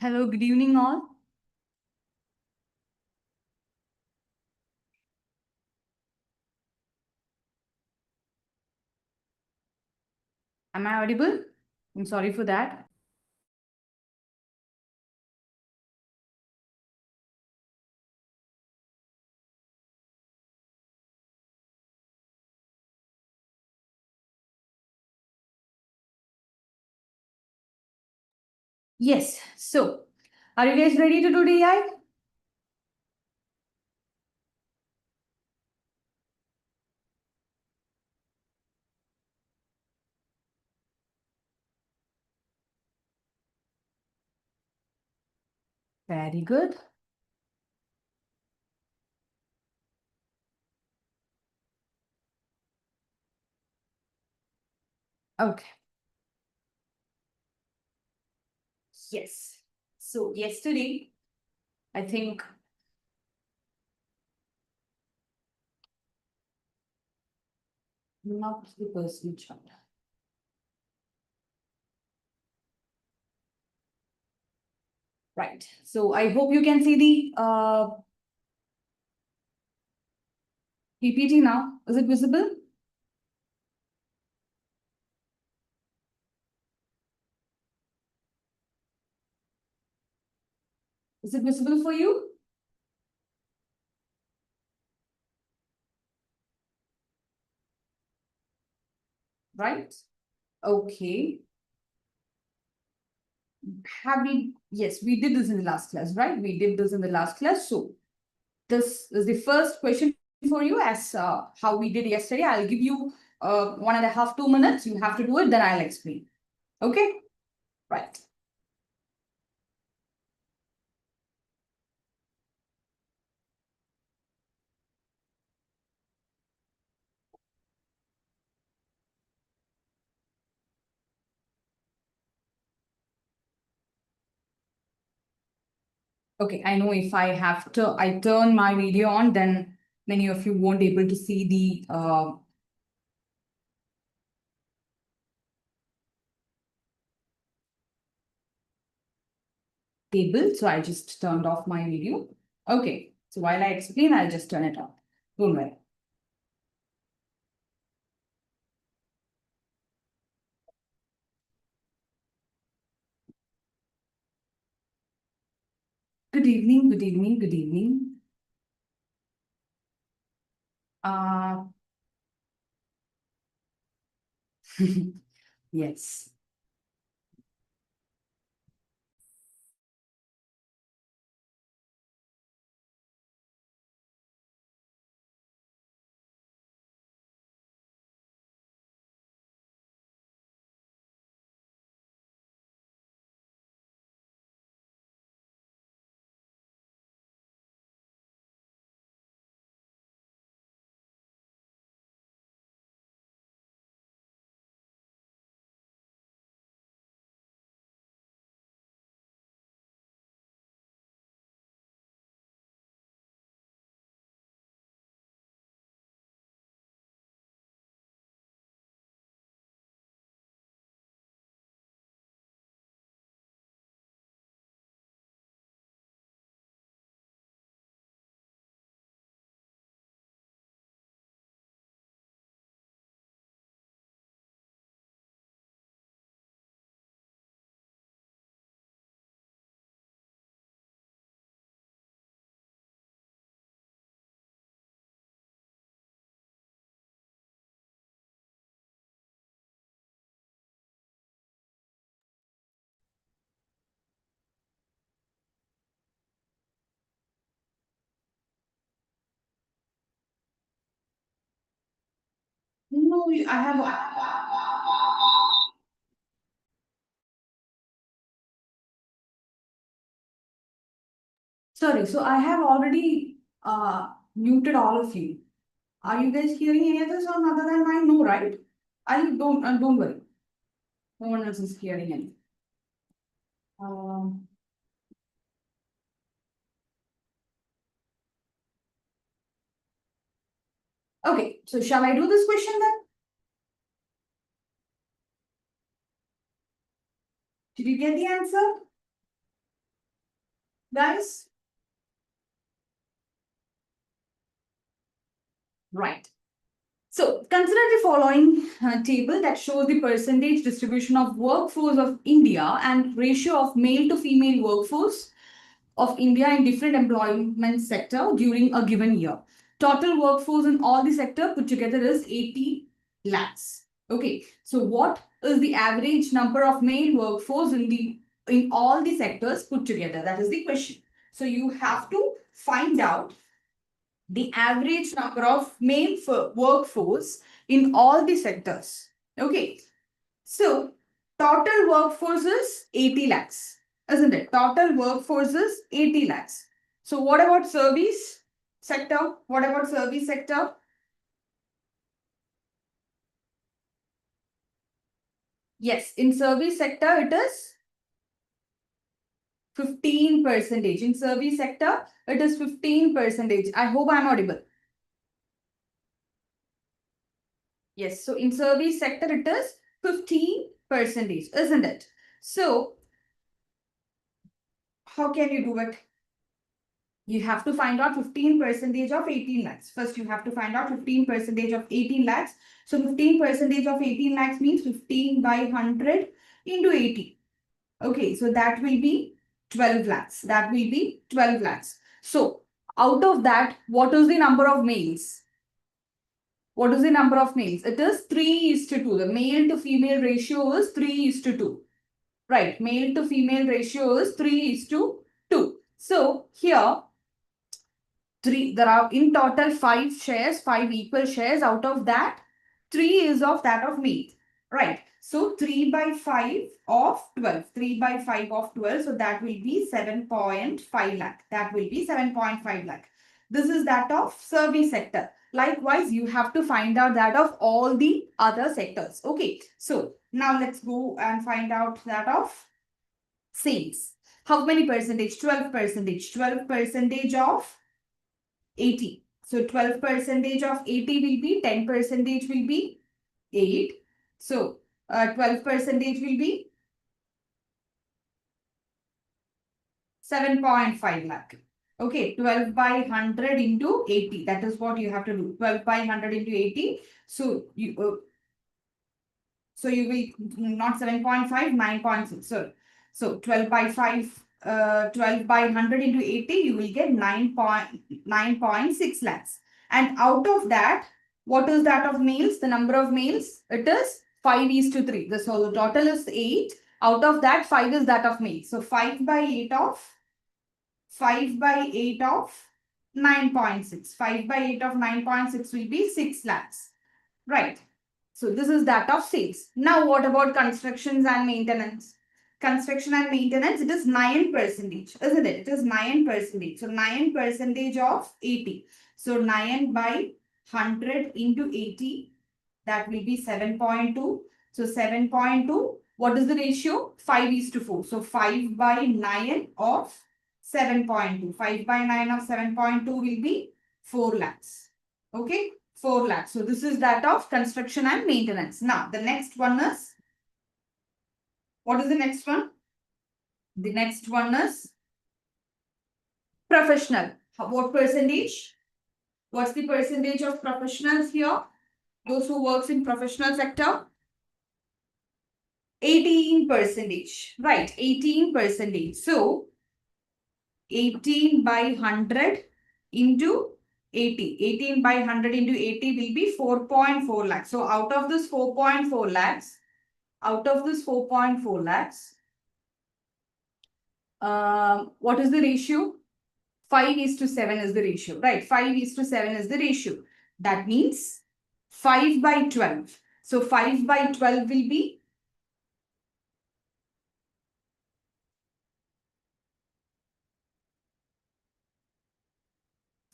Hello, good evening, all. Am I audible? I'm sorry for that. Yes. So, are you guys ready to do DI? Very good. Okay. Yes. So, yesterday, I think not the personal chart. Right. So, I hope you can see the PPT now. Is it visible? Is it visible for you? Right. Okay. Have we? Yes, we did this in the last class, right? We did this in the last class. So, this is the first question for you as how we did yesterday. I'll give you 1.5, 2 minutes. You have to do it, then I'll explain. Okay? Right. Okay, I know if I turn my video on, then many of you won't able to see the table. So I just turned off my video. Okay. So while I explain, I'll just turn it on. Don't worry. Good evening, good evening, good evening. Uh, yes. no, I have. Sorry, so I have already muted all of you. Are you guys hearing any other sound other than mine? No, right? Don't worry. No one else is hearing any. Um, okay, so shall I do this question then? Did you get the answer? Guys? Right. So consider the following table that shows the percentage distribution of workforce of India and ratio of male to female workforce of India in different employment sector during a given year. Total workforce in all the sector put together is 80 lakhs. Okay, so what is the average number of male workforce in all the sectors put together? That is the question. So you have to find out the average number of male workforce in all the sectors. Okay, so total workforce is 80 lakhs, isn't it? Total workforce is 80 lakhs. So what about service sector? What about service sector? Yes, in service sector it is 15%. In service sector it is 15%. I hope I'm audible. Yes, so in service sector it is 15%, isn't it? So how can you do it? You have to find out 15% of 18 lakhs. First, you have to find out 15% of 18 lakhs. So 15% of 18 lakhs means 15 by 100 into 80. Okay, so that will be 12 lakhs. That will be 12 lakhs. So out of that, what is the number of males? What is the number of males? It is 3:2. The male to female ratio is 3:2. Right, male to female ratio is 3:2. So here, there are in total 5 shares, 5 equal shares. Out of that, 3 is of that of male. Right. So 3 by 5 of 12. 3 by 5 of 12. So that will be 7.5 lakh. That will be 7.5 lakh. This is that of service sector. Likewise, you have to find out that of all the other sectors. Okay. So now let's go and find out that of sales. How many percentage? 12%. 12% of 80. So 12% of 80 will be 10% will be 8. So 12% will be 7.5 lakh. Okay, 12 by 100 into 80. That is what you have to do. 12 by 100 into 80. So you will not 7.5, 9.6. So 12 by 5, 12 by 100 into 80, you will get 9.6 lakhs. And out of that, what is that of males? The number of males, it is 5:3. So the total is 8. Out of that, 5 is that of males. So 5 by 8 of 9.6. 5 by 8 of 9.6 will be 6 lakhs. Right. So this is that of sales. Now what about constructions and maintenance? Construction and maintenance, it is 9%, isn't it? It is 9%. So 9% of 80. So 9 by 100 into 80, that will be 7.2. So 7.2, what is the ratio? 5:4. So 5 by 9 of 7.2. 5 by 9 of 7.2 will be 4 lakhs. Okay, 4 lakhs. So this is that of construction and maintenance. Now the next one is, what is the next one? The next one is professional. What percentage? What's the percentage of professionals here? Those who works in professional sector? 18%. Right, 18%. So 18 by 100 into 80. 18 by 100 into 80 will be 4.4 lakhs. So out of this 4.4 lakhs, what is the ratio? 5:7 is the ratio, right? 5:7 is the ratio. That means 5 by 12. So 5 by 12 will be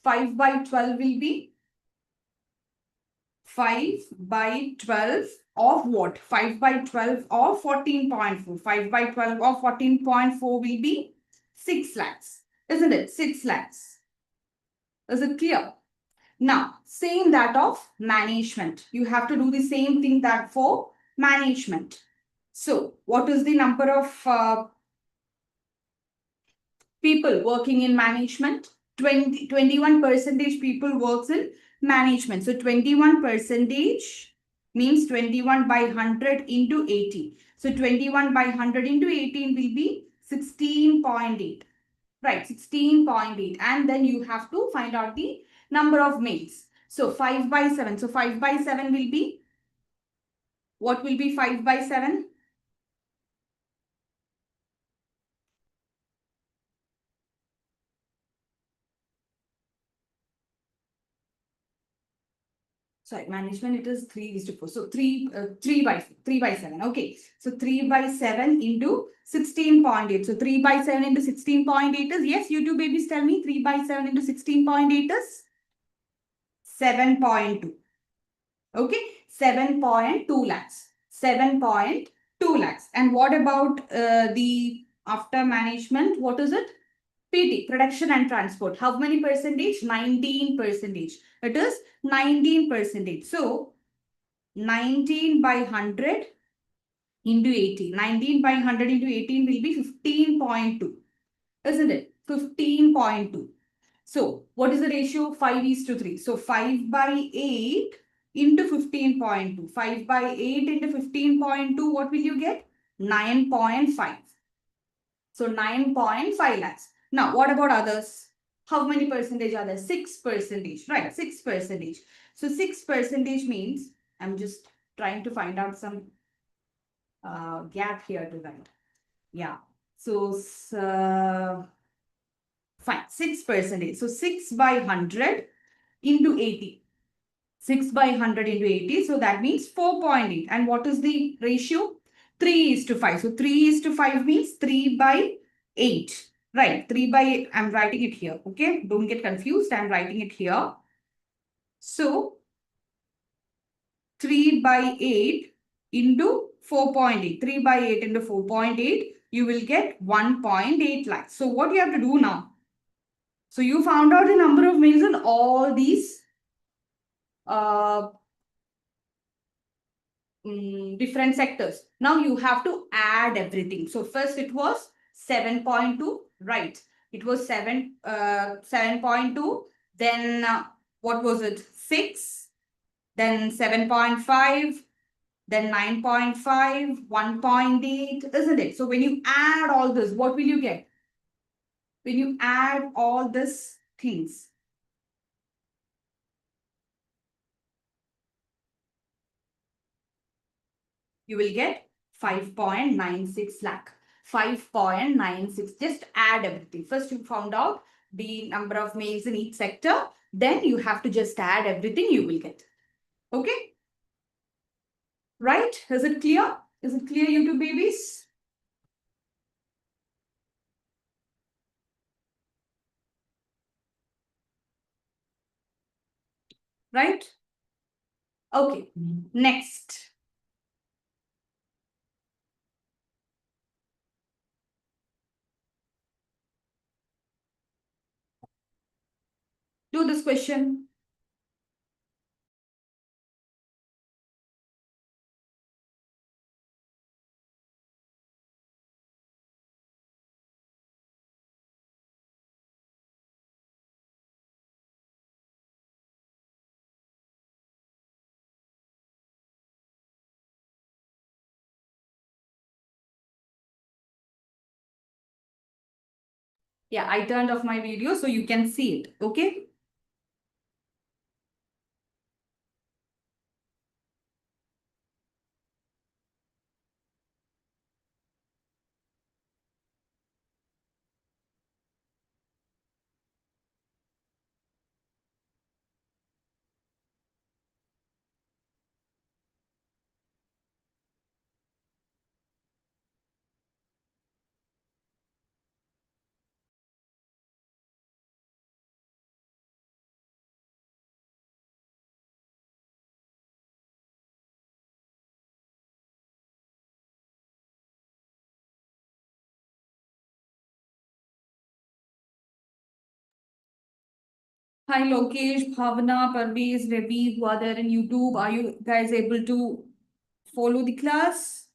5 by 12 will be 5 by 12 of what? 5 by 12 of 14.4. 5 by 12 of 14.4 will be 6 lakhs. Isn't it? 6 lakhs. Is it clear? Now, same that of management. You have to do the same thing that for management. So, what is the number of people working in management? 21 percentage people works in management. So 21 percentage means 21 by 100 into 80. So 21 by 100 into 18 will be 16.8. Right, 16.8. And then you have to find out the number of males. So 5 by 7. So 5 by 7 will be, what will be 5 by 7? Sorry, management, it is 3 is to 4. So 3 by 7. Okay. So 3 by 7 into 16.8. So 3 by 7 into 16.8 is, yes, you two babies tell me, 3 by 7 into 16.8 is 7.2. Okay. 7.2 lakhs. 7.2 lakhs. And what about the after management? What is it? PT, production and transport. How many percentage? 19 percentage. It is 19 percentage. So 19 by 100 into 18. 19 by 100 into 18 will be 15.2. Isn't it? 15.2. So what is the ratio? 5 is to 3. So 5 by 8 into 15.2. 5 by 8 into 15.2, what will you get? 9.5. So 9.5 lakhs. Now, what about others? How many percentage are there? 6 percentage, right? 6 percentage. So 6 percentage means, I'm just trying to find out some gap here to that. Yeah. So, fine, 6 percentage. So 6 by 100 into 80. 6 by 100 into 80. So that means 4.8. And what is the ratio? 3 is to 5. So 3 is to 5 means 3 by 8. Right. 3 by 8. I'm writing it here. Okay. Don't get confused. I'm writing it here. So 3 by 8 into 4.8. 3 by 8 into 4.8. You will get 1.8 lakhs. So what you have to do now? So you found out the number of males in all these uh, different sectors. Now you have to add everything. So first it was 7.2, right? It was 7.2. Then what was it? 6. Then 7.5. Then 9.5, 1.8, isn't it? So when you add all this, what will you get? When you add all these things, you will get 5.96 lakh. 5.96. Just add everything. First, you found out the number of males in each sector. Then you have to just add everything you will get. Okay? Right? Is it clear? Is it clear, you two babies? Right? Okay. Next. Do this question. Yeah, I turned off my video so you can see it. Okay? Hi Lokesh, Bhavana, Parvez, Ravi, who are there in YouTube. Are you guys able to follow the class?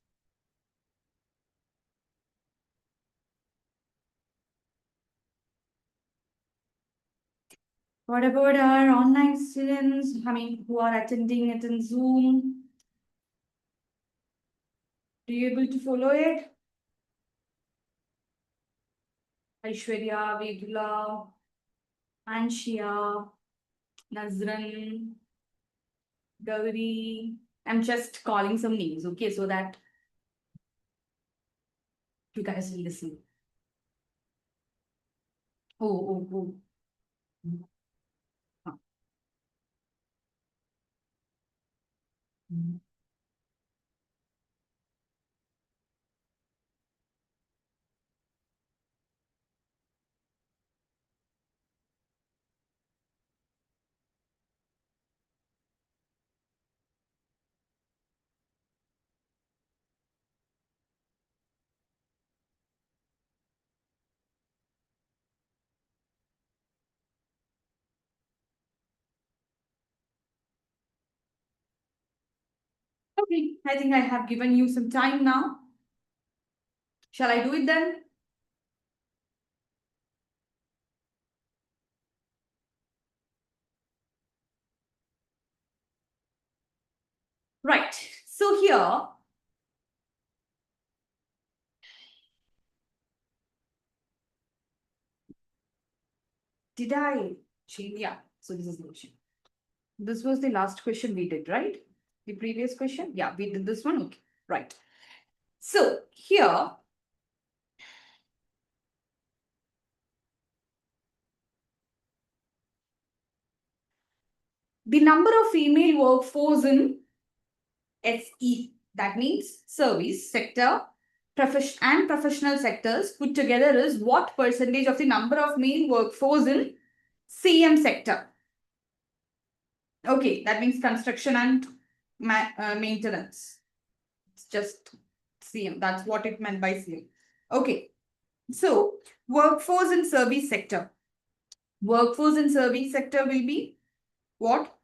What about our online students? I mean, who are attending it in Zoom? Are you able to follow it? Aishwarya, Vedula, Anshia, Nazran, Gauri. I'm just calling some names, okay, so that you guys will listen. Oh, oh, oh. Huh. Okay, I think I have given you some time now. Shall I do it then? Right. So here, did I change? Yeah. So this is the question. This was the last question we did, right? The previous question? Yeah, we did this one. Okay. Right. So here, the number of female workforce in SE, that means service sector, and professional sectors put together is what percentage of the number of male workforce in CM sector? Okay, that means construction and maintenance. It's just CM. That's what it meant by CM. Okay, so workforce in service sector. Workforce in service sector will be what?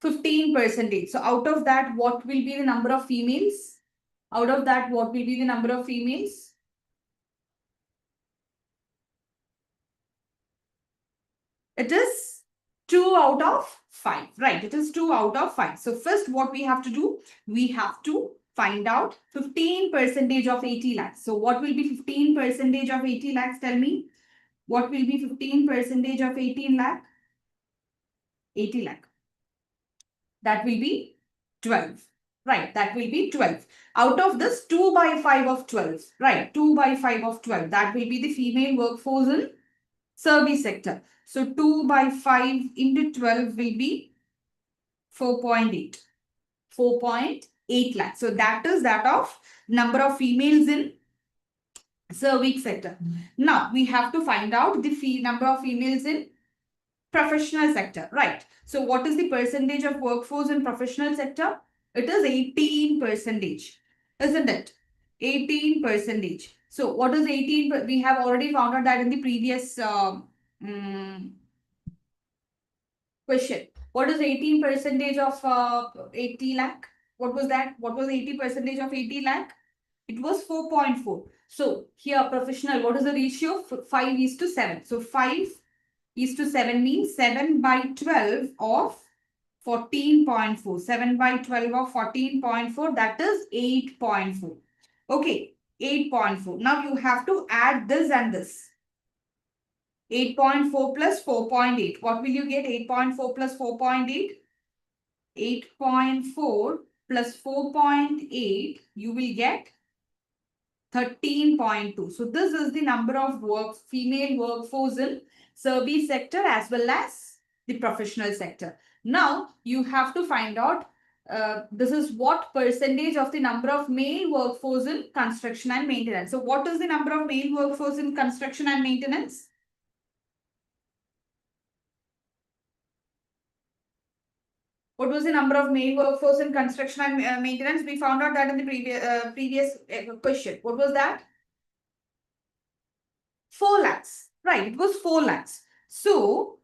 15%. So out of that, what will be the number of females? Out of that, what will be the number of females? It is 2 out of 5, right? It is 2 out of 5. So first what we have to do, we have to find out 15% of 80 lakhs. So what will be 15% of 80 lakhs? Tell me. What will be 15% of 18 lakh? 80 lakh. That will be 12. Right, that will be 12. Out of this, 2 by 5 of 12. Right, 2 by 5 of 12. That will be the female workforce in service sector. So 2 by 5 into 12 will be 4.8. 4.8 lakh. So that is that of number of females in service sector. Now we have to find out the number of females in professional sector. Right. So what is the percentage of workforce in professional sector? It is 18%, isn't it? 18%. So what is 18? We have already found out that in the previous question. What is 18% of 80 lakh? What was that? What was 80% of 80 lakh? It was 4.4. So here professional, what is the ratio? 5:7. So 5:7 means 7 by 12 of 14.4. 7 by 12 of 14.4, that is 8.4. Okay, 8.4. Now you have to add this and this. 8.4 plus 4.8. What will you get? 8.4 plus 4.8? 8.4 plus 4.8, you will get 13.2. So this is the number of female workforce in service sector as well as the professional sector. Now you have to find out this is what percentage of the number of male workforce in construction and maintenance. So what is the number of male workforce in construction and maintenance? What was the number of male workforce in construction and maintenance? We found out that in the previous question. What was that? 4 lakhs. Right, it was 4 lakhs. So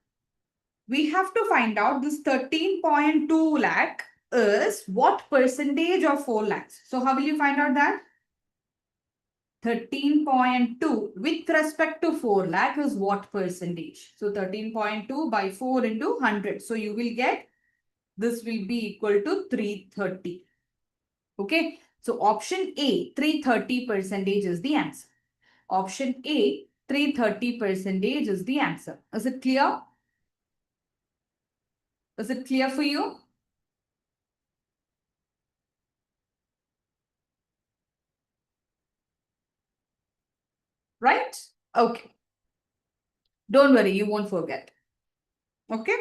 we have to find out this 13.2 lakh is what percentage of 4 lakhs. So how will you find out that? 13.2 with respect to 4 lakh is what percentage? So 13.2 by 4 into 100. So you will get, this will be equal to 330. Okay. So option A, 330 percentage is the answer. Option A, 330 percentage is the answer. Is it clear? Is it clear for you? Right? Okay. Don't worry, you won't forget. Okay.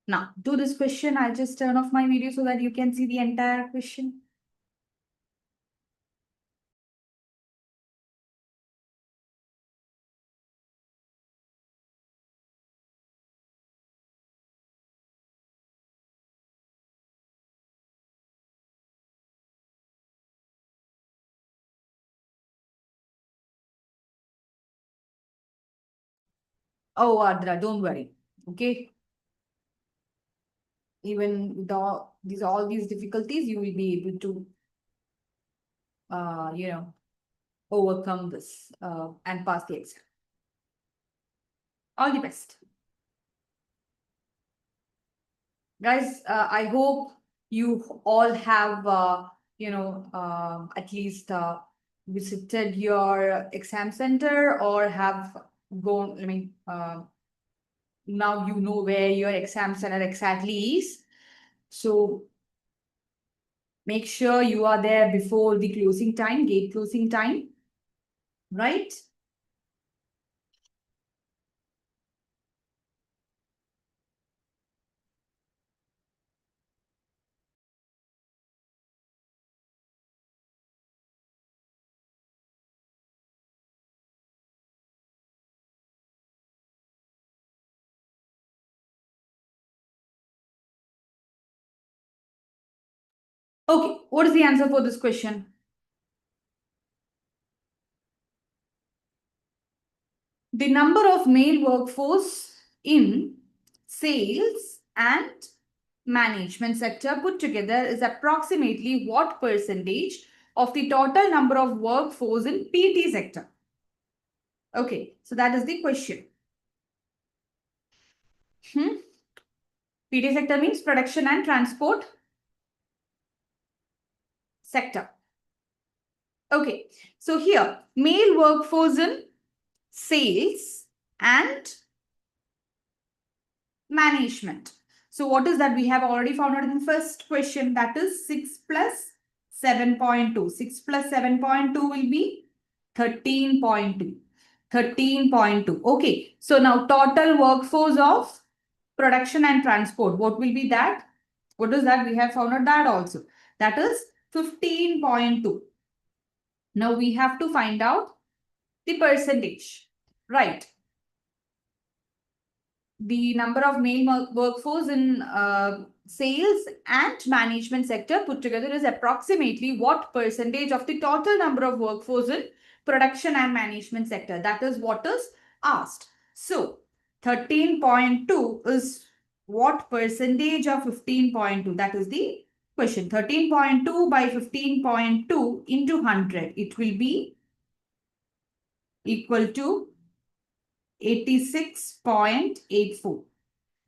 Now, do this question. I'll just turn off my video so that you can see the entire question. Oh, Adra, don't worry. Okay. Even with all these difficulties, you will be able to, overcome this and pass the exam. All the best. Guys, I hope you all have, at least visited your exam center or have gone, now you know where your exam center exactly is. So make sure you are there before the closing time, gate closing time, right? Okay, what is the answer for this question? The number of male workforce in sales and management sector put together is approximately what percentage of the total number of workforce in PT sector? Okay, so that is the question. PT sector means production and transport sector. Okay, so here male workforce in sales and management. So what is that? We have already found out in the first question, that is 6 plus 7.2. 6 plus 7.2 will be 13.2. 13.2. Okay. So now total workforce of production and transport. What will be that? What is that? We have found out that also. That is 15.2. Now we have to find out the percentage. Right. The number of male workforce in sales and management sector put together is approximately what percentage of the total number of workforce in production and management sector? That is what is asked. So 13.2 is what percentage of 15.2? That is the question. 13.2 by 15.2 into 100. It will be equal to 86.84.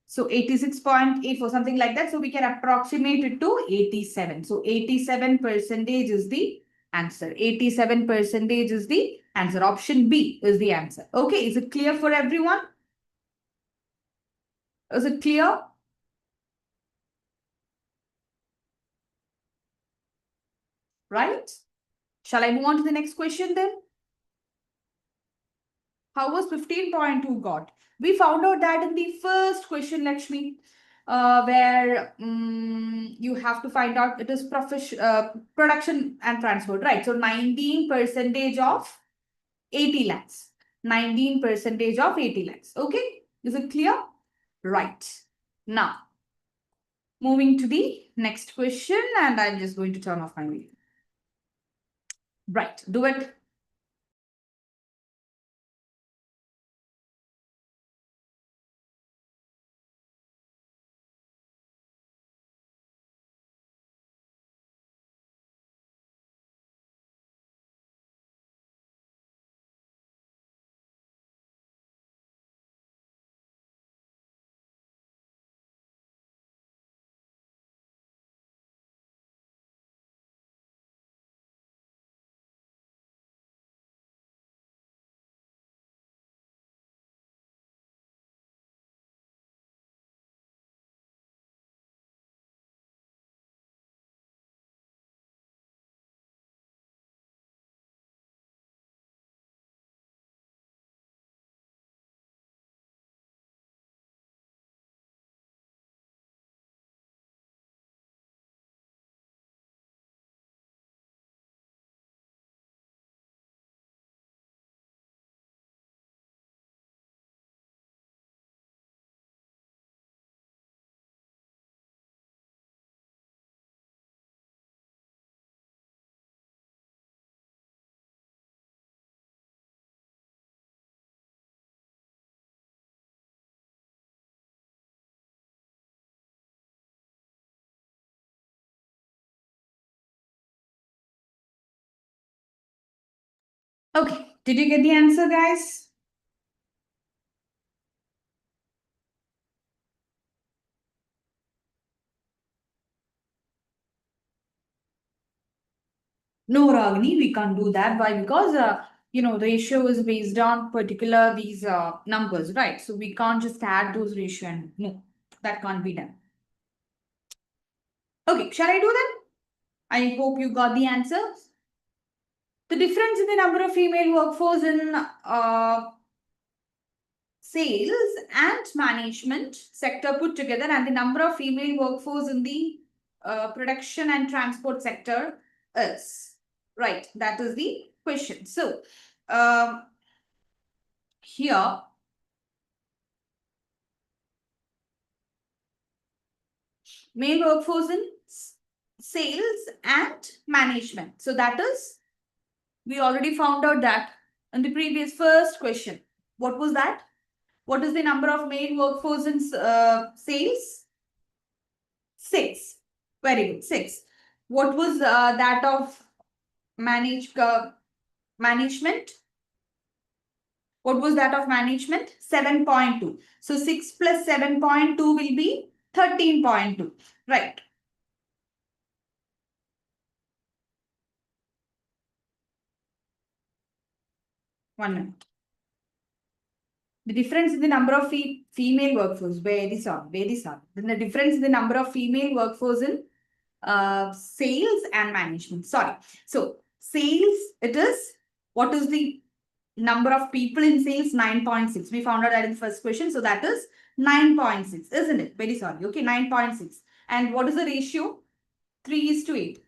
So 86.84, something like that. So we can approximate it to 87. So 87 percentage is the answer. 87 percentage is the answer. Option B is the answer. Okay, is it clear for everyone? Is it clear? Right? Shall I move on to the next question then? How was 15.2 got? We found out that in the first question, Lakshmi, where you have to find out it is production and transport, right? So 19 percentage of 80 lakhs. 19 percentage of 80 lakhs. Okay, is it clear? Right. Now, moving to the next question, and I'm just going to turn off my video. Right, do it. Okay, did you get the answer, guys? No, Ragini, we can't do that. Why? Because ratio is based on particular these numbers, right? So we can't just add those ratio and no, that can't be done. Okay, shall I do that? I hope you got the answers. The difference in the number of female workforce in sales and management sector put together and the number of female workforce in the production and transport sector is. Right, that is the question. So, here, male workforce in sales and management. So, that is, we already found out that in the previous first question. What was that? What is the number of male workforce in sales? 6. Very good, 6. What was that of management? What was that of management? 7.2. So 6 plus 7.2 will be 13.2. Right. One minute. The difference in the number of female workforce, very sorry. Then the difference in the number of female workforce in sales and management. Sorry. So sales, it is, what is the number of people in sales? 9.6. We found out that in the first question. So that is 9.6, isn't it? Very sorry. Okay, 9.6. And what is the ratio? 3:8.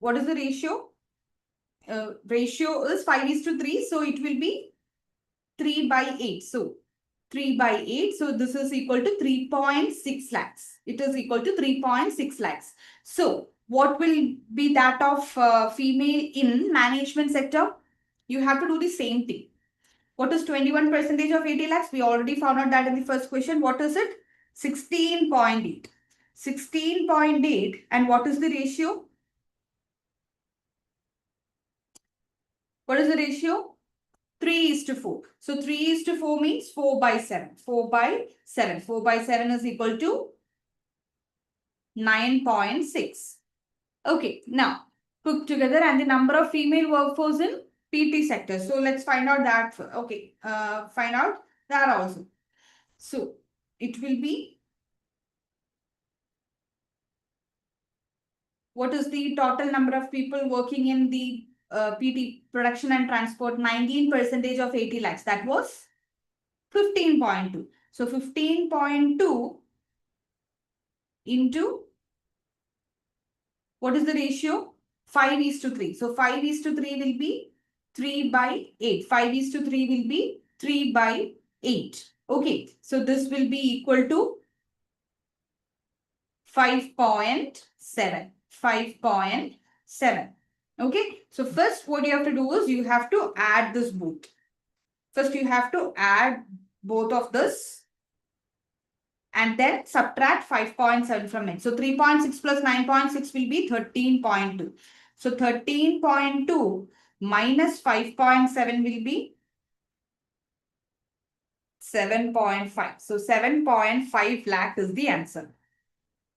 What is the ratio? Ratio is 5:3. So it will be 3/8. So 3/8. So this is equal to 3.6 lakhs. It is equal to 3.6 lakhs. So what will be that of female in management sector? You have to do the same thing. What is 21% of 80 lakhs? We already found out that in the first question. What is it? 16.8. 16.8. And what is the ratio? What is the ratio? 3:4. So 3:4 means 4/7. 4/7. 4/7 is equal to 9.6. Okay, now put together and the number of female workforce in PT sector. So let's find out that. Okay, find out that also. So it will be, what is the total number of people working in the PT production and transport? 19% of 80 lakhs. That was 15.2. So 15.2 into, what is the ratio? 5:3. So 5:3 will be 3/8. 5:3 will be 3/8. Okay. So this will be equal to 5.7. 5.7. Okay. So first what you have to do is you have to add this both. First you have to add both of this and then subtract 5.7 from it. So 3.6 plus 9.6 will be 13.2. So 13.2 minus 5.7 will be 7.5. So 7.5 lakh is the answer.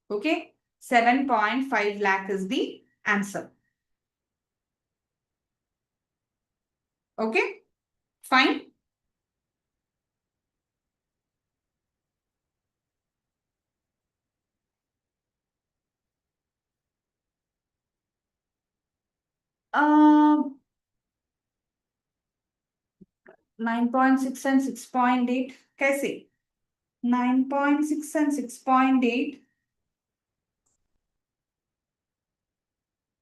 Okay. 7.5 lakh is the answer. Okay. Fine. Um, 9.6 and 6.8. कैसे? 9.6 and 6.8.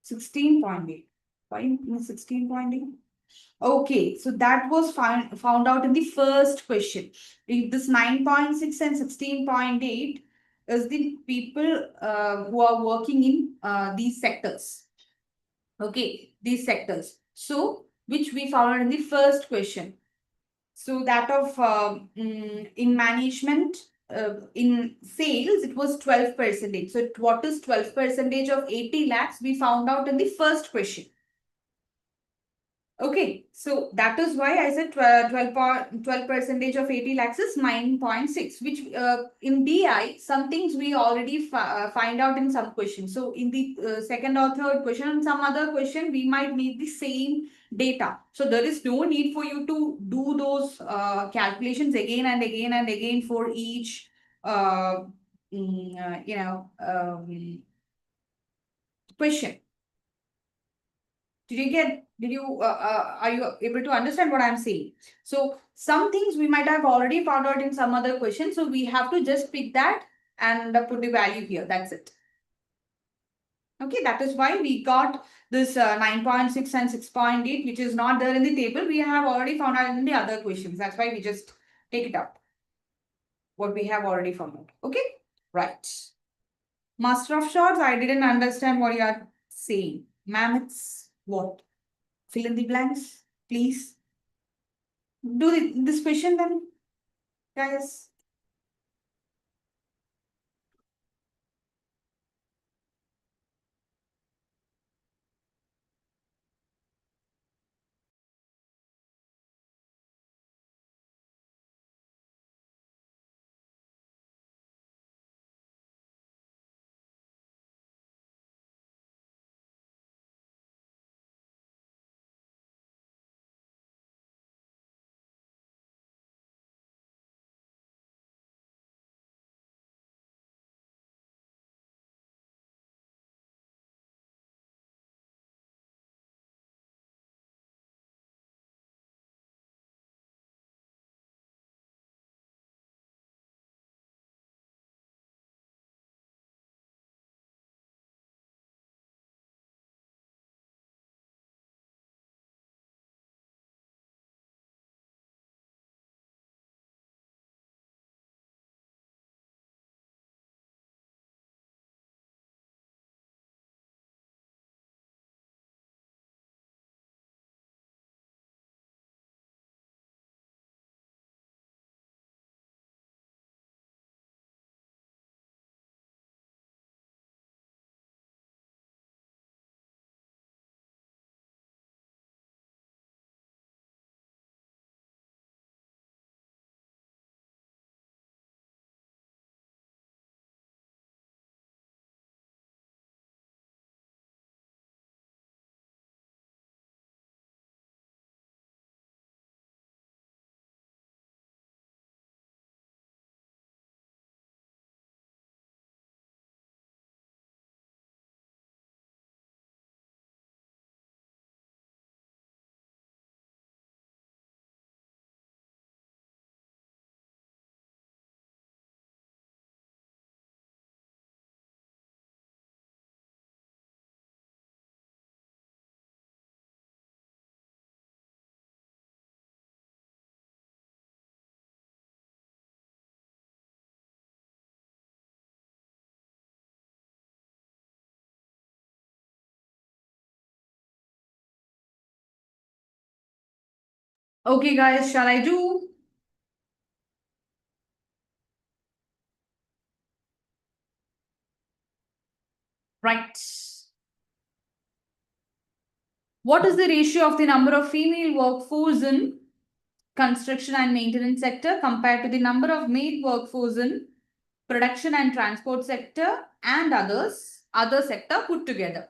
16.8. Why 16.8? Okay, so that was found out in the first question. If this 9.6 and 16.8 is the people who are working in these sectors. Okay, these sectors. So, which we found out in the first question. So that of in management, in sales, it was 12%. So what is 12% of 80 lakhs? We found out in the first question. Okay, so that is why I said 12% of 80 lakhs is 9.6, which in DI, some things we already find out in some questions. So in the second or third question and some other question, we might need the same data. So there is no need for you to do those calculations again and again and again for each, question. Are you able to understand what I'm saying? So some things we might have already found out in some other question. So we have to just pick that and put the value here. That's it. Okay, that is why we got this 9.6 and 6.8, which is not there in the table. We have already found out in the other questions. That's why we just take it up. What we have already found out. Okay, right. Master of Shots, I didn't understand what you are saying. Ma'am, it's what? Fill in the blanks, please. Do this question then, guys. Okay, guys, shall I do? Right. What is the ratio of the number of female workforce in construction and maintenance sector compared to the number of male workforce in production and transport sector and other sector put together?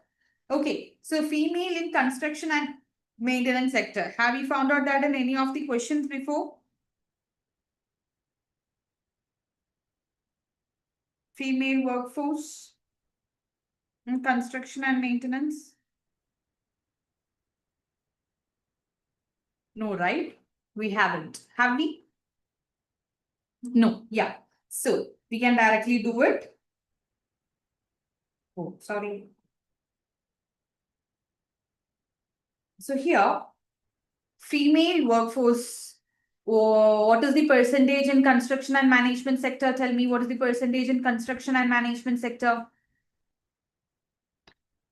Okay, so female in construction and maintenance sector. Have you found out that in any of the questions before? Female workforce in construction and maintenance? No, right? We haven't. Have we? No. Yeah. So we can directly do it. Oh, sorry. So here, female workforce. Oh, what is the percentage in construction and management sector? Tell me, what is the percentage in construction and management sector?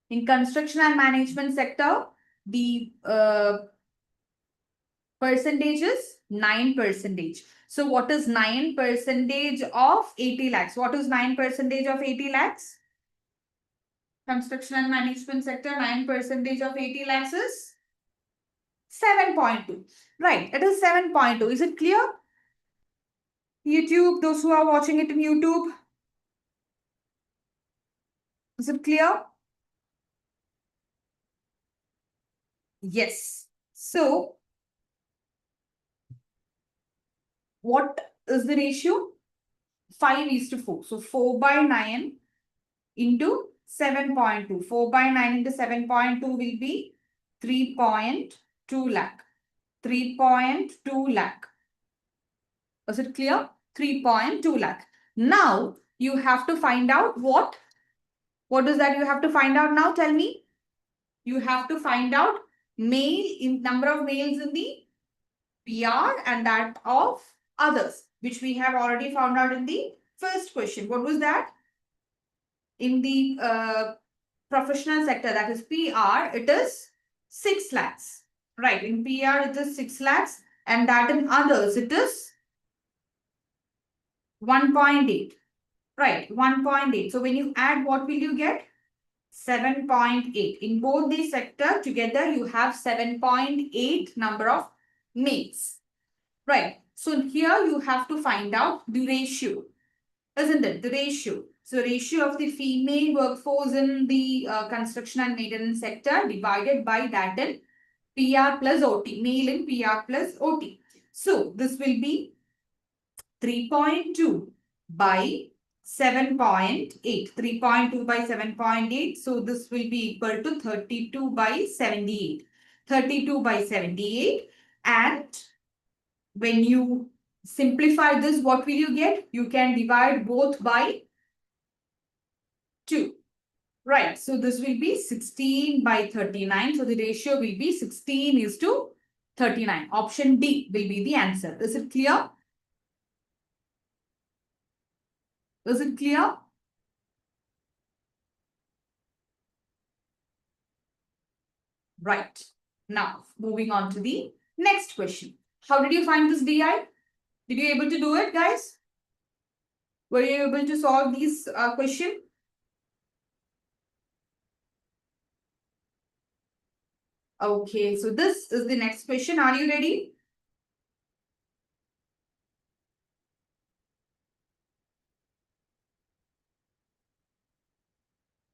In construction and management sector, the percentage is 9%. So what is 9% of 80 lakhs? What is 9% of 80 lakhs? Construction and management sector, 9% of 80 lakhs is 7.2. Right, it is 7.2. Is it clear? YouTube, those who are watching it in YouTube. Is it clear? Yes. So, what is the ratio? 5:4. So, 4 by 9 into 7.2. 4 by 9 into 7.2 will be 3.2 lakh. 3.2 lakh. Was it clear? 3.2 lakh. Now, you have to find out what? What is that you have to find out now? Tell me. You have to find out number of males in the PR and that of others, which we have already found out in the first question. What was that? In the professional sector, that is PR, it is 6 lakhs. Right, in PR it is 6 lakhs and that in others it is 1.8. Right, 1.8. So when you add, what will you get? 7.8. In both the sector together, you have 7.8 number of males. Right. So here you have to find out the ratio, isn't it? The ratio. So ratio of the female workforce in the construction and maintenance sector divided by that in PR plus OT, male in PR plus OT. So this will be 3.2 by 7.8. 3.2 by 7.8. So this will be equal to 32 by 78. 32 by 78. And when you simplify this, what will you get? You can divide both by 2. Right. So this will be 16 by 39. So the ratio will be 16:39. Option D will be the answer. Is it clear? Is it clear? Right. Now, moving on to the next question. How did you find this DI? Did you able to do it, guys? Were you able to solve these question? Okay, so this is the next question. Are you ready?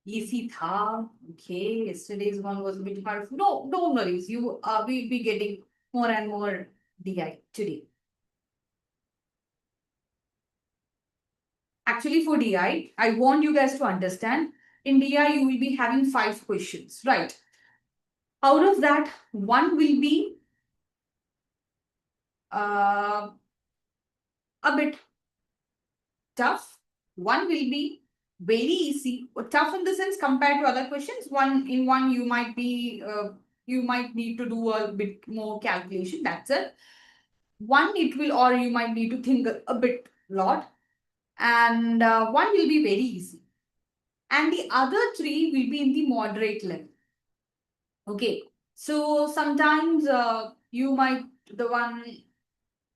Easy tha. Okay, yesterday's one was a bit hard. No, don't worry. You will be getting more and more DI today. Actually, for DI, I want you guys to understand. In DI, you will be having 5 questions, right? Out of that, one will be a bit tough. One will be very easy, or tough in the sense compared to other questions. One you might be you might need to do a bit more calculation. That's it. One it will, or you might need to think a bit lot, and one will be very easy, and the other 3 will be in the moderate level. Okay, so sometimes you might the one.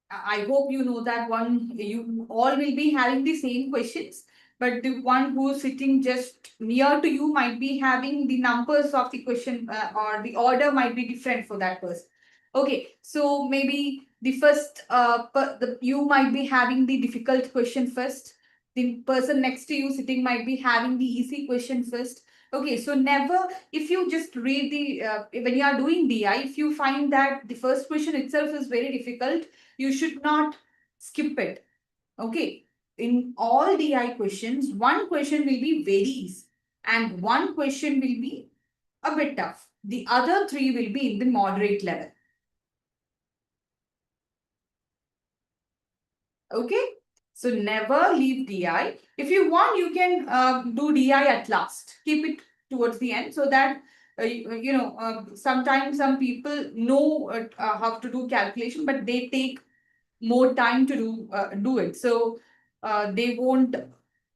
I hope you know that one, you all will be having the same questions, but the one who is sitting just near to you might be having the numbers of the question or the order might be different for that person. Okay, so maybe the first, you might be having the difficult question first. The person next to you sitting might be having the easy question first. Okay, so never, if you just read the, when you are doing DI, if you find that the first question itself is very difficult, you should not skip it. Okay. In all DI questions, one question will be very easy and one question will be a bit tough. The other 3 will be in the moderate level. Okay. So never leave DI. If you want, you can do DI at last. Keep it towards the end so that sometimes some people know how to do calculation, but they take more time to do it. So they won't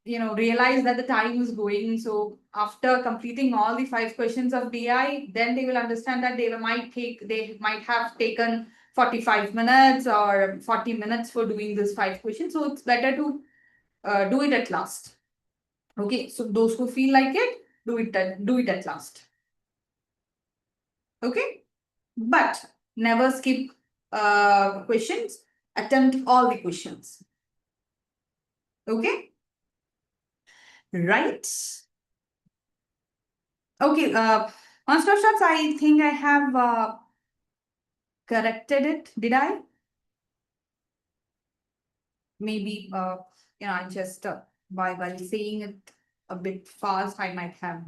realize that the time is going. So after completing all the 5 questions of DI, then they will understand that they might have taken 45 minutes or 40 minutes for doing this 5 questions. So it's better to do it at last. Okay, so those who feel like it, do it at last. Okay, but Never skip questions. Attempt all the questions. Okay? Right. Okay, on stop shots, I think I have corrected it. Did I? Maybe, I just while saying it a bit fast, I might have.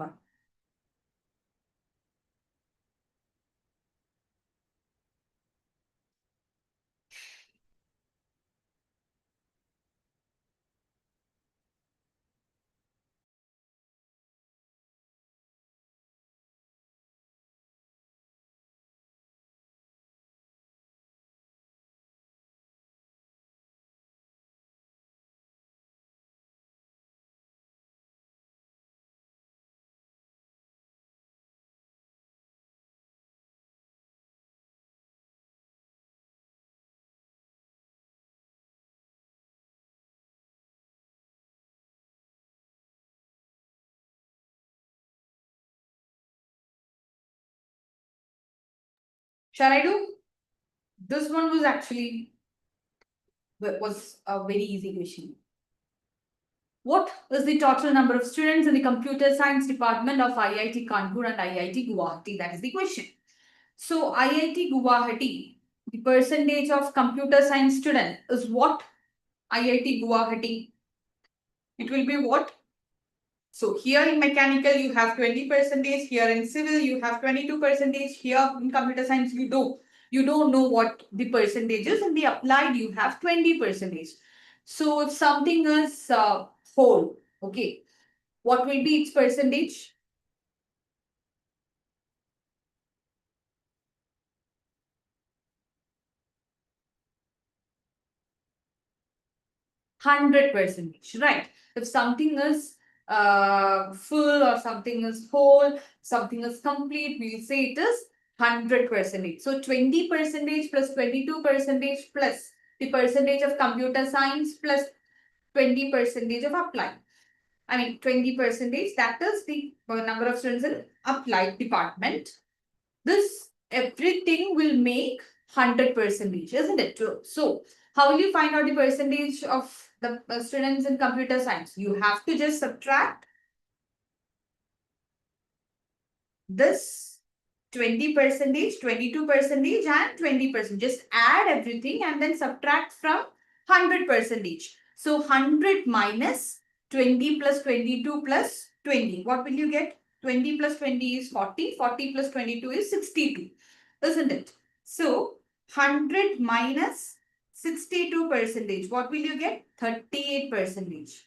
Shall I do? This one was actually was a very easy question. What is the total number of students in the computer science department of IIT Kanpur and IIT Guwahati? That is the question. So IIT Guwahati, the percentage of computer science student is what? IIT Guwahati. It will be what? So here in mechanical, you have 20%. Here in civil, you have 22%. Here in computer science, you don't know what the percentage is. In the applied, you have 20%. So if something is whole, okay, what will be its percentage? 100%, right? If something is full or something is whole, something is complete, we'll say it is 100%. So 20% plus 22% plus the percentage of computer science plus 20% of applied. I mean 20%, that is the number of students in applied department. This everything will make 100%, isn't it? So how will you find out the percentage of the students in computer science? You have to just subtract this 20%, 22%, and 20%. Just add everything and then subtract from 100%. So 100 minus 20 plus 22 plus 20. What will you get? 20 plus 20 is 40. 40 plus 22 is 62. Isn't it? So 100 minus 62%. What will you get? 38%.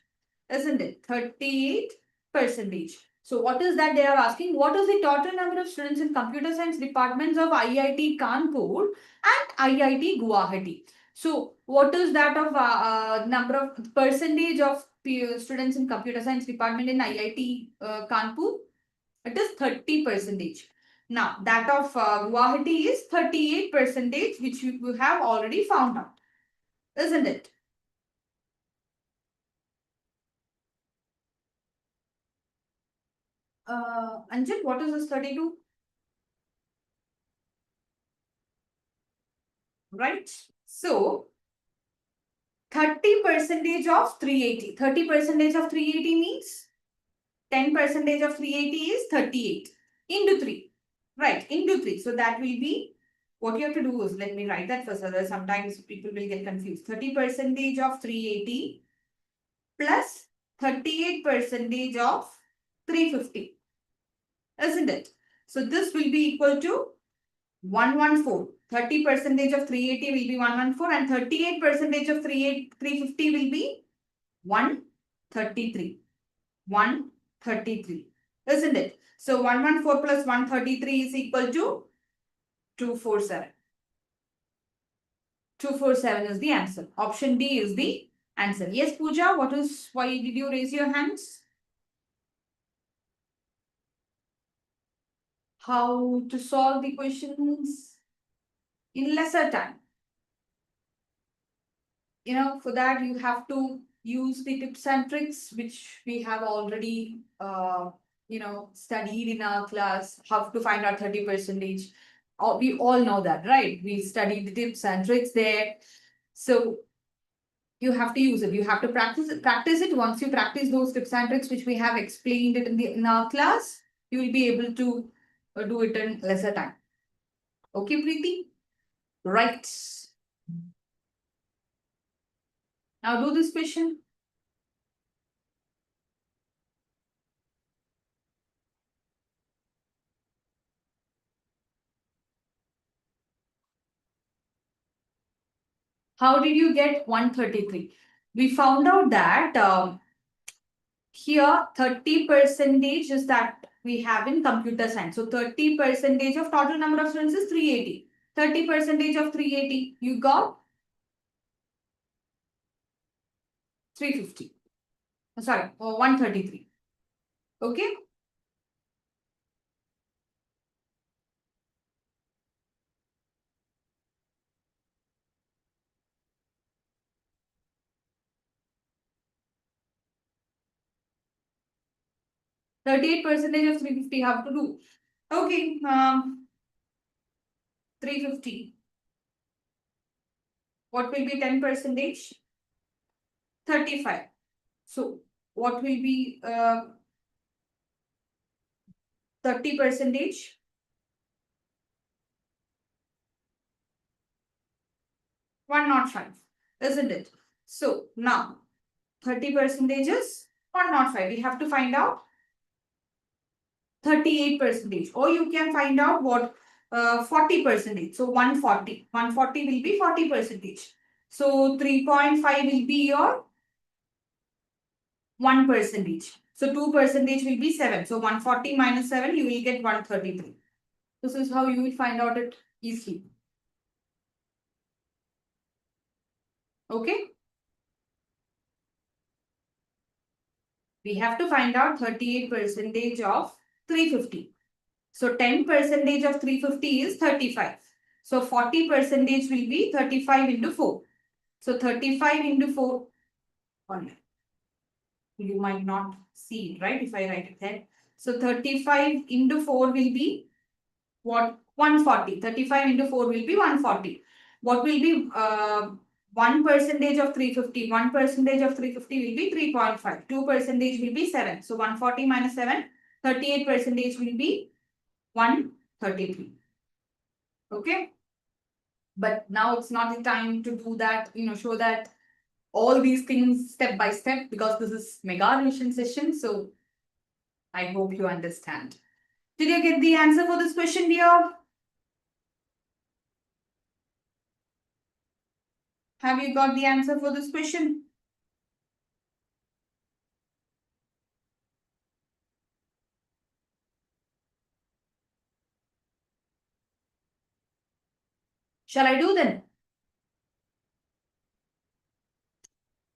Isn't it? 38%. So what is that they are asking? What is the total number of students in computer science departments of IIT Kanpur and IIT Guwahati? So what is that of number of percentage of students in computer science department in IIT Kanpur? It is 30%. Now that of Guwahati is 38%, which you have already found out, isn't it? Anjit, what is this 32? Right? So 30% of 380. 30% of 380 means 10% of 380 is 38 into 3. Right, into 3. So that will be, what you have to do is, let me write that first, otherwise sometimes people will get confused. 30% of 380 plus 38% of 350. Isn't it? So this will be equal to 114. 30% of 380 will be 114 and 38% of 350 will be 133. 133. Isn't it? So 114 plus 133 is equal to 247. 247 is the answer. Option D is the answer. Yes, Pooja, why did you raise your hands? How to solve the questions in lesser time? For that you have to use the tips and tricks which we have already studied in our class. How to find out 30%. We all know that, right? We studied the tips and tricks there. So you have to use it. You have to practice it. Practice it. Once you practice those tips and tricks, which we have explained it in our class, you will be able to do it in lesser time. Okay, Preeti? Right. Now do this question. How did you get 133? We found out that here 30% is that we have in computer science. So 30% of total number of students is 380. 30% of 380, you got 350. Sorry, 133. Okay. 38% of 350 have to do. Okay. 350. What will be 10%? 35. So what will be 30%? 105, isn't it? So now 30% is 105. We have to find out 38%, or you can find out what 40%. So 140. 140 will be 40%. So 3.5 will be your 1%. So 2% will be 7. So 140 minus 7, you will get 133. This is how you will find out it easily. Okay. We have to find out 38% of 350. So 10% of 350 is 35. So 40% will be 35 into 4. So 35 into 4. You might not see it, right? If I write it there. So 35 into 4 will be what? 140. 35 into 4 will be 140. What will be 1% of 350? 1% of 350 will be 3.5. 2% will be 7. So 140 minus 7, 38% will be 133. Okay. But now it's not the time to do that, show that all these things step by step, because this is mega revision session. So I hope you understand. Did you get the answer for this question, dear? Have you got the answer for this question? Shall I do then?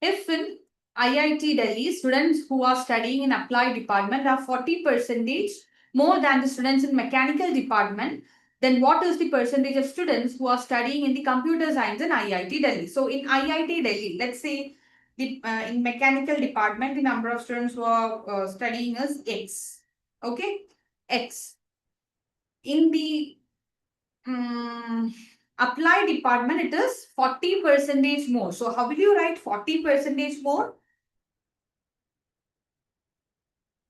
If in IIT Delhi, students who are studying in applied department are 40% more than the students in mechanical department, then what is the percentage of students who are studying in the computer science in IIT Delhi? So in IIT Delhi, let's say in mechanical department, the number of students who are studying is X. Okay, X. In the applied department, it is 40% more. So how will you write 40% more?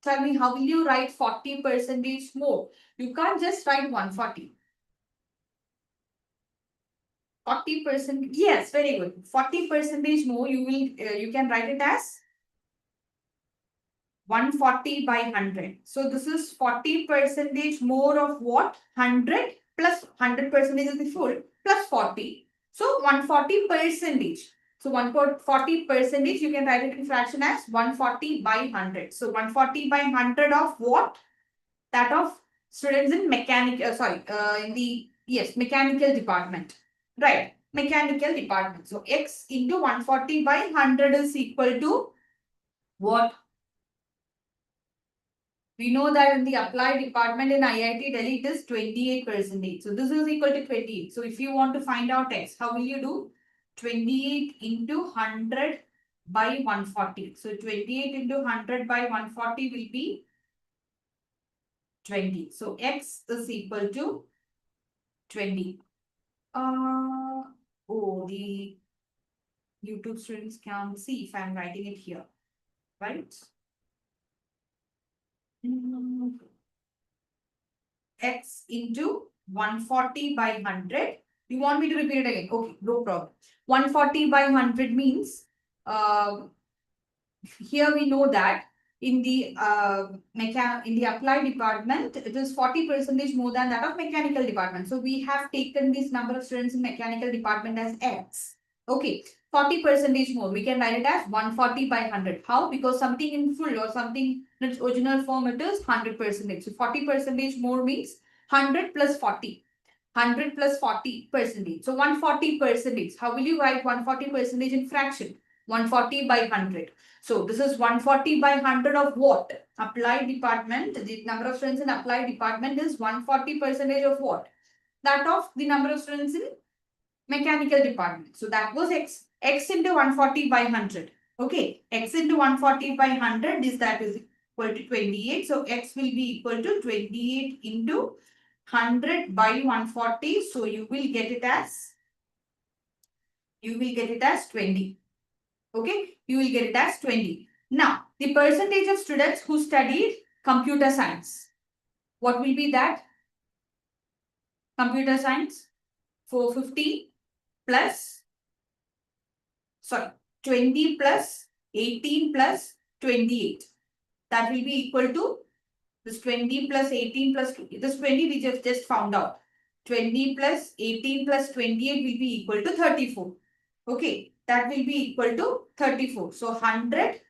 Tell me, how will you write 40% more? You can't just write 140. 40%, yes, very good. 40% more, you can write it as 140 by 100. So this is 40% more of what? 100 plus 100% is the full plus 40. So 140%. So 140%, you can write it in fraction as 140 by 100. So 140 by 100 of what? That of students in mechanical department. Right, mechanical department. So X into 140 by 100 is equal to what? We know that in the applied department in IIT Delhi, it is 28%. So this is equal to 28. So if you want to find out X, how will you do? 28 into 100 by 140. So 28 into 100 by 140 will be 20. So X is equal to 20. Oh, the YouTube students can see if I'm writing it here, right? X into 140 by 100. You want me to repeat it again? Okay, no problem. 140 by 100 means, here we know that in the applied department, it is 40% more than that of mechanical department. So we have taken this number of students in mechanical department as X. Okay, 40% more. We can write it as 140 by 100. How? Because something in full or something in its original form, it is 100%. So 40% more means 100 plus 40. 100 plus 40%. So 140%. How will you write 140% in fraction? 140 by 100. So this is 140 by 100 of what? Applied department. The number of students in applied department is 140% of what? That of the number of students in mechanical department. So that was X. X into 140 by 100. Okay. X into 140 by 100 is equal to 28. So X will be equal to 28 into 100 by 140. So you will get it as 20. Okay, you will get it as 20. Now, the percentage of students who studied computer science. What will be that? Computer science, 450 plus, 20 plus 18 plus 28. That will be equal to this 20 plus 18 plus this 20 we just found out. 20 plus 18 plus 28 will be equal to 34. Okay, that will be equal to 34. So 100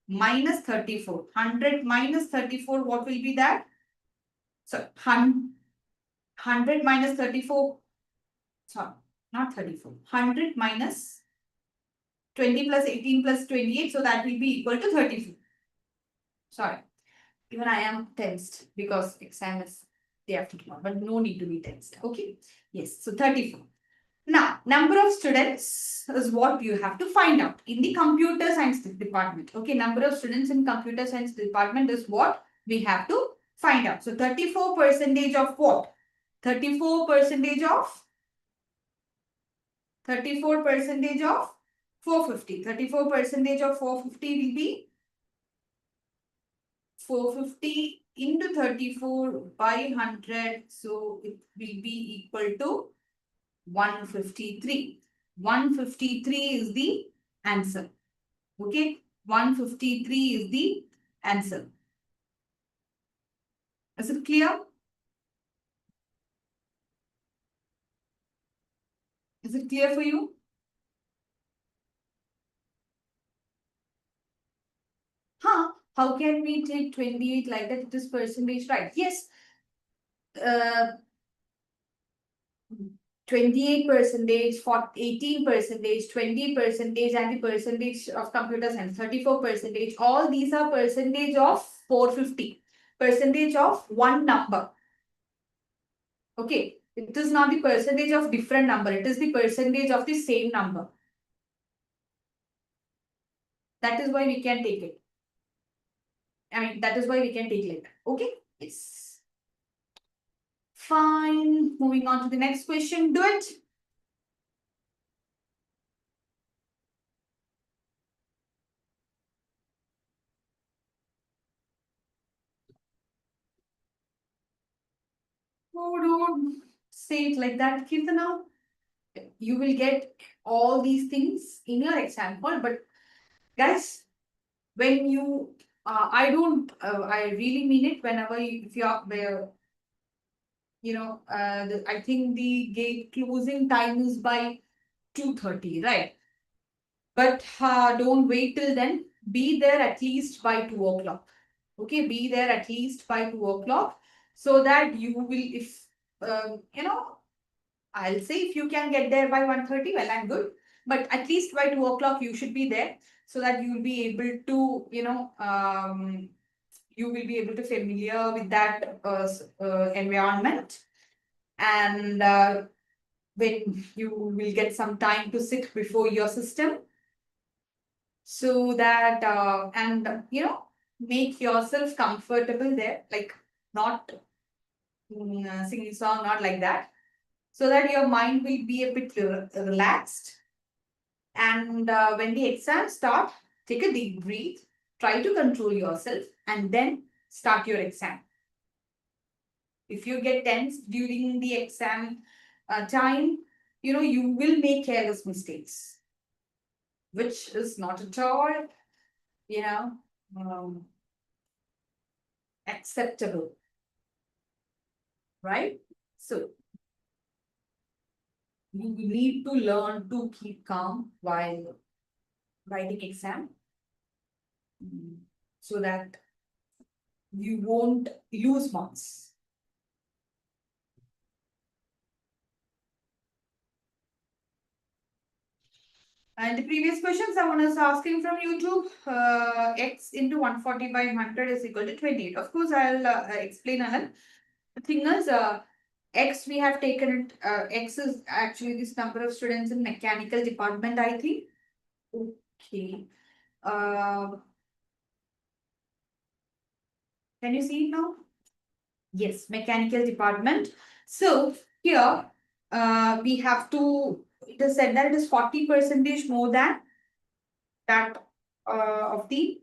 minus 34. 100 minus 34, what will be that? So 100 minus 34. Sorry, not 34. 100 minus 20 plus 18 plus 28. So that will be equal to 34. Sorry. Even I am tensed because exam is day after tomorrow, but no need to be tensed. Okay. Yes. So 34. Now, number of students is what you have to find out in the computer science department. Okay. Number of students in computer science department is what we have to find out. So 34% of what? 34% of 34% of 450. 34% of 450 will be 450 into 34 by 100. So it will be equal to 153. 153 is the answer. Okay. 153 is the answer. Is it clear? Is it clear for you? Huh? How can we take 28 like that? It is percentage, right? Yes. 28%, 18%, 20%, and the percentage of computer science, 34%. All these are percentage of 450. Percentage of one number. Okay. It is not the percentage of different number. It is the percentage of the same number. That is why we can take it. That is why we can take it. Okay. Yes. Fine. Moving on to the next question. Do it. Oh, don't say it like that, Kirtana. You will get all these things in your exam hall, but guys, when you, I don't, I really mean it. Whenever if you are there, I think the gate closing time is by 2:30, right? But don't wait till then. Be there at least by 2 o'clock. Okay, be there at least by 2 o'clock so that you will, if I'll say if you can get there by 1:30, well, I'm good. But at least by 2 o'clock, you should be there so that you will be able to, you will be able to familiar with that environment. And when you will get some time to sit before your system so that, make yourself comfortable there, like not singing song, not like that. so that your mind will be a bit relaxed. And when the exam starts, take a deep breath, try to control yourself, and then start your exam. If you get tense during the exam time, you will make careless mistakes, which is not at all, you know, um, acceptable, right? So you need to learn to keep calm while writing exam, so that you won't lose marks. And the previous question someone is asking from YouTube, x into 140 by 100 is equal to 28. Of course, I'll explain, Anand. The thing is, x we have taken it, x is actually this number of students in mechanical department, I think. Okay. Can you see it now? Yes, mechanical department. So here we have to, it is said that it is 40% more than that of the,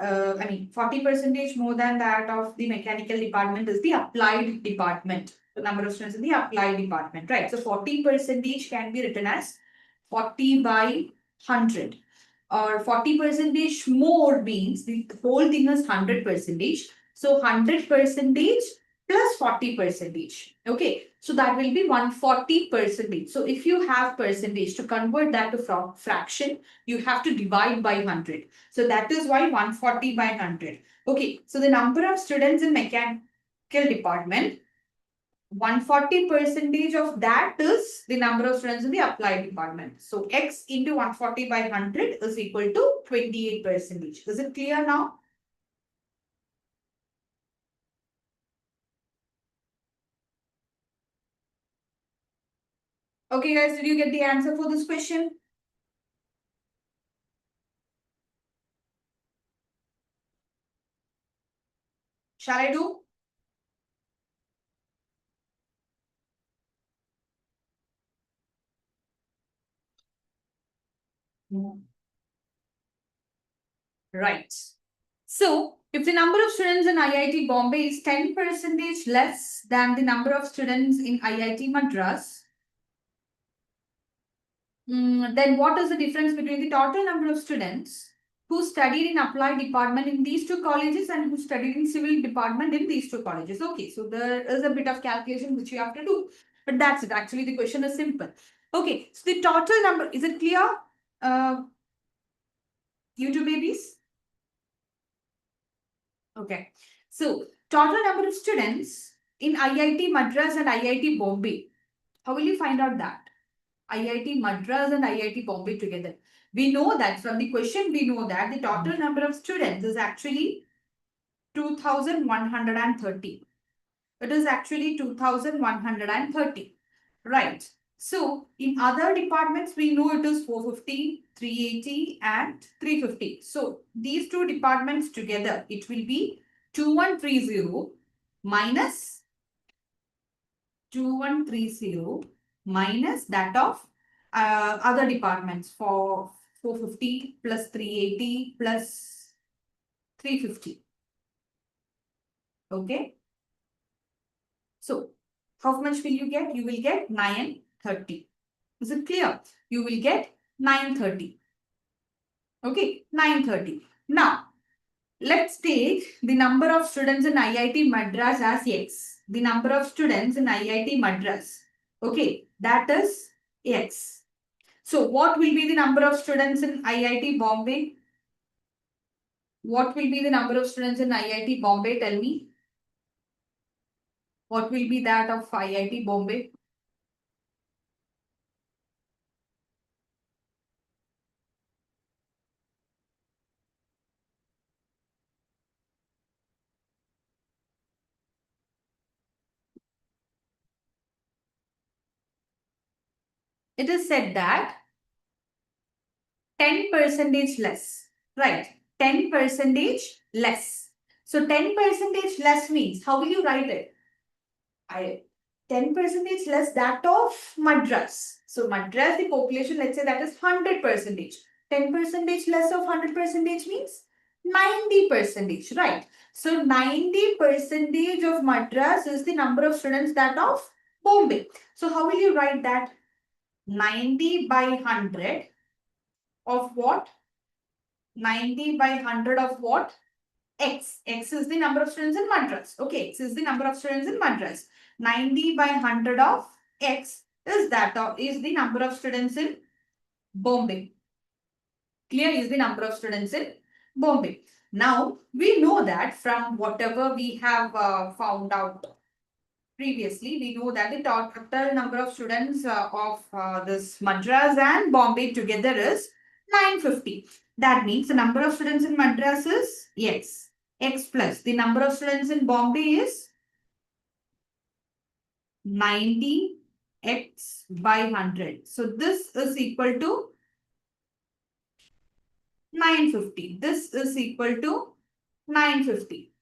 40% more than that of the mechanical department is the applied department. The number of students in the applied department, right? So 40% can be written as 40 by 100. Or 40% more means the whole thing is 100%. So 100% plus 40%. Okay, so that will be 140%. So if you have percentage to convert that to fraction, you have to divide by 100. So that is why 140 by 100. Okay, so the number of students in mechanical department, 140% of that is the number of students in the applied department. So x into 140 by 100 is equal to 28%. Is it clear now? Okay, guys, did you get the answer for this question? Shall I do? Right. So, if the number of students in IIT Bombay is 10% less than the number of students in IIT Madras, then what is the difference between the total number of students who studied in applied department in these two colleges and who studied in civil department in these two colleges? Okay, so there is a bit of calculation which you have to do, but that's it. Actually, the question is simple. Okay, so the total number, is it clear? You two babies? Okay, so total number of students in IIT Madras and IIT Bombay. How will you find out that? IIT Madras and IIT Bombay together. We know that from the question, we know that the total number of students is actually 2,130. It is actually 2,130. Right. So, in other departments, we know it is 450, 380 and 350. So, these two departments together, it will be 2130 minus 2130 minus that of other departments for 450 plus 380 plus 350. Okay. So, how much will you get? You will get 930. Is it clear? You will get 930. Okay, 930. Now, let's take the number of students in IIT Madras as X. The number of students in IIT Madras. Okay, that is X. So, what will be the number of students in IIT Bombay? What will be the number of students in IIT Bombay? Tell me. What will be that of IIT Bombay? It is said that 10% less. Right. 10% less. So 10% less means, how will you write it? 10% less that of Madras. So Madras, the population, let's say that is 100%. 10% less of 100% means 90%, right? So 90% of Madras is the number of students that of Bombay. So how will you write that? 90 by 100 of what? 90 by 100 of what? X. X is the number of students in Madras. Okay, X is the number of students in Madras. 90 by 100 of X is the number of students in Bombay. Clear, is the number of students in Bombay. Now, we know that from whatever we have found out previously, we know that the total number of students of this Madras and Bombay together is 950. That means the number of students in Madras is X. X plus the number of students in Bombay is 90x by 100. So this is equal to 950. This is equal to 950.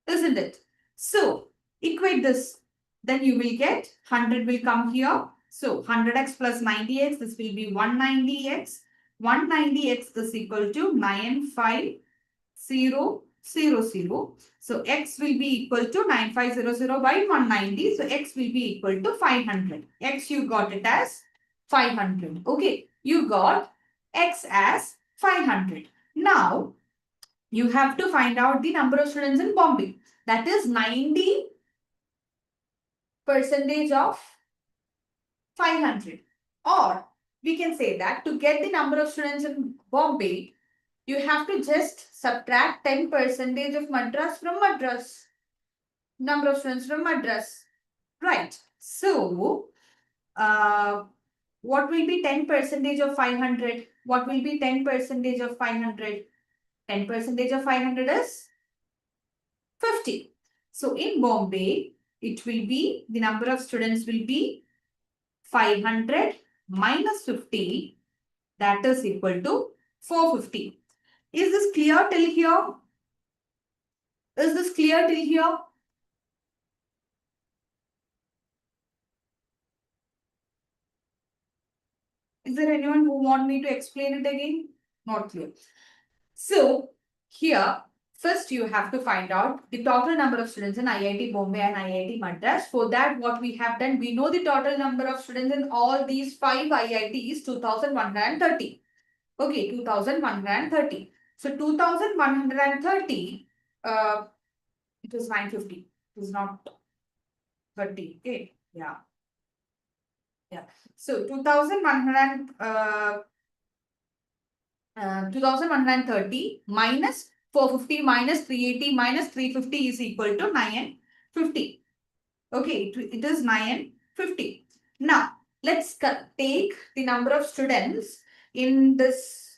Isn't it? So equate this. Then you will get 100 will come here. So 100x plus 90x, this will be 190x. 190x is equal to 95000. So x will be equal to 9500 by 190. So x will be equal to 500. X you got it as 500. Okay, you got x as 500. Now you have to find out the number of students in Bombay. That is 90% of 500. Or we can say that to get the number of students in Bombay, you have to just subtract 10% of Madras from Madras. Number of students from Madras. Right. So, what will be 10% of 500? What will be 10% of 500? 10% of 500 is 50. So, in Bombay, it will be, the number of students will be 500 minus 50. That is equal to 450. Is this clear till here? Is this clear till here? Is there anyone who want me to explain it again? Not clear. So here, first you have to find out the total number of students in IIT Bombay and IIT Madras. For that, what we have done, we know the total number of students in all these 5 IITs, 2130. Okay, 2130. So 2130, it was 950. It is not 30. Okay, yeah. Yeah. So 2130 minus 450 minus 380 minus 350 is equal to 950. Okay, it is 950. Now, let's take the number of students in this.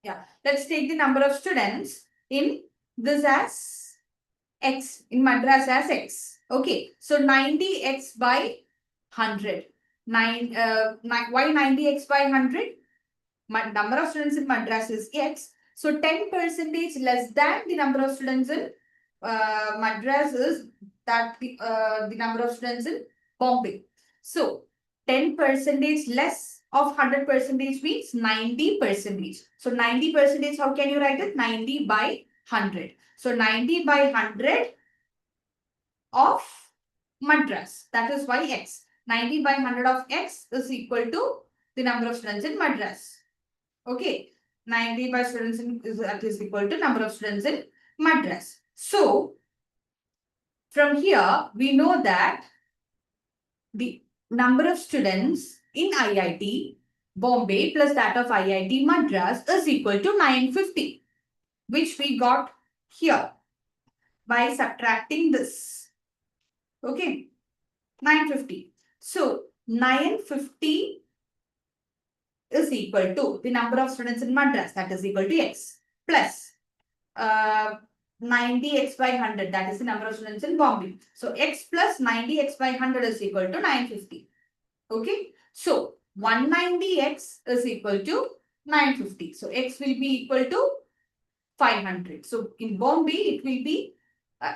Yeah, let's take the number of students in this as X, in Madras as X. Okay, so 90x by 100. Why 90x by 100? Number of students in Madras is X. So 10% less than the number of students in Madras is that the number of students in Bombay. So 10% less of 100% means 90%. So 90%, how can you write it? 90 by 100. So 90 by 100 of Madras. That is why X. 90 by 100 of X is equal to the number of students in Madras. Okay. 90 by students in is equal to number of students in Madras. So, from here, we know that the number of students in IIT Bombay plus that of IIT Madras is equal to 950, which we got here by subtracting this. Okay, 950. So, 950 is equal to the number of students in Madras, that is equal to X, plus 90x by 100, that is the number of students in Bombay. So, X plus 90x by 100 is equal to 950. Okay, so 190x is equal to 950. So X will be equal to 500. So in Bombay, it will be,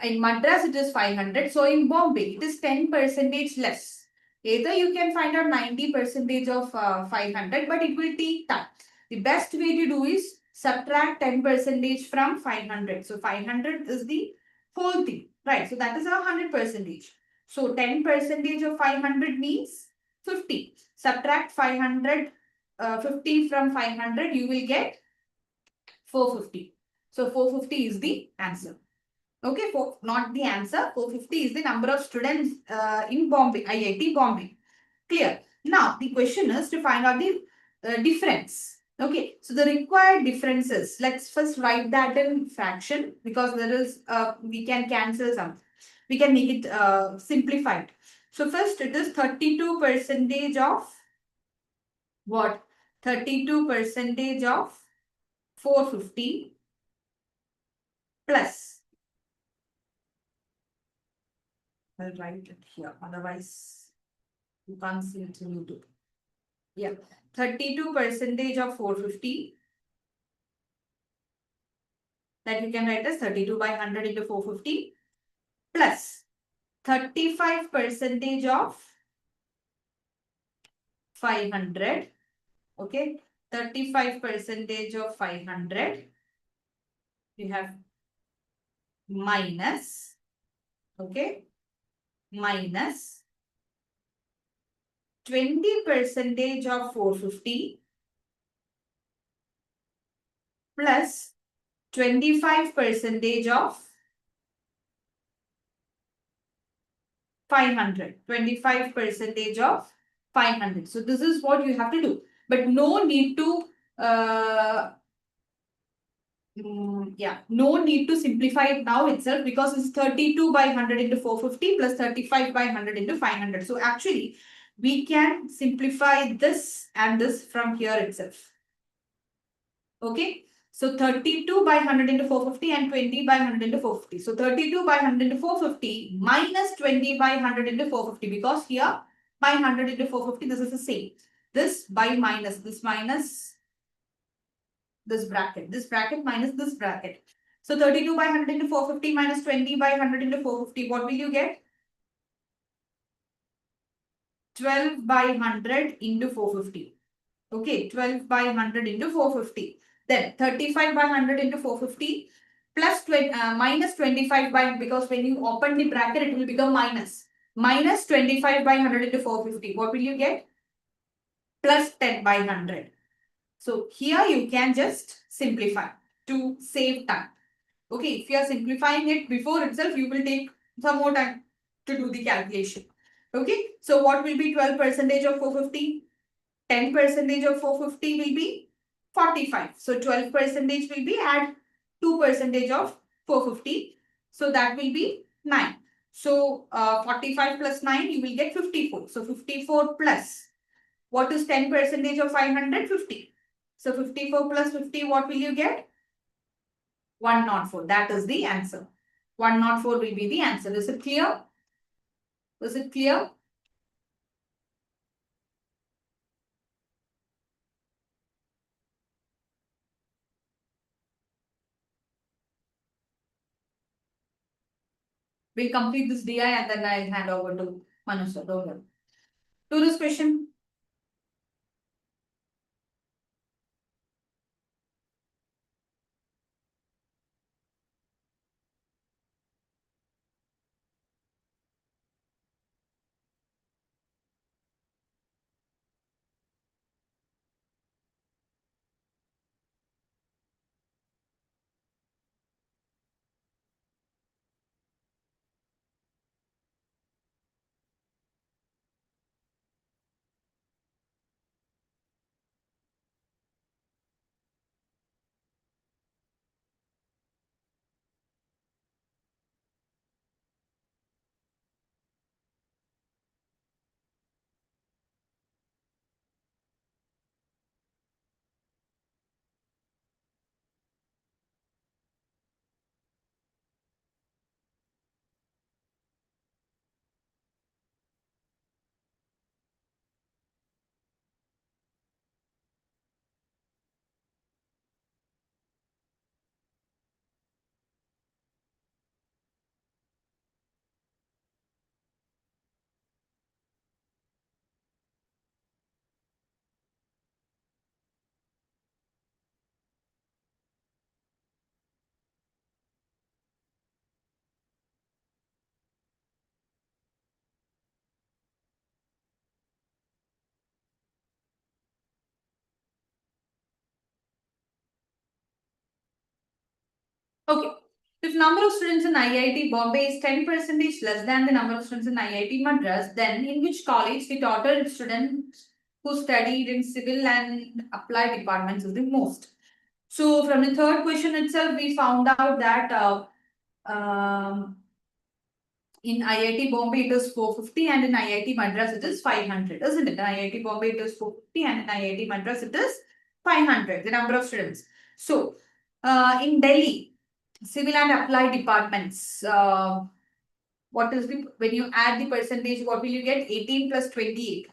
in Madras, it is 500. So in Bombay, it is 10% less. Either you can find out 90% of 500, but it will take time. The best way to do is subtract 10% from 500. So 500 is the whole thing, right? So that is our 100%. So 10% of 500 means 50. Subtract 50 from 500, you will get 450. So 450 is the answer. Okay, not the answer. 450 is the number of students in Bombay, IIT Bombay. Clear. Now, the question is to find out the difference. Okay, so the required differences. Let's first write that in fraction because there is, we can cancel some. We can make it simplified. So first it is 32% of what? 32% of 450 plus. I'll write it here. Otherwise, you can't see it in YouTube. Yeah. 32% of 450. That you can write as 32 by 100 into 450 plus 35% of 500. Okay. 35% of 500. We have minus. Okay. Minus 20% of 450 plus 25% of 500. 25% of 500. So this is what you have to do. But no need to, no need to simplify it now itself because it's 32 by 100 into 450 plus 35 by 100 into 500. So actually, we can simplify this and this from here itself. Okay. So 32 by 100 into 450 and 20 by 100 into 450. So 32 by 100 into 450 minus 20 by 100 into 450 because here by 100 into 450 this is the same. This by minus this minus this bracket minus this bracket. So 32 by 100 into 450 minus 20 by 100 into 450. What will you get? 12 by 100 into 450. Okay, 12 by 100 into 450. Then 35 by 100 into 450 plus 20, minus 25 by, because when you open the bracket, it will become minus. Minus 25 by 100 into 450. What will you get? Plus 10 by 100. So here you can just simplify to save time. Okay, if you are simplifying it before itself, you will take some more time to do the calculation. Okay, so what will be 12% of 450? 10% of 450 will be 45. So 12% will be add 2% of 450. So that will be 9. So 45 plus 9, you will get 54. So 54 plus, what is 10% of 500? 50. So 54 plus 50, what will you get? 104. That is the answer. 104 will be the answer. Is it clear? Is it clear? We'll complete this DI and then I'll hand over to Manoj. Don't worry. To this question. Okay. If number of students in IIT Bombay is 10% less than the number of students in IIT Madras, then in which college the total students who studied in civil and applied departments is the most? So from the third question itself, we found out that in IIT Bombay it is 450 and in IIT Madras it is 500, isn't it? In IIT Bombay it is 450 and in IIT Madras it is 500, the number of students. So in Delhi, civil and applied departments, what is the, when you add the percentage, what will you get? 18 plus 28.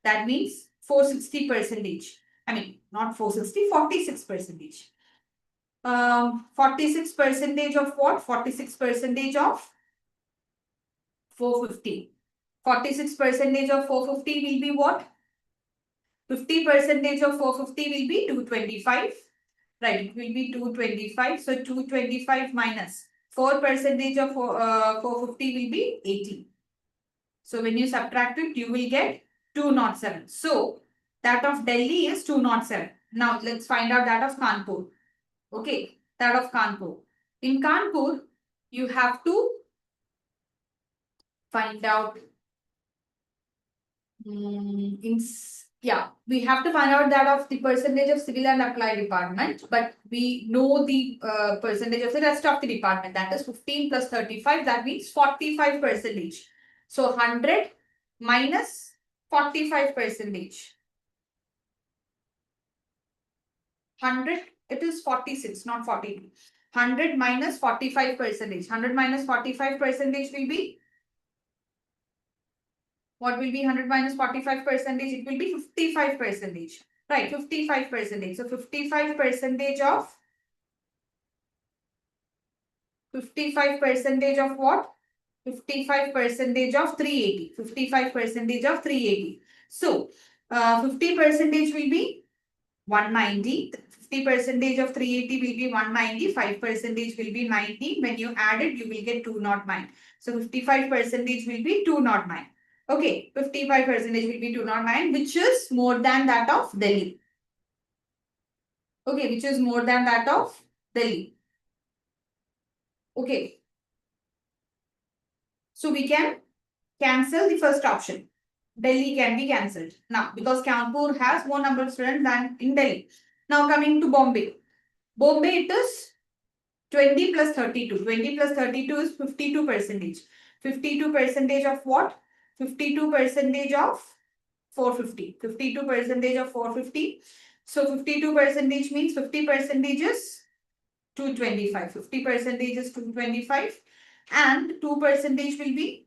That means 460 percentage. I mean, not 460, 46 percentage. 46 percentage of what? 46 percentage of 450. 46 percentage of 450 will be what? 50 percentage of 450 will be 225. Right, it will be 225. So 225 minus 4 percentage of 450 will be 80. So when you subtract it, you will get 207. So that of Delhi is 207. Now let's find out that of Kanpur. Okay, that of Kanpur. In Kanpur, you have to find out we have to find out that of the percentage of civil and applied department, but we know the percentage of the rest of the department, that is 15 plus 35, that means 45 percentage. So 100 minus 45 percentage. 100, it is 46, not 42. 100 minus 45 percentage. 100 minus 45 percentage will be, what will be 100 minus 45 percentage? It will be 55 percentage. Right, 55 percentage. So 55 percentage of 55 percentage of what? 55 percentage of 380. 55 percentage of 380. So 50 percentage will be 190. 50 percentage of 380 will be 190. 5 percentage will be 90. When you add it, you will get 209. So 55 percentage will be 209. Okay, 55 percentage will be 209, which is more than that of Delhi. Okay, which is more than that of Delhi. Okay. So we can cancel the first option. Delhi can be cancelled. Now, because Kanpur has more number of students than in Delhi. Now coming to Bombay. Bombay it is 20 plus 32. 20 plus 32 is 52 percentage. 52 percentage of what? 52 percentage of 450. 52 percentage of 450. So 52 percentage means 50 percentage is 225. 50 percentage is 225 and 2 percentage will be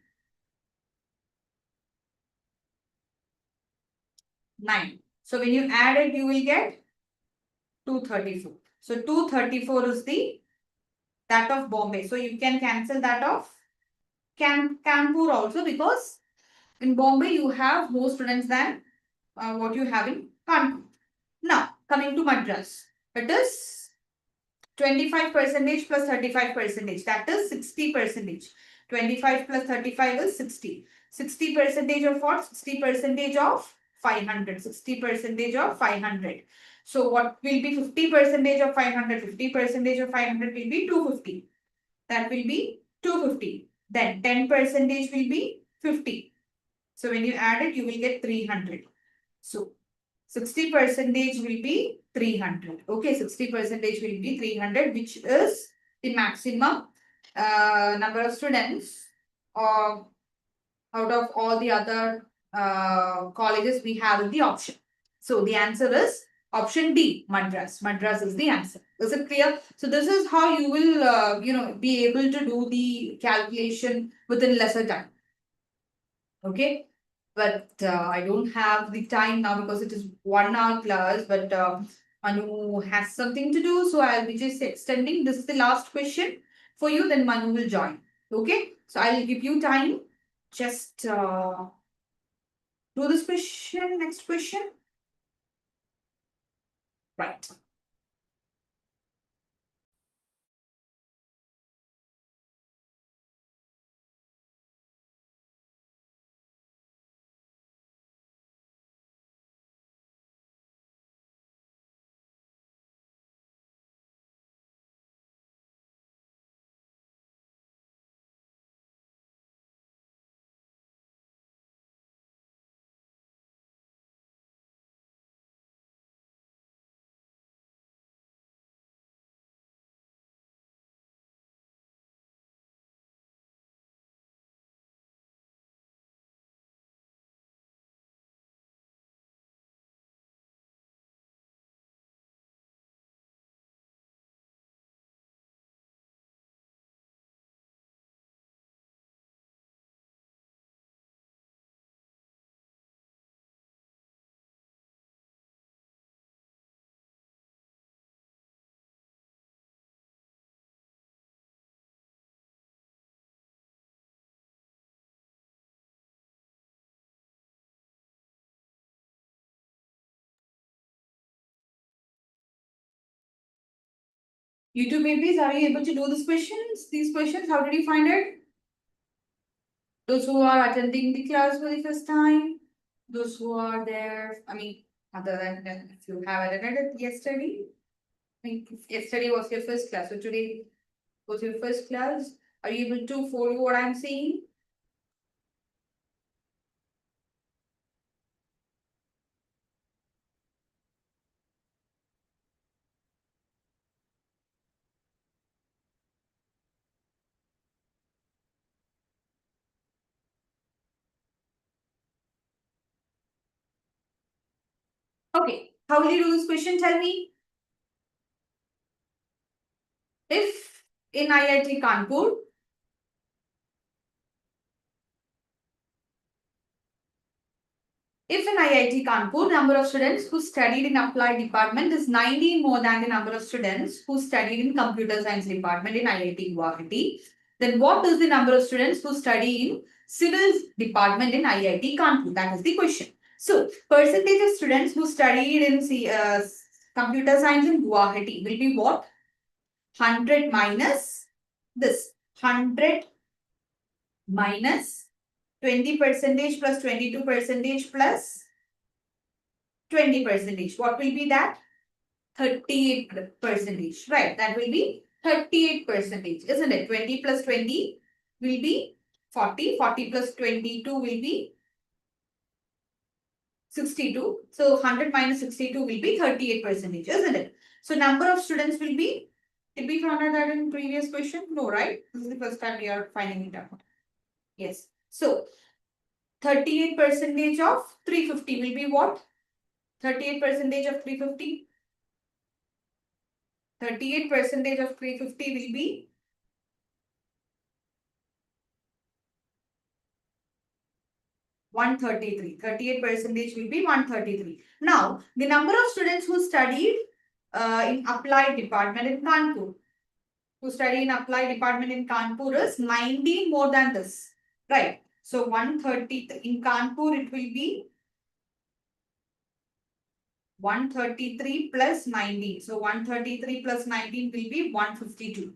9. So when you add it, you will get 234. So 234 is the that of Bombay. So you can cancel that of Kanpur also, because in Bombay you have more students than what you have in Kanpur. Now coming to Madras, it is 25 percentage plus 35 percentage, that is 60 percentage. 25 plus 35 is 60. 60 percentage of what? 60 percentage of 500. 60 percentage of 500. So what will be 50 percentage of 500? 50 percentage of 500 will be 250. That will be 250. Then 10 percentage will be 50. So when you add it, you will get 300. So 60 percentage will be 300. Okay, 60 percentage will be 300, which is the maximum number of students out of all the other colleges we have in the option. So the answer is option D, Madras. Madras is the answer. Is it clear? So this is how you will, be able to do the calculation within lesser time. Okay. But I don't have the time now because it is 1 hour class. But Manu has something to do, so I'll be just extending. This is the last question for you. Then Manu will join. Okay. So I'll give you time. Just do this question. Next question. Right. You two babies, are you able to do these questions? How did you find it? Those who are attending the class for the first time, those who are there, I mean, other than that, if you have attended it yesterday, I mean, if yesterday was your first class, so today was your first class. Are you able to follow what I'm saying? Okay, how will you do this question? Tell me. If in IIT Kanpur, if in IIT Kanpur, number of students who studied in applied department is 90 more than the number of students who studied in computer science department in IIT Guwahati, then what is the number of students who study in civil department in IIT Kanpur? That is the question. So, percentage of students who studied in computer science in Guwahati will be what? 100 minus this. 100 minus 20 percentage plus 22 percentage plus 20 percentage. What will be that? 38 percentage, right? That will be 38 percentage, isn't it? 20 plus 20 will be 40. 40 plus 22 will be 62. So 100 minus 62 will be 38 percentage, isn't it? So number of students will be, did we find that in previous question? No, right? This is the first time we are finding it out. Yes. So 38 percentage of 350 will be what? 38 percentage of 350. 38 percentage of 350 will be 133. 38 percentage will be 133. Now, the number of students who studied in applied department in Kanpur, is 90 more than this, right? So 130 in Kanpur it will be 133 plus 19. So 133 plus 19 will be 152.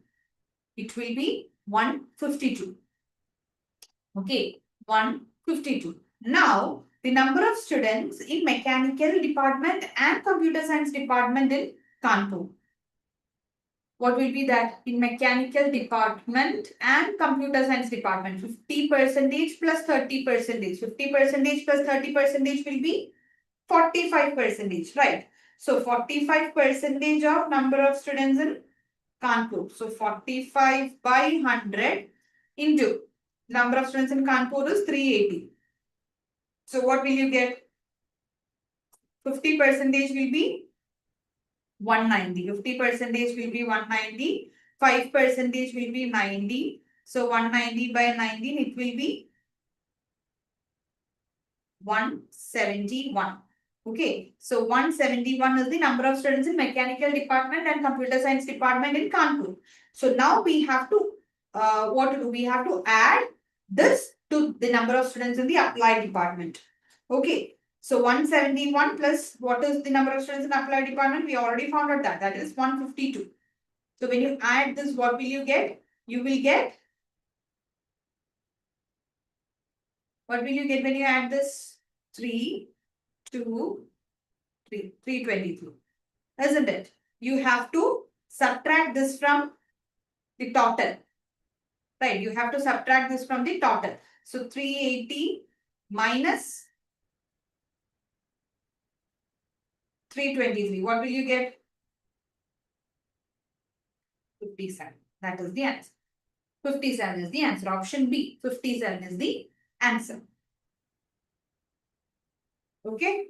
It will be 152. Okay, 152. Now, the number of students in mechanical department and computer science department in Kanpur. What will be that? In mechanical department and computer science department, 50 percentage plus 30 percentage. 50 percentage plus 30 percentage will be 45 percentage, right? So 45 percentage of number of students in Kanpur. So 45 by 100 into number of students in Kanpur is 380. So what will you get? 50 percentage will be 190. 50 percentage will be 190. 5 percentage will be 90. So 190 by 19, it will be 171. Okay, so 171 is the number of students in mechanical department and computer science department in Kanpur. So now we have to, what to do? We have to add this to the number of students in the applied department. Okay, so 171 plus what is the number of students in applied department? We already found out that is 152. So when you add this, what will you get? You will get, what will you get when you add this? 3, 2, 3, 323. Isn't it? You have to subtract this from the total. Right, you have to subtract this from the total. So 380 minus 323. What will you get? 57. That is the answer. 57 is the answer. Option B. 57 is the answer. Okay.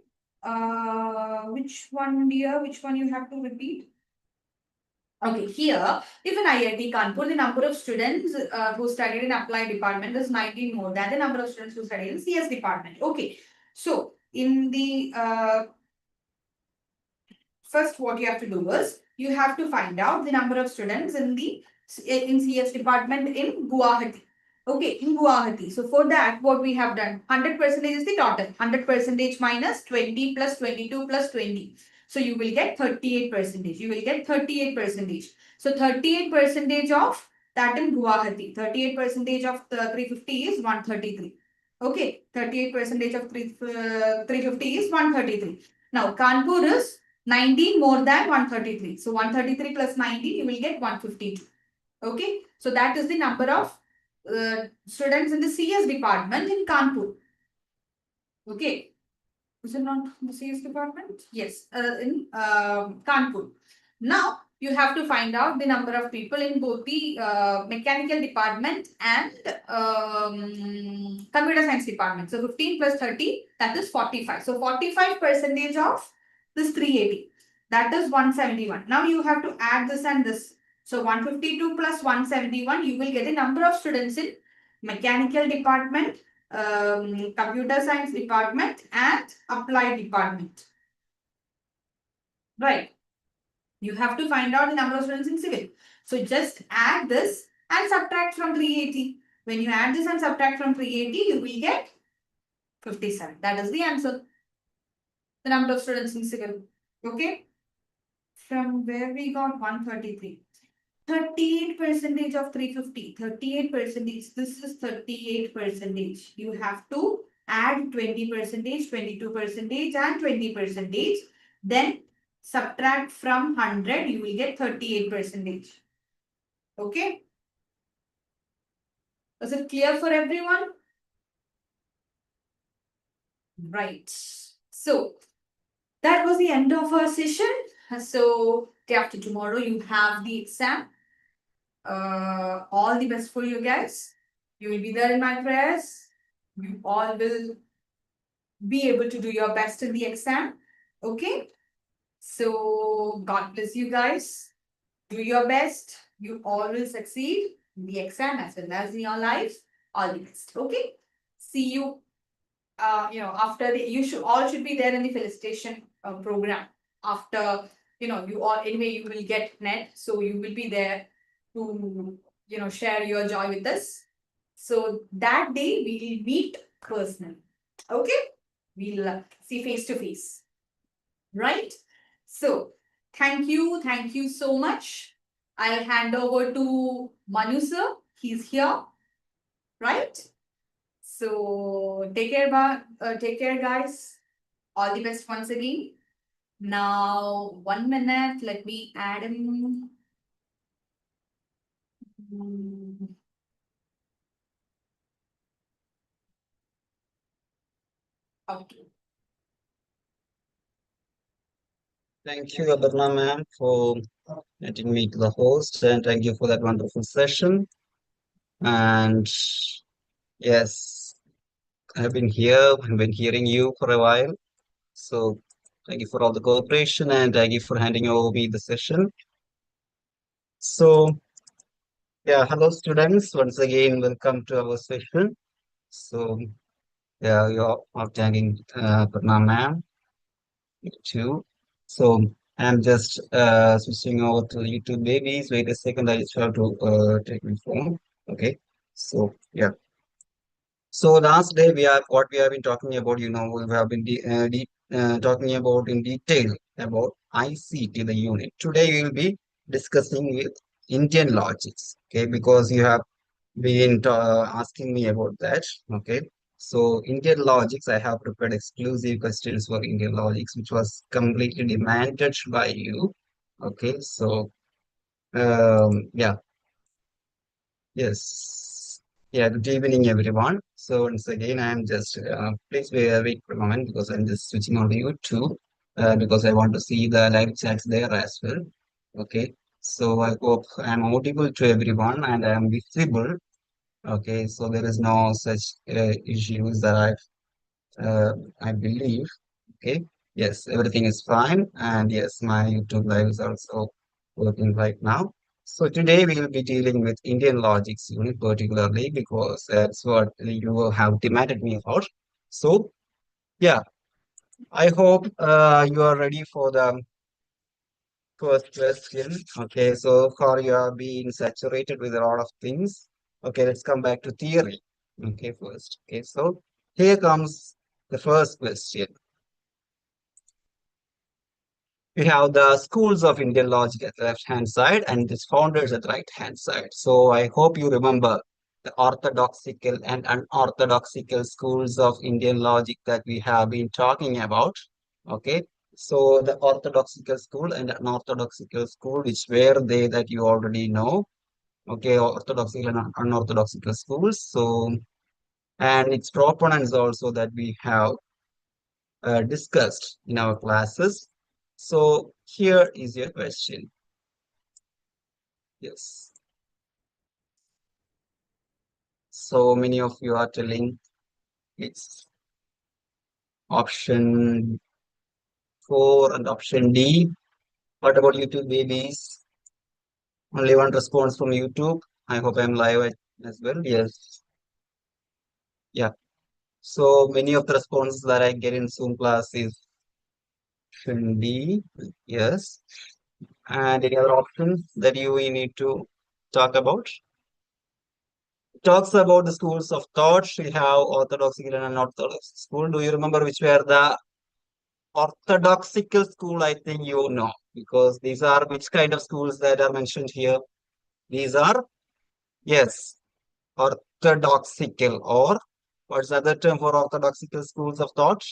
Which one, dear? Which one you have to repeat? Okay, here, if in IIT Kanpur, the number of students who studied in applied department is 19 more than the number of students who studied in CS department. Okay, so in the first, what you have to do is you have to find out the number of students in the CS department in Guwahati. Okay, in Guwahati. So for that, what we have done, 100% is the total. 100% minus 20 plus 22 plus 20. So you will get 38%. You will get 38%. So 38% of that in Guwahati. 38% of the 350 is 133. Okay, 38% of 350 is 133. Now Kanpur is 19 more than 133. So 133 plus 19, you will get 152. Okay, so that is the number of students in the CS department in Kanpur. Okay, is it not the CS department? Yes, in Kanpur. Now you have to find out the number of people in both the mechanical department and computer science department. So 15 plus 30, that is 45. So 45% of this 380, that is 171. Now you have to add this and this. So 152 plus 171, you will get the number of students in mechanical department, computer science department and applied department. Right. You have to find out the number of students in civil. So just add this and subtract from 380. When you add this and subtract from 380, you will get 57. That is the answer. The number of students in civil. Okay. From where we got 133. 38% of 350. 38%. This is 38%. You have to add 20%, 22% and 20%. Then subtract from 100, you will get 38%. Okay. Was it clear for everyone? Right. So that was the end of our session. So day after tomorrow, you have the exam. All the best for you guys. You will be there in my prayers. You all will be able to do your best in the exam. Okay. So God bless you guys. Do your best. You all will succeed in the exam as well as in your life. All the best. Okay. See you. After you should be there in the felicitation program. After you all anyway you will get net, so you will be there to share your joy with us. So that day we will meet personally. Okay. We'll see face to face. Right. So thank you so much. I'll hand over to Manu sir. He's here, right? So take care, guys. All the best once again. Now, 1 minute. Let me add him. Okay. Thank you, Abarna ma'am, for letting me to the host, and thank you for that wonderful session. And yes, I've been here, I've been hearing you for a while. So thank you for all the cooperation and thank you for handing over me the session. So yeah, hello students. Once again, welcome to our session. So yeah, you're outstanding, Abarna ma'am, you too. So I'm just switching over to YouTube babies. Wait a second, I just have to take my phone. Okay. So yeah. So last day what we have been talking about, we have been talking about in detail about ICT, the unit. Today we will be discussing with Indian logics. Okay, because you have been asking me about that. Okay. So Indian logics, I have prepared exclusive questions for Indian logics, which was completely demanded by you. Okay. So yeah. Yes. Yeah, good evening, everyone. So once again, I'm just please wait for a moment because I'm just switching on to YouTube because I want to see the live chats there as well. Okay. So I hope I'm audible to everyone and I'm visible. Okay. So there is no such issues that I believe. Okay. Yes, everything is fine. And yes, my YouTube live is also working right now. So today we will be dealing with Indian logics unit particularly because that's what you have demanded me about. So yeah, I hope you are ready for the first question. Okay, so far you have been saturated with a lot of things. Okay, let's come back to theory. Okay, first. Okay, so here comes the first question. we have the schools of Indian logic at the left-hand side and its founders at the right-hand side. So I hope you remember the orthodoxical and unorthodoxical schools of Indian logic that we have been talking about. Okay, so the orthodoxical school and unorthodoxical school, which were they that you already know. Okay, orthodoxical and unorthodoxical schools. So, and its proponents also that we have discussed in our classes. So here is your question. Yes. So many of you are telling it's option 4 and option D. What about YouTube babies? Only one response from YouTube. I hope I'm live as well. Yes. Yeah. So many of the responses that I get in Zoom class is option D. Yes. And any other options that you we need to talk about? Talks about the schools of thought. We have orthodoxical and unorthodox school. Do you remember which were the orthodoxical school? I think you know because these are which kind of schools that are mentioned here. These are, yes, orthodoxical, or what's the other term for orthodoxical schools of thought?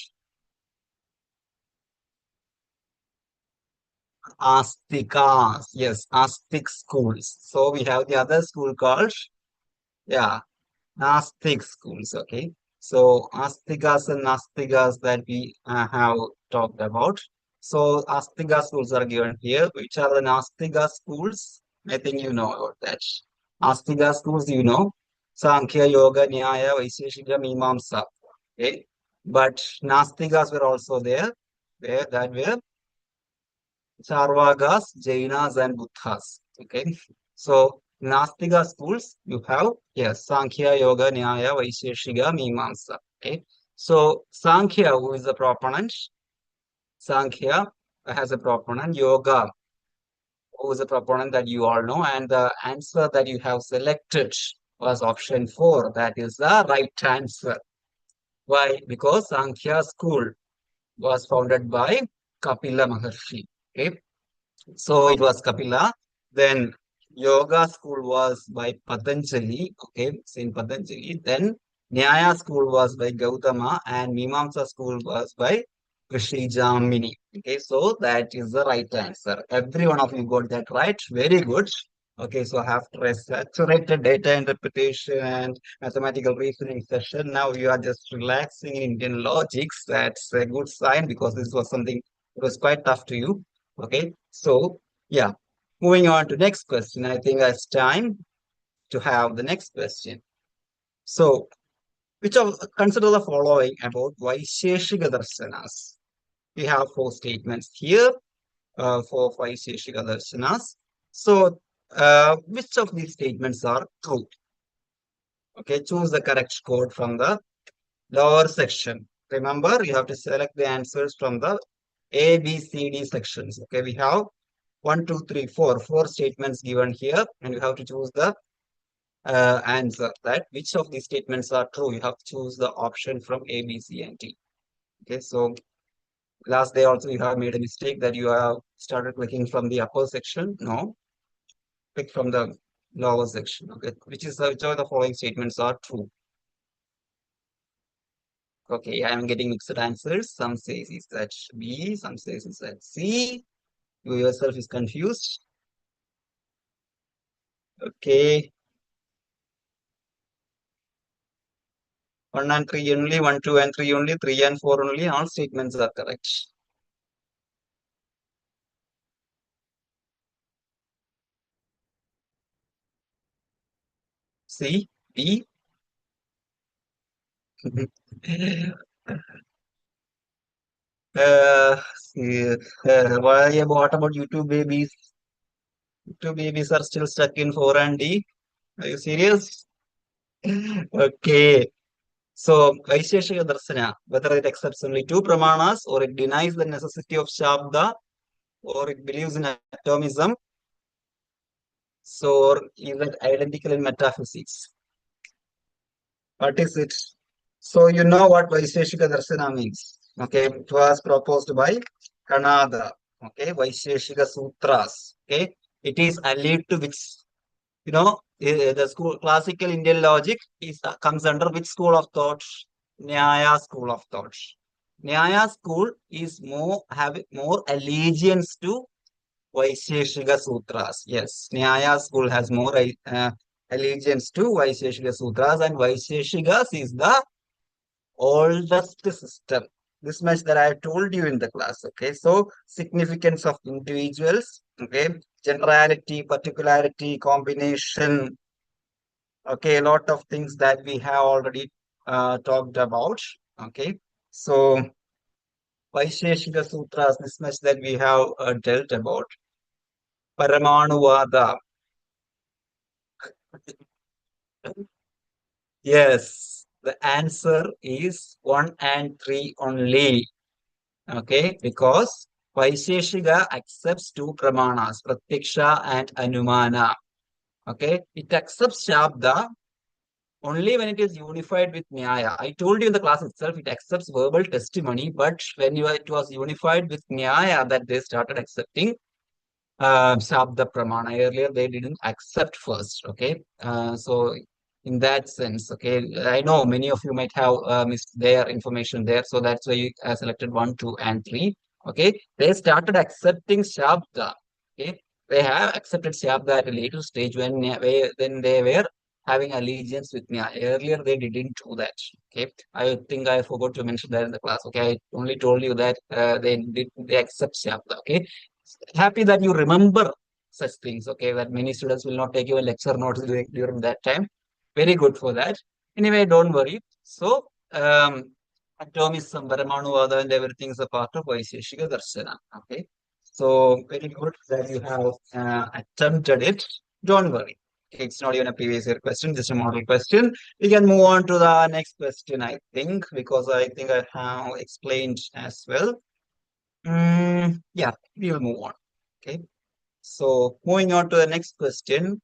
Astikas. Yes, Astic schools. So we have the other school called, yeah, Nastic schools, okay. So Astikas and Nastikas that we have talked about. So Astika schools are given here. Which are the Nastika schools? I think you know about that. Astika schools, you know, Sankhya, Yoga, Nyaya, Vaisheshika, Mimamsa. Okay, but Nastikas were also there. Where that were Charvakas, Jainas, and Buddhas. Okay, so Nastika schools you have, yes, Sankhya, Yoga, Nyaya, Vaisheshika, Mimamsa. Okay, so Sankhya, who is the proponent? Sankhya has a proponent. Yoga, who is a proponent that you all know, and the answer that you have selected was option 4. That is the right answer. Why? Because Sankhya school was founded by Kapila Maharshi. Okay, so it was Kapila. Then yoga school was by Patanjali. Okay, Saint Patanjali. Then Nyaya school was by Gautama, and Mimamsa school was by Rishi Jamini. Okay, so that is the right answer. Every one of you got that right. Very good. Okay, so after a saturated data interpretation and mathematical reasoning session, now you are just relaxing in Indian logics. That's a good sign because this was something that was quite tough to you. Okay, so yeah, moving on to next question. I think it's time to have the next question. So, which of consider the following about Vaisheshika Darshanas. We have 4 statements here for Vaisheshika Darshanas. So, which of these statements are true? Okay, choose the correct code from the lower section. Remember, you have to select the answers from the A, B, C, D sections. Okay, we have 1, 2, 3, 4. 4 statements given here, and you have to choose the answer. That which of these statements are true? You have to choose the option from A, B, C, and D. Okay, so last day also you have made a mistake that you have started clicking from the upper section. No, click from the lower section. Okay, which of the following statements are true? Okay, I am getting mixed answers. Some says is that B, some says is that C. You yourself is confused. Okay, 1 and 3 only, 1, 2 and 3 only, 3 and 4 only. All statements are correct. C, D. See, what about YouTube babies? YouTube babies are still stuck in 4 and D. Are you serious? Okay. So, Vaisheshika Darsana, whether it accepts only 2 pramanas or it denies the necessity of Shabda or it believes in atomism, so is it identical in metaphysics? What is it? So, you know what Vaisheshika Darsana means. Okay, it was proposed by Kanada. Okay, Vaisheshika Sutras. Okay, it is allied to which, the school classical Indian logic is comes under which school of thought? Nyaya school of thought. Nyaya school is having more allegiance to Vaisheshika Sutras. Yes, Nyaya school has more allegiance to Vaisheshika Sutras, and Vaisheshikas is the oldest system. This much that I have told you in the class. Okay, so significance of individuals. Okay, generality, particularity, combination. Okay, a lot of things that we have already talked about. Okay, so Vaisheshika Sutras. This much that we have dealt about. Paramanuvada. Yes, the answer is 1 and 3 only. Okay, because Vaisheshika accepts two pramanas, Pratyaksha and Anumana. Okay, it accepts Shabda only when it is unified with Nyaya. I told you in the class itself, it accepts verbal testimony, but when it was unified with Nyaya, that they started accepting Shabda Pramana. Earlier, they didn't accept first. Okay, so in that sense, okay, I know many of you might have missed their information there, so that's why you selected 1, 2, and 3. Okay, they started accepting Shabda. Okay, they have accepted Shabda at a later stage when they were having allegiance with me. Earlier, they didn't do that. Okay, I think I forgot to mention that in the class. Okay, I only told you that they accept Shabda. Okay, happy that you remember such things. Okay, that many students will not take even lecture notes during that time. Very good for that. Anyway, don't worry. So, atomism, Paramanuvada, and everything is a part of Vaisheshika Darshana. Okay, so very good that you have attempted it. Don't worry. Okay, it's not even a previous year question, just a model question. We can move on to the next question, I think, because I think I have explained as well. Yeah, we will move on. Okay. So moving on to the next question,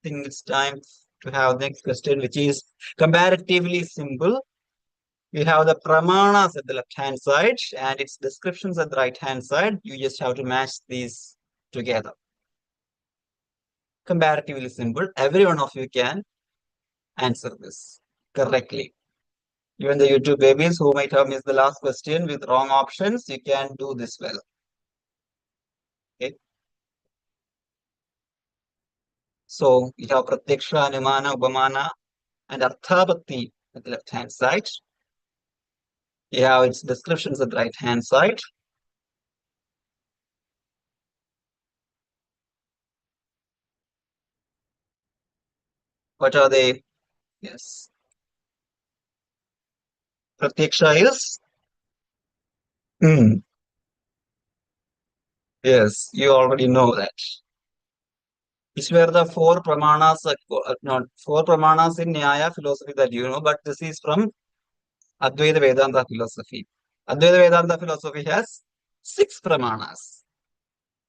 I think it's time to have next question, which is comparatively simple. We have the pramanas at the left-hand side and its descriptions at the right-hand side. You just have to match these together. Comparatively simple. Every one of you can answer this correctly. Even the YouTube babies who might have missed the last question with wrong options, you can do this well. Okay. So we have Pratyaksha, Anumana, Upamana, and Arthapatti at the left-hand side. You have its descriptions at the right-hand side. What are they? Yes. Pratyaksha is? Yes, you already know that. These were the four pramanas, not four pramanas in Nyaya philosophy that you know, but this is from Advaita Vedanta philosophy. Advaita Vedanta philosophy has 6 pramanas.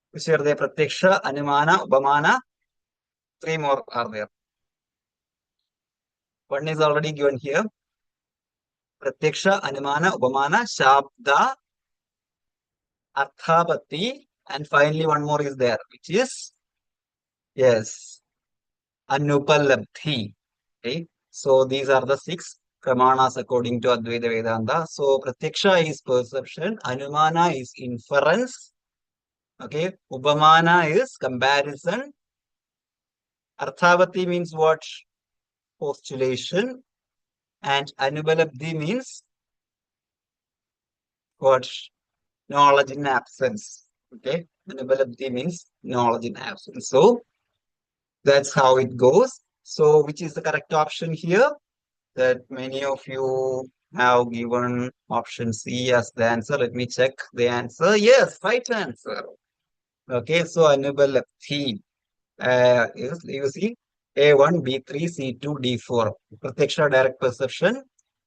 Which are the Pratyaksha, Anumana, Upamana. 3 more are there. One is already given here. Pratyaksha, Anumana, Upamana, Shabda, Arthapatti, and finally one more is there, which is, yes, Anupalabdhi. Okay, so these are the 6 pramanas according to Advaita Vedanta. So Pratyaksha is perception, Anumana is inference, okay, Upamana is comparison, Arthavati means what? Postulation, and Anupalabdhi means what? Knowledge in absence. Okay, Anupalabdhi means knowledge in absence. So that's how it goes. So which is the correct option here? That many of you have given option C as the answer. Let me check the answer. Yes, right answer. Okay, so Anupalabdhi is, you see, A1, B3, C2, D4. Pratyaksha direct perception,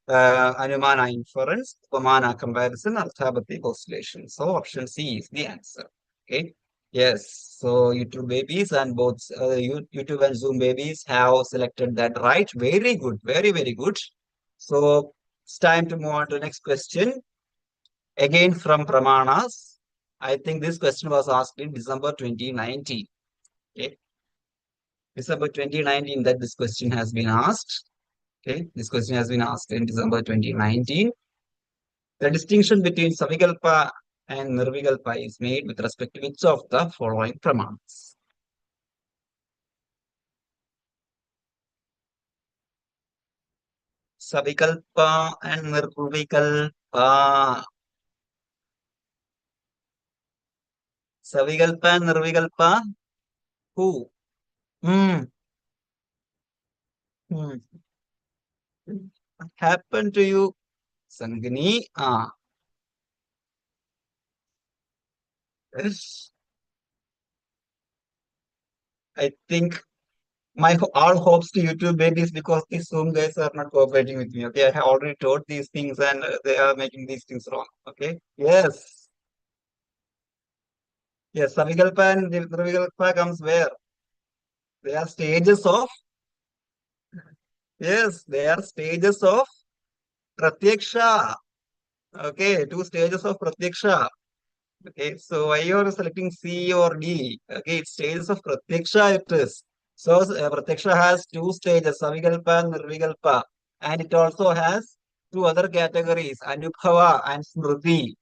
Anumana inference, Upamana comparison, Arthabati postulation. So option C is the answer. Okay. Yes. So YouTube babies and both YouTube and Zoom babies have selected that right. Very good. Very, very good. So it's time to move on to the next question. Again from Pramanas. I think this question was asked in December 2019. Okay, December 2019 that this question has been asked. Okay, this question has been asked in December 2019. The distinction between Savikalpa and Nirvikalpa is made with respect to which of the following pramans? Savikalpa and Nirvikalpa. Savikalpa and Nirvikalpa. Who? Hmm. Hmm. What happened to you, Sangini? Yes. I think my all hopes to YouTube babies because these Zoom guys are not cooperating with me. Okay, I have already told these things and they are making these things wrong. Okay, yes, yes. Savikalpa and Nirvikalpa comes where? They are stages of, yes, they are stages of Pratyaksha. Okay, two stages of Pratyaksha. Okay, so why you are selecting C or D? Okay, it's stages of Pratyaksha it is. So Pratyaksha has two stages, Savikalpa and Nirvikalpa. And it also has two other categories, Anubhava and Smriti.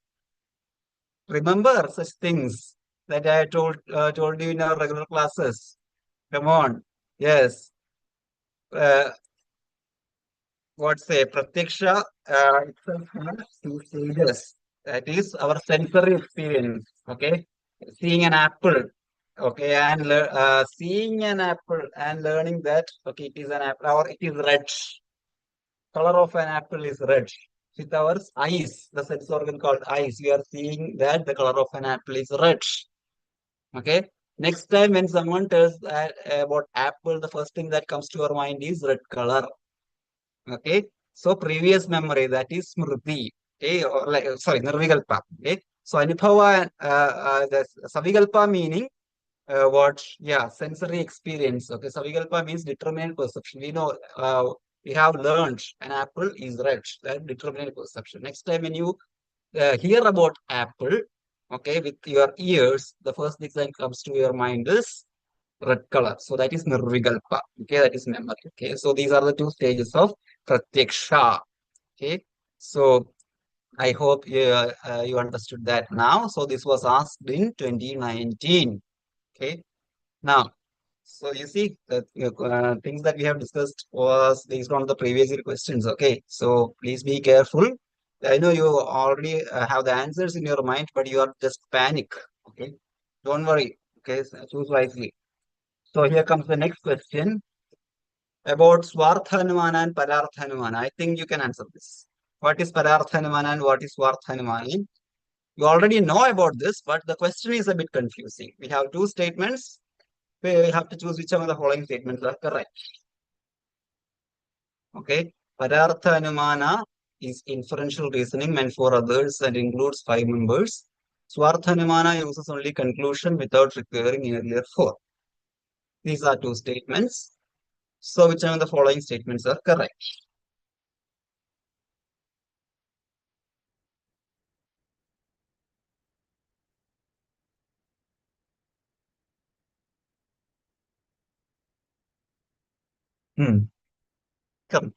Remember such things that I told you in our regular classes. Come on. Yes. Uh, what say? Pratyaksha itself has two stages. That is our sensory experience. Okay. Seeing an apple. Okay, and seeing an apple and learning that okay, it is an apple or it is red. Color of an apple is red. With our eyes, the sense organ called eyes, we are seeing that the color of an apple is red. Okay. Next time when someone tells that about apple, the first thing that comes to your mind is red color. Okay. So previous memory that is smriti. Okay. Or like sorry, nirvikalpa. Okay. So anubhava, the savikalpa meaning what? Yeah, sensory experience. Okay, Savikalpa means determinate perception. We know we have learned an apple is red. That determinate perception. Next time when you hear about apple, okay, with your ears, the first thing that comes to your mind is red color. So that is Nirvikalpa. Okay, that is memory. Okay, so these are the two stages of Pratyaksha. Okay, so I hope you understood that now. So this was asked in 2019. Okay. Now, so you see the things that we have discussed was based on the previous year questions. Okay, so please be careful. I know you already have the answers in your mind, but you are just panic. Okay, don't worry. Okay, so choose wisely. So here comes the next question about Swarthanumana and Pararthanumana. I think you can answer this. What is Pararthanumana and what is Swarthanumana? You already know about this, but the question is a bit confusing. We have two statements. We have to choose which of the following statements are correct. Okay. Parartha Anumana is inferential reasoning meant for others and includes five members. Swartha Anumana uses only conclusion without requiring earlier four. These are two statements. So which of the following statements are correct? Hmm. Come.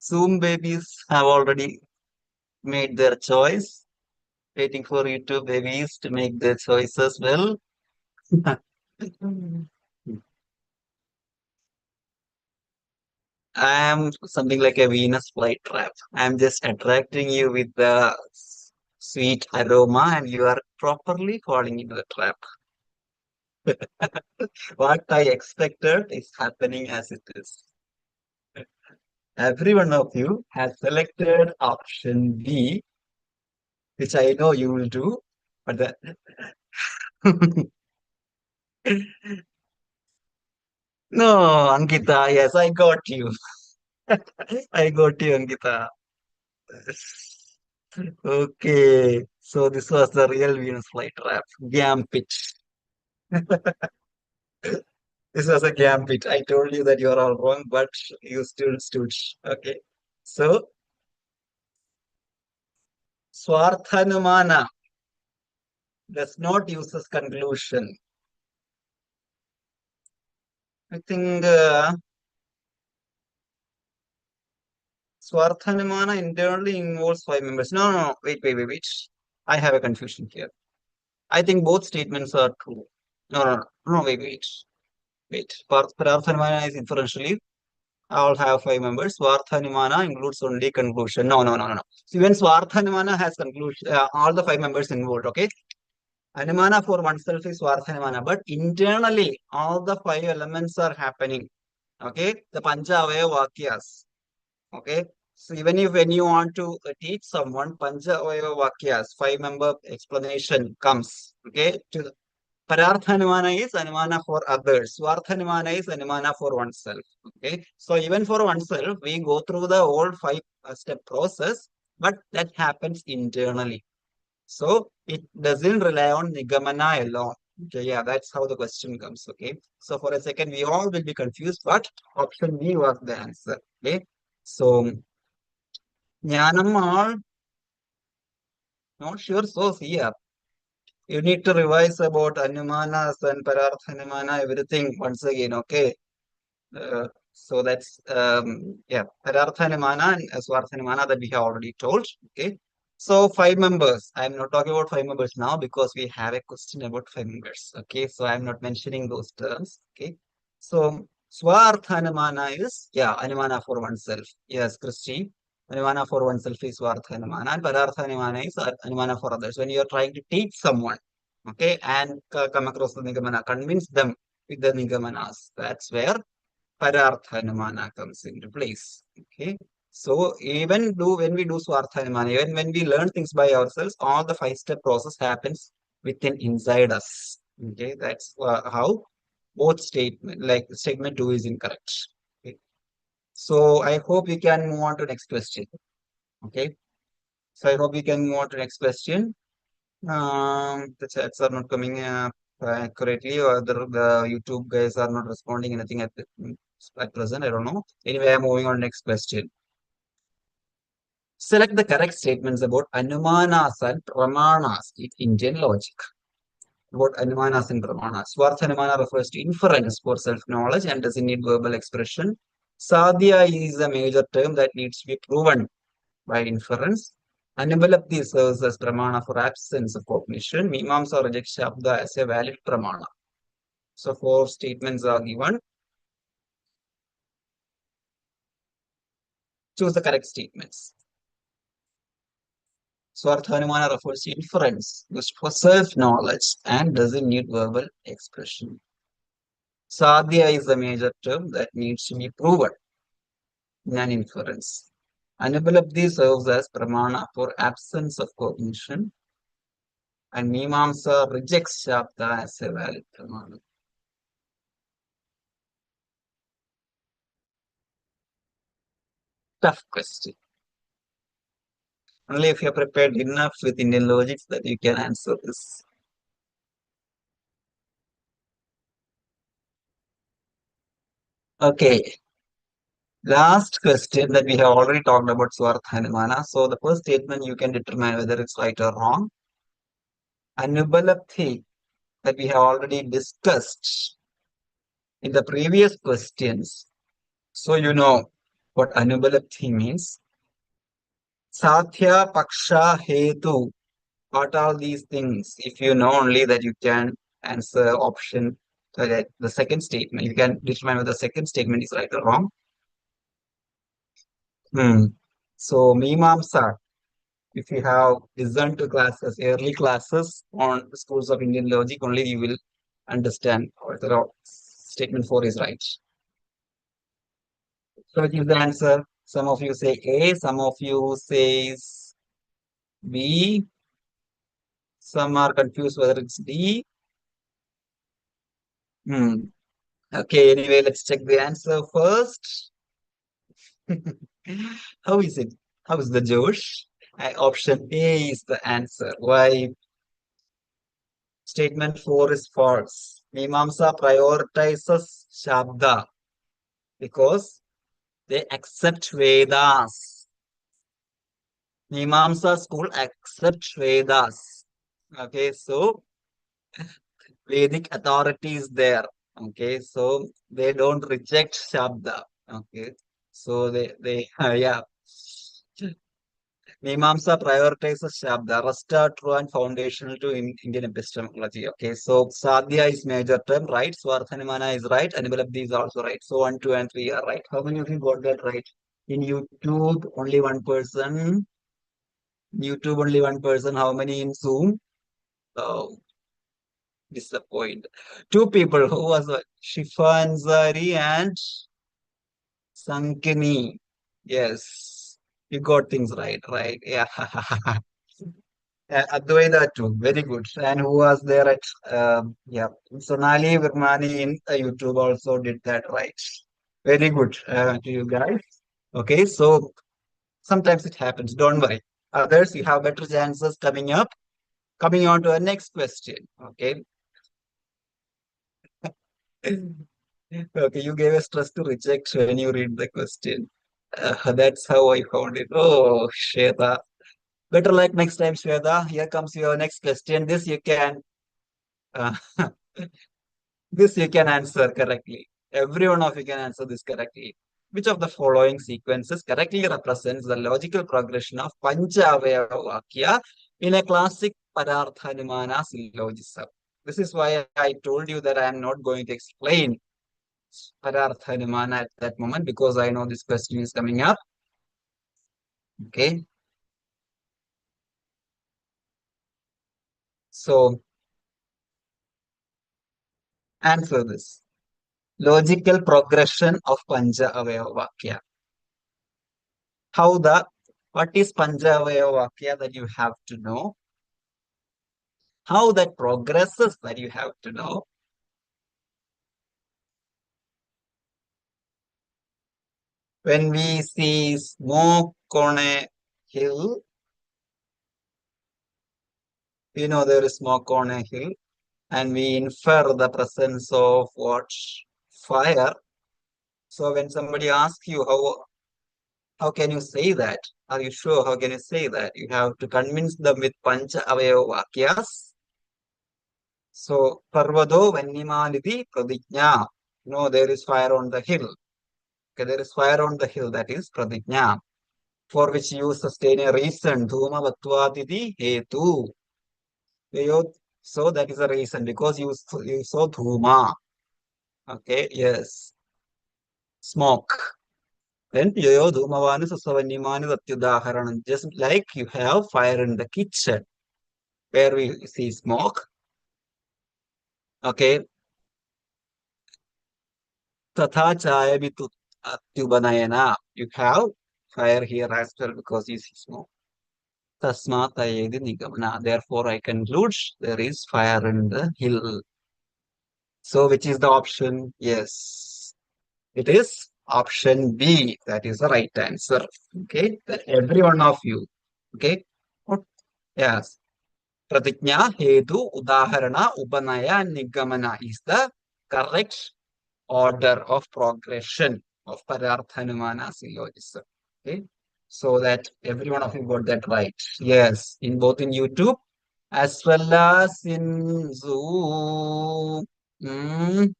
Zoom babies have already made their choice. Waiting for YouTube babies to make their choice as well. I am something like a Venus flytrap. I'm just attracting you with the sweet aroma, and you are properly falling into the trap. What I expected is happening as it is. Every one of you has selected option B, which I know you will do, but no, Ankita, yes, I got you. I got you, Ankita. Okay, so this was the real Venus flytrap, Gambit. This was a gambit. I told you that you are all wrong, but you still stood. Okay. So Swarthanumana does not use this conclusion. I think Swarthanumana internally involves 5 members. No. Wait. I have a confusion here. I think both statements are true. No, wait. Pararthanumana is inferentially. All have 5 members. Swarthanumana includes only conclusion. No. So even Swarthanumana has conclusion, all the 5 members involved, okay? Anumana for oneself is Swarthanumana, but internally, all the 5 elements are happening, okay? The Panchavaya Vakyas, okay? So even if when you want to teach someone, Panchavaya Vakyas, 5-member explanation comes, okay? To Pararthanumana is Anumana for others. Swarthanumana is Anumana for oneself. Okay. So even for oneself, we go through the whole 5-step process, but that happens internally. So it doesn't rely on Nigamana alone. Okay, yeah, that's how the question comes. Okay. So for a second, we all will be confused, but option B was the answer. Okay. So Jnanam all not sure. So see, yeah, you need to revise about Anumanas and Pararthanumana, everything once again, okay? So that's, yeah, Pararthanumana and Swarthanumana that we have already told, okay? So 5 members, I'm not talking about 5 members now because we have a question about 5 members, okay? So I'm not mentioning those terms, okay? So Swarthanumana is, yeah, Anumana for oneself. Yes, Christy. Anumana for oneself is Swarthanumana and Pararthanumana is Anumana for others. When you are trying to teach someone, okay, and come across the Nigamana, convince them with the Nigamanas. That's where Pararthanumana comes into place. Okay. So even when we do Swarthanumana, even when we learn things by ourselves, all the 5-step process happens within inside us. Okay, that's how both statement, like statement 2 is incorrect. Okay. So I hope we can move on to next question. Okay. So I hope we can move on to next question. The chats are not coming accurately, or the YouTube guys are not responding anything at present. I don't know. Anyway, I'm moving on next question. Select the correct statements about Anumanas and Pramanas in Indian logic. About Anumanas and Pramanas. Swarthanumana refers to inference for self-knowledge and doesn't need verbal expression. Sadhya is a major term that needs to be proven by inference. Anubhalapti serves as pramana for absence of cognition. Mimamsa rejects Shabda as a valid pramana. So 4 statements are given. Choose the correct statements. Swarthanumana refers to inference used for self-knowledge and doesn't need verbal expression. Sadhya is a major term that needs to be proven in an inference. Anubhalapti serves as pramana for absence of cognition. And Mimamsa rejects Shabda as a valid pramana. Tough question. Only if you're prepared enough with Indian logics that you can answer this. Okay. Last question that we have already talked about Swarthanumana. So the first statement you can determine whether it's right or wrong. Anubhalapti that we have already discussed in the previous questions. So you know what Anubhalapti means. Sathya, Paksha, Hetu. What are these things? If you know only that you can answer option, the second statement. You can determine whether the second statement is right or wrong. So Mimamsa, if you have listened to classes, early classes on schools of Indian logic, only you will understand whether statement 4 is right. So which is the answer? Some of you say A, some of you says B, some are confused whether it's D. Okay, anyway, let's check the answer first. How is it? How is the Josh? Option A is the answer. Why? Statement 4 is false. Mimamsa prioritizes Shabda because they accept Vedas. Mimamsa school accept Vedas. Okay, so Vedic authority is there. Okay, so they don't reject Shabda. Okay, so they yeah. Mimamsa prioritizes Shabda. Rest are true and foundational to Indian epistemology. Okay, so Sadhya is major term, right? Swarthanimana is right. Anibalabdhi is also right. So 1, 2, and 3 are right. How many of you got that right? In YouTube, only one person. YouTube, only one person. How many in Zoom? Oh, disappoint. Two people. Who was it? Shifanzari and Sankini. Yes, you got things right, right? Yeah. Advaita too. Very good. And who was there at, yeah, Sonali Virmani in YouTube also did that right. Very good to you guys. Okay, so sometimes it happens. Don't worry. Others, you have better chances coming up. Coming on to our next question. Okay. Okay, you gave a stress to reject when you read the question. That's how I found it. Oh, Shweta. Better luck next time, Shweta. Here comes your next question. Uh, this you can answer correctly. Every one of you can answer this correctly. Which of the following sequences correctly represents the logical progression of Panchavaya Vakya in a classic Padarthanumana syllogism? This is why I told you that I am not going to explain Padarthanumana at that moment because I know this question is coming up. Okay. So answer this. Logical progression of Pancha Avayava Vakya. What is Pancha Avayava Vakya that you have to know? How that progresses that you have to know. When we see smoke on a hill, we know there is smoke on a hill, and we infer the presence of what? Fire. So when somebody asks you how can you say that? Are you sure? How can you say that? You have to convince them with Pancha Avayava Vakyas. So, Parvado Vanimaniti Pradigna. No, there is fire on the hill. Okay, there is fire on the hill, that is Pradigna, for which you sustain a reason. Dhuma Vatvatiti Hetu. So that is a reason because you saw Dhuma. Okay, yes. Smoke. Then Yoyo Dhumavanu Susavanyamani Satyudaharanam. Just like you have fire in the kitchen where we see smoke. Okay. Tatha Chayavitu Atyubanayana. You have fire here as well because you see smoke. Tasmatayedi Nigamana. Therefore, I conclude there is fire in the hill. So, which is the option? Yes, it is option B. That is the right answer. Okay, that every one of you. Okay, yes. Pratigna, Hetu, Udaharana, Upanaya, and Nigamana is the correct order of progression of Padarthanumana syllogism. Okay, so that every one of you got that right. Yes, in both in YouTube as well as in Zoom. Mm,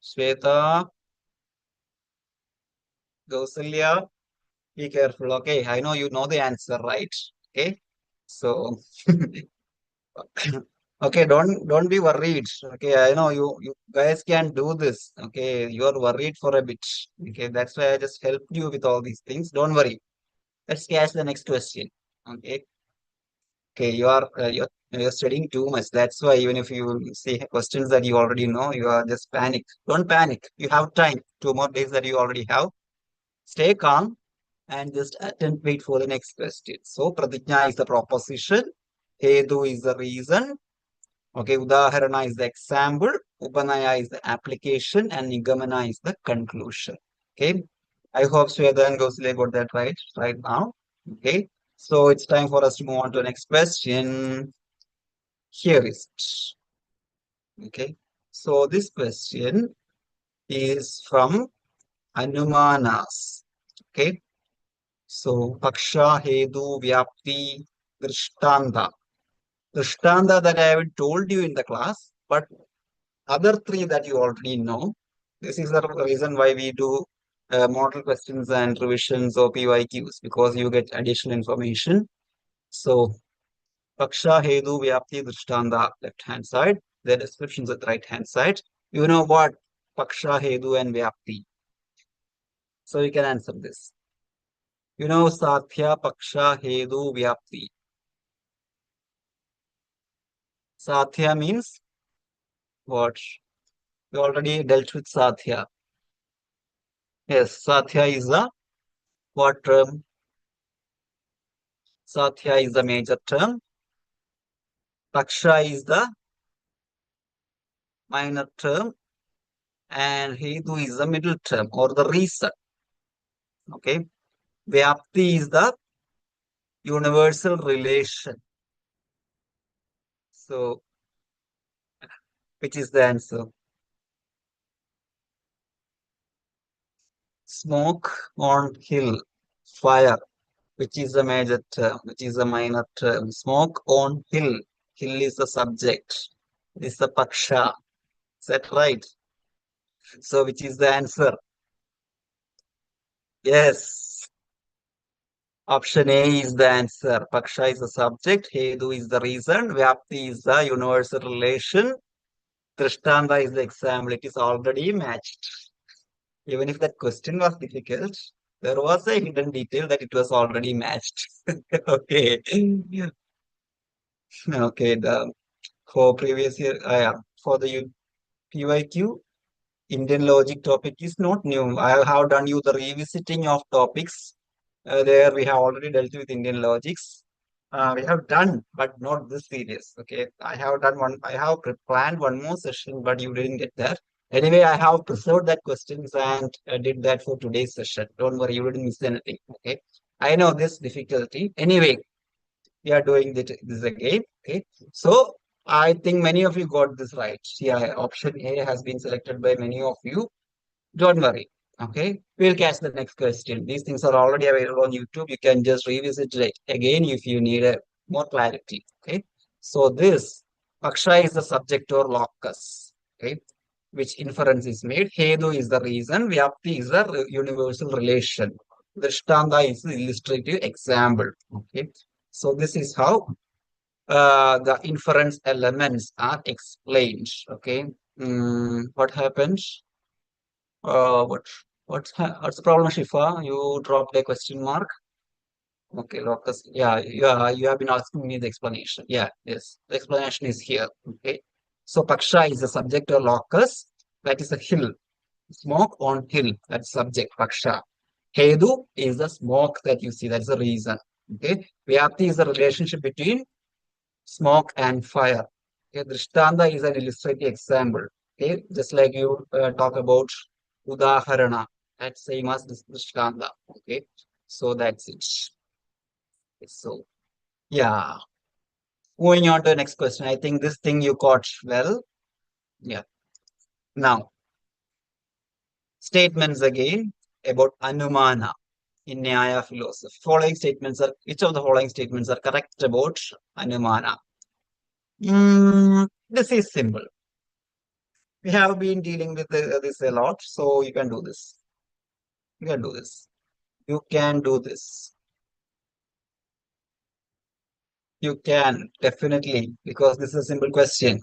Shweta, Gausalya, be careful. Okay, I know you know the answer, right? Okay, so okay, don't be worried. Okay, I know you guys can do this. Okay, you are worried for a bit. Okay, that's why I just helped you with all these things. Don't worry. Let's catch the next question. Okay, okay, you're studying too much. That's why even if you see questions that you already know, you are just panic. Don't panic. You have time. 2 more days that you already have. Stay calm and just attempt wait for the next question. So Pratigna is the proposition. Hedu is the reason. Okay, Udaharana is the example, Upanaya is the application, and Nigamana is the conclusion. Okay, I hope Sweda and Gosile got that right now. Okay, so it's time for us to move on to the next question. Here is it. Okay, so this question is from Anumanas. Okay, So, Paksha, Hedu, Vyapti, Drishtanta. Drishtanta that I haven't told you in the class, but other three that you already know. This is the reason why we do model questions and revisions or PYQs, because you get additional information. So, Paksha, Hedu, Vyapti, Drishtanta, left hand side. The descriptions at the right hand side. You know what Paksha, Hedu, and Vyapti. So you can answer this. You know Sathya, Paksha, Hedu, Vyapti. Sathya means what? We already dealt with Sathya. Yes, Sathya is the what term? Sathya is the major term. Paksha is the minor term. And Hedu is the middle term or the reason. Okay. Vyapti is the universal relation. So, which is the answer? Smoke on hill, fire, which is the major term, which is the minor term. Smoke on hill. Hill is the subject. This is the Paksha. Is that right? So, which is the answer? Yes. Option A is the answer. Paksha is the subject. Hedu is the reason. Vyapti is the universal relation. Drishtanta is the example. It is already matched. Even if that question was difficult, there was a hidden detail that it was already matched. Okay. Okay. For previous year, for the PYQ, Indian logic topic is not new. I have done you the revisiting of topics. There we have already dealt with Indian logics. We have done, but not this series. Okay, I have done one. I have planned one more session, but you didn't get that. Anyway, I have preserved that questions and did that for today's session. Don't worry, you didn't miss anything. Okay, I know this difficulty. Anyway, we are doing this again. Okay, so I think many of you got this right. Yeah, option A has been selected by many of you. Don't worry. Okay, we'll catch the next question. These things are already available on YouTube. You can just revisit it again if you need a more clarity. Okay, so this Akshay is the subject or locus. Okay, which inference is made. Hedu is the reason. Vyapti is the universal relation. Drishtanta is the illustrative example. Okay, so this is how the inference elements are explained. Okay, what happens? Uh, what what's the problem, Shifa? You dropped a question mark. Okay, locus. Yeah, you have been asking me the explanation. Yeah, yes, the explanation is here. Okay, so Paksha is the subject or locus. That is a hill. Smoke on hill. That's subject. Paksha. Hedu is the smoke that you see. That's the reason. Okay, Vyapti is the relationship between smoke and fire. Okay, Drishtanta is an illustrative example. Okay, just like you talk about Udaharana, that's same as this Drishtanta. Okay, so that's it. So, yeah, moving on to the next question. I think this thing you caught well. Yeah, now statements again about Anumana in Nyaya philosophy. Following statements are, which of the following statements are correct about Anumana? This is simple. We have been dealing with this a lot, so you can do this. You can do this. You can do this. You can definitely, because this is a simple question.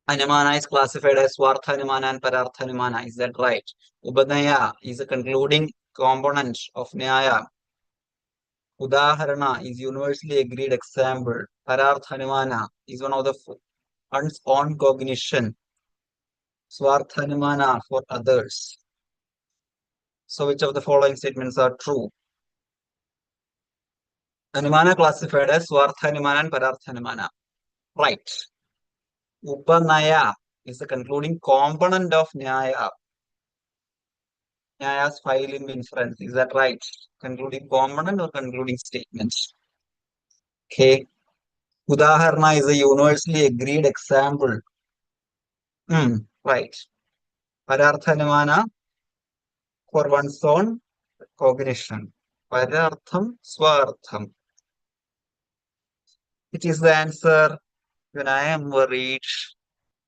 Anumana is classified as Swartha Anumana and Parartha Anumana. Is that right? Upadaya is a concluding component of Nyaya. Udaharana is universally agreed example. Parartha Anumana is one of the one's own cognition. Swartha Anumana for others. So which of the following statements are true? Anumana classified as Swartha Anumana and Parartha Anumana. Right. Upanaya is the concluding component of Nyaya. Nyaya's phylum inference. Is that right? Concluding component or concluding statements? Okay. Udaharana is a universally agreed example. Right. Pararthanumana for one's own cognition. Parartham Swartham. Which is the answer? When I am worried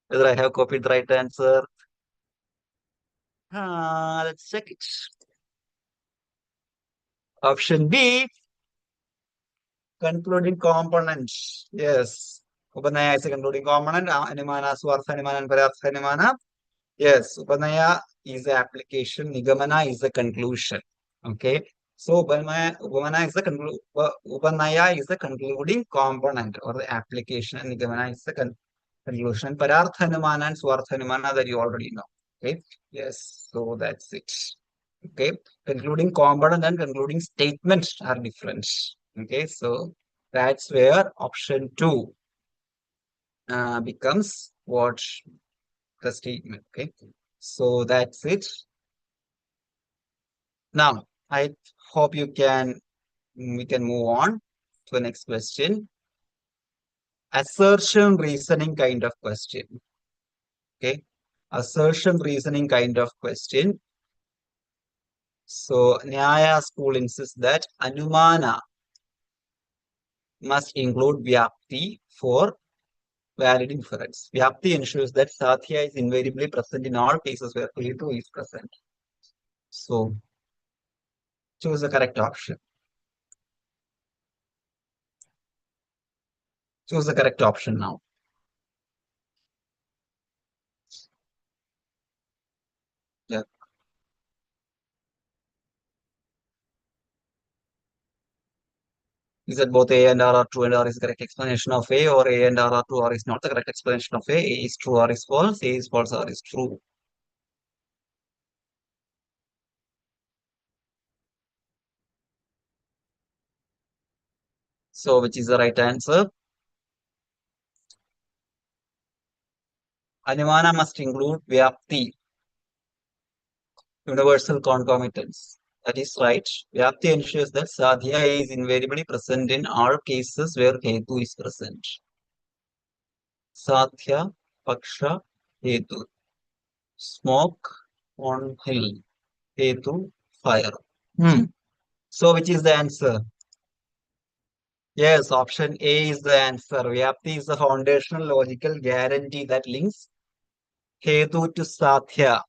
whether I have copied the right answer. Let's check it. Option B, concluding component. Yes. Upanaya is a concluding component. Animana, Swarthanimana, and Pararthanimana. Yes. Upanaya is the application. Nigamana is the conclusion. Okay. So Upanaya is the Upanaya is the concluding component or the application, and Nigamana is the conclusion. Pararthanimana and Swarthanimana that you already know. Okay. Yes. So that's it. Okay. Concluding component and concluding statements are different. Okay. So that's where option 2 becomes what the statement. Okay. So that's it. Now, I hope we can move on to the next question. Assertion reasoning kind of question. Okay. Assertion reasoning kind of question. So, Nyaya school insists that Anumana must include Vyapti for valid inference. Vyapti ensures that Sathya is invariably present in all cases where Hetu is present. So, choose the correct option. Choose the correct option now. Yeah. Is that both A and R are true and R is the correct explanation of A, or A and R are true, R is not the correct explanation of A? A is true, R is false, A is false, R is true. So, which is the right answer? Anumana must include Vyapti, universal concomitance. That is right. Vyapti ensures that Sadhya is invariably present in all cases where Hetu is present. Sadhya, Paksha, Hetu. Smoke on hill. Hetu, fire. So, which is the answer? Yes, option A is the answer. Vyapti is the foundational logical guarantee that links Hetu to Sathya.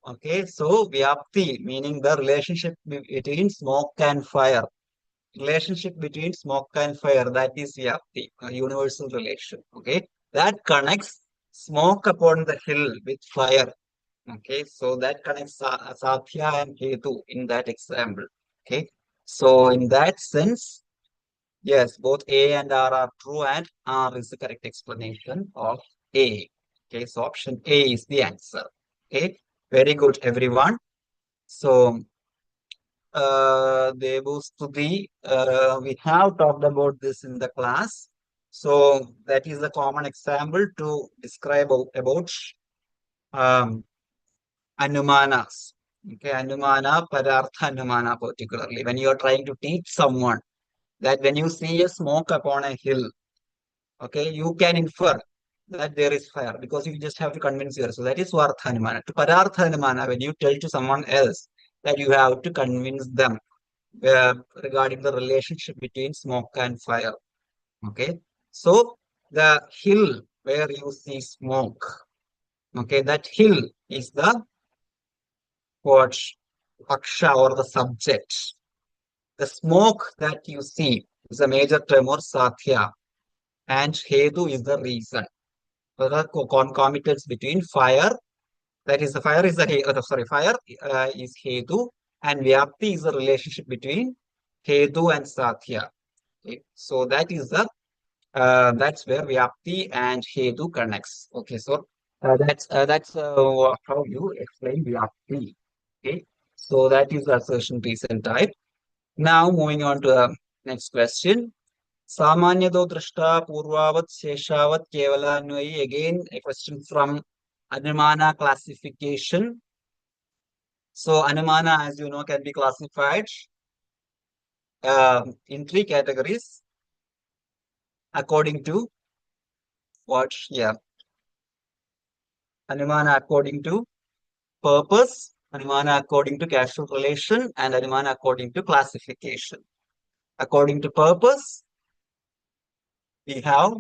Okay, so Vyapti, meaning the relationship between smoke and fire. Relationship between smoke and fire, that is Vyapti, a universal relation. Okay, that connects smoke upon the hill with fire. Okay, so that connects Sathya and Hetu in that example. Okay, so in that sense, yes, both A and R are true, and R is the correct explanation of A. Okay, so option A is the answer. Okay, very good, everyone. So, Devustuti, we have talked about this in the class. So, that is a common example to describe about um, Anumanas. Okay, Anumana, Parartha Anumana particularly. When you are trying to teach someone that when you see a smoke upon a hill, okay, you can infer that there is fire because you just have to convince yourself. So that is Swarthanumana. To Pararthanumana, when you tell to someone else that you have to convince them regarding the relationship between smoke and fire. Okay, so the hill where you see smoke, okay, that hill is the what Aksha or the subject. The smoke that you see is a major term or Sathya, and Hetu is the reason. So the concomitance between fire, that is the fire is the fire is Hetu, and Vyapti is the relationship between Hetu and Sathya. Okay, so that is the that's where Vyapti and Hetu connects. Okay, so that's how you explain Vyapti. Okay, so that is the assertion reason type. Now moving on to the next question. Samanyado drashta purvavat sheshavat kevalanvayi. Again, a question from Anumana classification. So Anumana, as you know, can be classified in 3 categories according to what? Yeah. Anumana according to purpose, Anumana according to causal relation, and Anumana according to classification. According to purpose, we have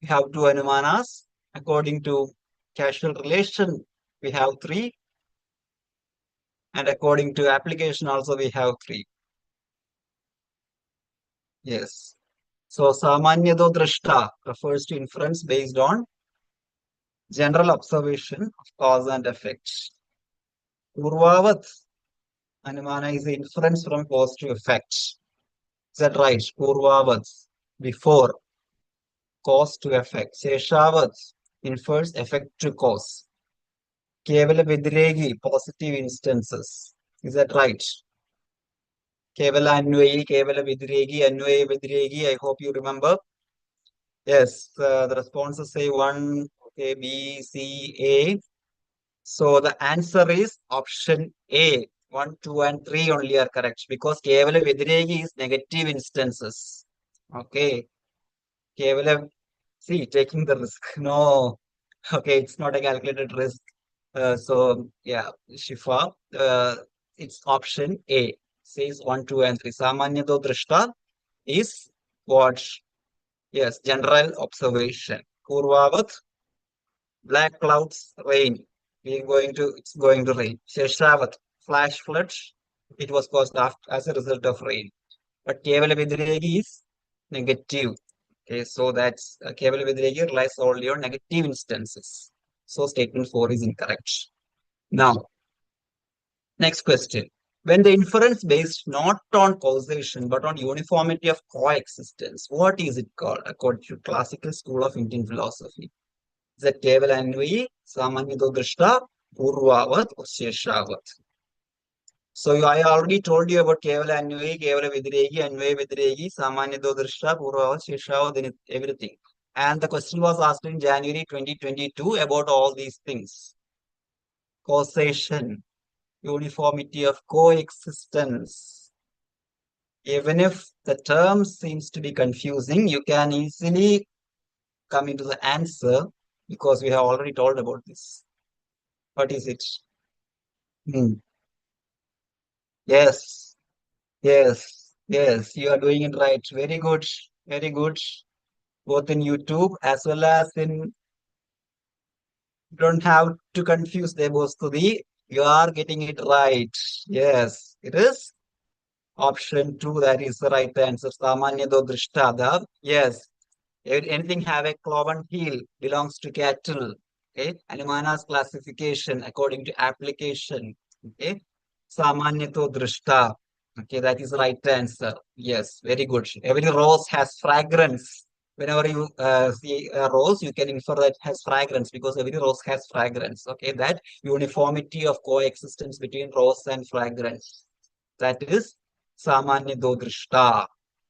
two Anumanas. According to causal relation, we have 3. And according to application also we have 3. Yes. So Samanyato Drashta refers to inference based on general observation of cause and effect. Purvavat Anumana is the inference from cause to effect. Is that right? Purvavat, before cause to effect. Seshavat infers effect to cause. Kevala Vidragi, positive instances. Is that right? Kevala Anvayi, Kevala Vidragi, Anvayi Vidragi. I hope you remember. Yes, the responses say 1, okay, B, C, A. So the answer is option A. 1, 2, and 3 only are correct because Kevala Vidragi is negative instances. Okay. Kevala, see, taking the risk. No. Okay, it's not a calculated risk. So yeah, Shifa, it's option A. Says 1, 2, and 3. Samanyato Drishta is what? Yes, general observation. Purvavat, black clouds, rain. It's going to rain. Sheshavat, flash floods. It was caused as a result of rain. But Kevala Vidragi is negative. Okay, so that's Kevala Vidragi relies only on negative instances. So statement 4 is incorrect. Now, next question. When the inference based not on causation but on uniformity of coexistence, what is it called according to classical school of Indian philosophy? Is it Kevala Anvayi, Samanyato Drishta, Purvavat, or Sheshavat? So I already told you about Kevala Anvayi, Kevala Vidragi, Anvayi Vidragi, Samanyato Drishta, Purvavat, Sheshavat, and everything. And the question was asked in January 2022 about all these things. Causation, uniformity of coexistence. Even if the term seems to be confusing, you can easily come into the answer because we have already told about this. What is it? Yes, yes, you are doing it right. Very good, very good. Both in YouTube as well as in, don't have to confuse the both to the, you are getting it right. Yes, it is option 2. That is the right answer. Samanyato Drishtada. Yes, anything have a cloven heel belongs to cattle. Okay, Anumana's classification according to application. Okay, Samanyato Drishta. Okay, that is the right answer. Yes, very good. Every rose has fragrance. Whenever you see a rose, you can infer that it has fragrance because every rose has fragrance. Okay, that uniformity of coexistence between rose and fragrance. That is Samanyato Drishta.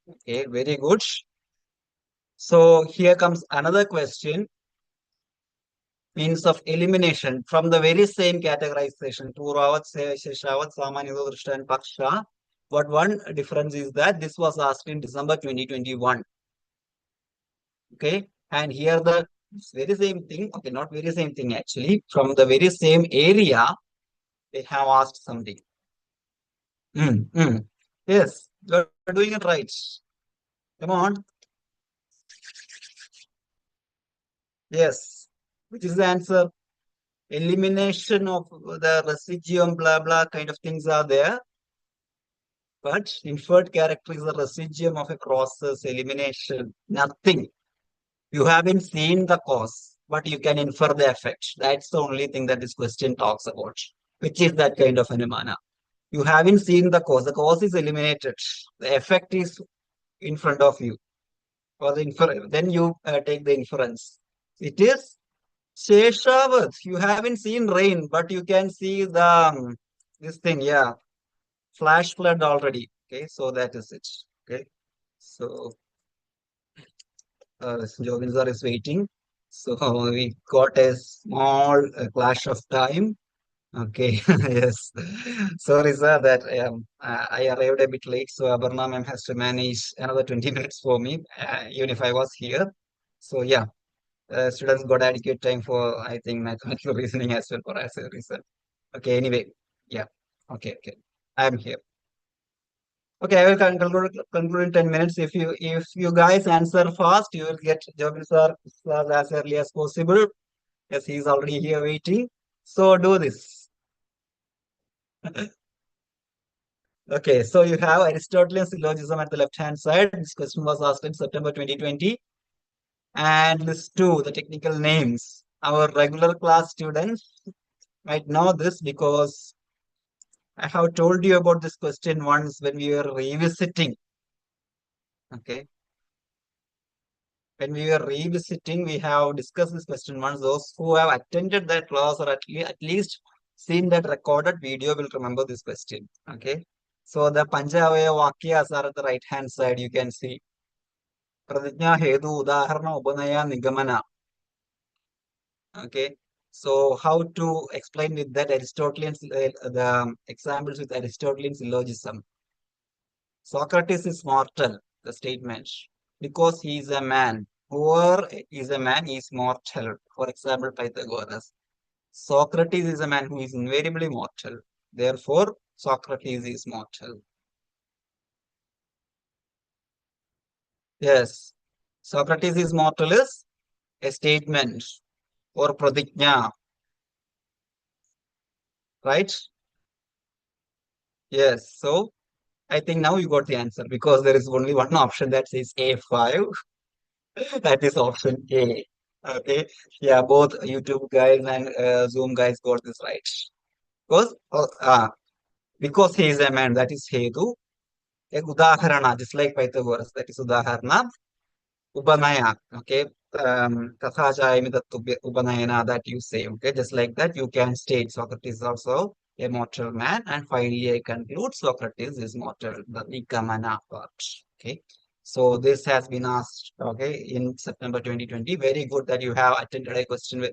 Okay, very good. So here comes another question. Means of elimination from the very same categorization. Puravat, Sheshavat, Samanyato Drishta, and Paksha. But one difference is that this was asked in December 2021. Okay. And here the very same thing. Okay, not very same thing actually. From the very same area, they have asked something. Yes, you're doing it right. Come on. Yes. Which is the answer? Elimination of the residuum, blah, blah, kind of things are there. But inferred character is the residuum of a process, elimination, nothing. You haven't seen the cause, but you can infer the effect. That's the only thing that this question talks about, which is that kind of phenomena. You haven't seen the cause is eliminated. The effect is in front of you. Or then you take the inference. It is Sheshavat. You haven't seen rain, but you can see the this thing, yeah. Flash flood already. Okay, so that is it. Okay, so Jovinzar is waiting. So we got a small clash of time. Okay, yes. Sorry, sir, that I arrived a bit late, so Abarna ma'am has to manage another 20 minutes for me, even if I was here. So yeah, students got adequate time for, I think, mathematical reasoning as well for as a reason. Okay, anyway, yeah. Okay, okay. I'm here. Okay, I will conclude in 10 minutes. If you guys answer fast, you will get Jobin sir class as early as possible. Yes, he's already here waiting. So do this. Okay, so you have Aristotelian syllogism at the left-hand side. This question was asked in September 2020. And list two, the technical names. Our regular class students might know this because I have told you about this question once when we were revisiting. Okay, when we were revisiting, we have discussed this question once. Those who have attended that class or at least seen that recorded video will remember this question. Okay, so the Panchavaya Vakyas are at the right hand side. You can see Pradijna, Hedu, Udaharana, Upanaya, Nigamana. Okay, so how to explain with that Aristotelian the examples with Aristotelian syllogism? Socrates is mortal, the statement, because he is a man. Whoever is a man is mortal. For example, Pythagoras. Socrates is a man who is invariably mortal. Therefore, Socrates is mortal. Yes, Socrates is mortal is a statement or pradigna, right? Yes. So I think now you got the answer because there is only one option that says A5. That is option A. Okay. Yeah, both YouTube guys and Zoom guys got this right. Because he is a man, that is Hedu. A Udaharana, just like Pythagoras, that is Udaharana. Upanaya, okay. Kathachayami Upanayana that you say, okay. Just like that, you can state Socrates is also a mortal man. And finally, I conclude Socrates is mortal, the Nigamana part. Okay. So this has been asked, okay, in September 2020. Very good that you have attended a question with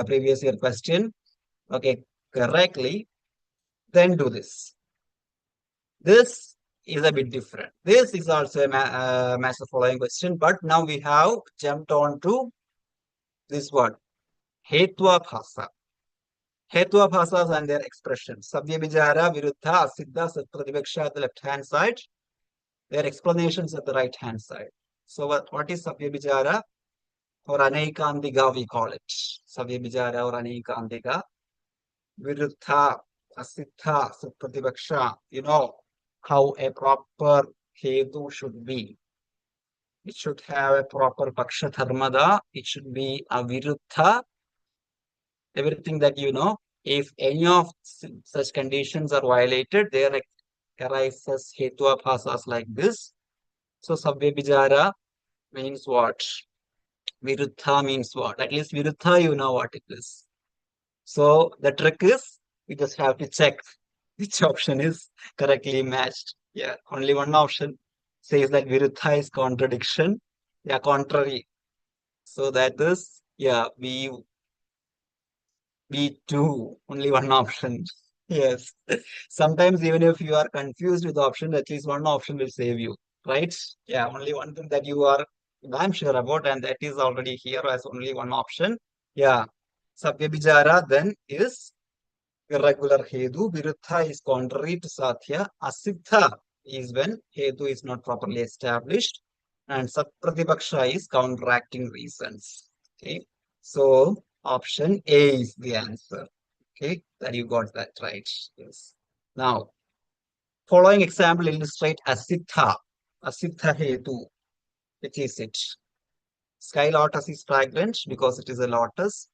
previous year question, okay, correctly. Then do this. This is a bit different. This is also a master following question, but now we have jumped on to this word, Hetwa Bhasa. Hetwa Bhasas and their expressions. Sabya Bijara, Viruddha, Asiddha, Satpratipaksha at the left hand side. Their explanations at the right hand side. So what is Sabya Bijara or Anaikandiga we call it. Sabya Bijara or Anaikandiga. Viruddha, Asiddha, Satpratipaksha. You know how a proper Hetu should be. It should have a proper Paksha Dharmada. It should be a Viruddha. Everything that you know. If any of such conditions are violated, there arises Hetua Bhasas like this. So Sabya Bijara means what? Viruddha means what? At least Viruddha, you know what it is. So the trick is we just have to check which option is correctly matched. Yeah, only one option says that Viruddha is contradiction. Yeah, contrary. So that is, yeah, B2, only one option. Yes. Sometimes even if you are confused with the option, at least one option will save you, right? Yeah, only one thing that you are, I'm sure about, and that is already here as only one option. Yeah. Savyabhijara then is irregular Hedu. Viruddha is contrary to Satya. Asiddha is when Hedu is not properly established. And Satpratipaksha is counteracting reasons. Okay. So option A is the answer. Okay, that you got that right. Yes. Now, following example illustrate Asiddha. Asiddha Hetu. Which is it? Sky lotus is fragrant because it is a lotus.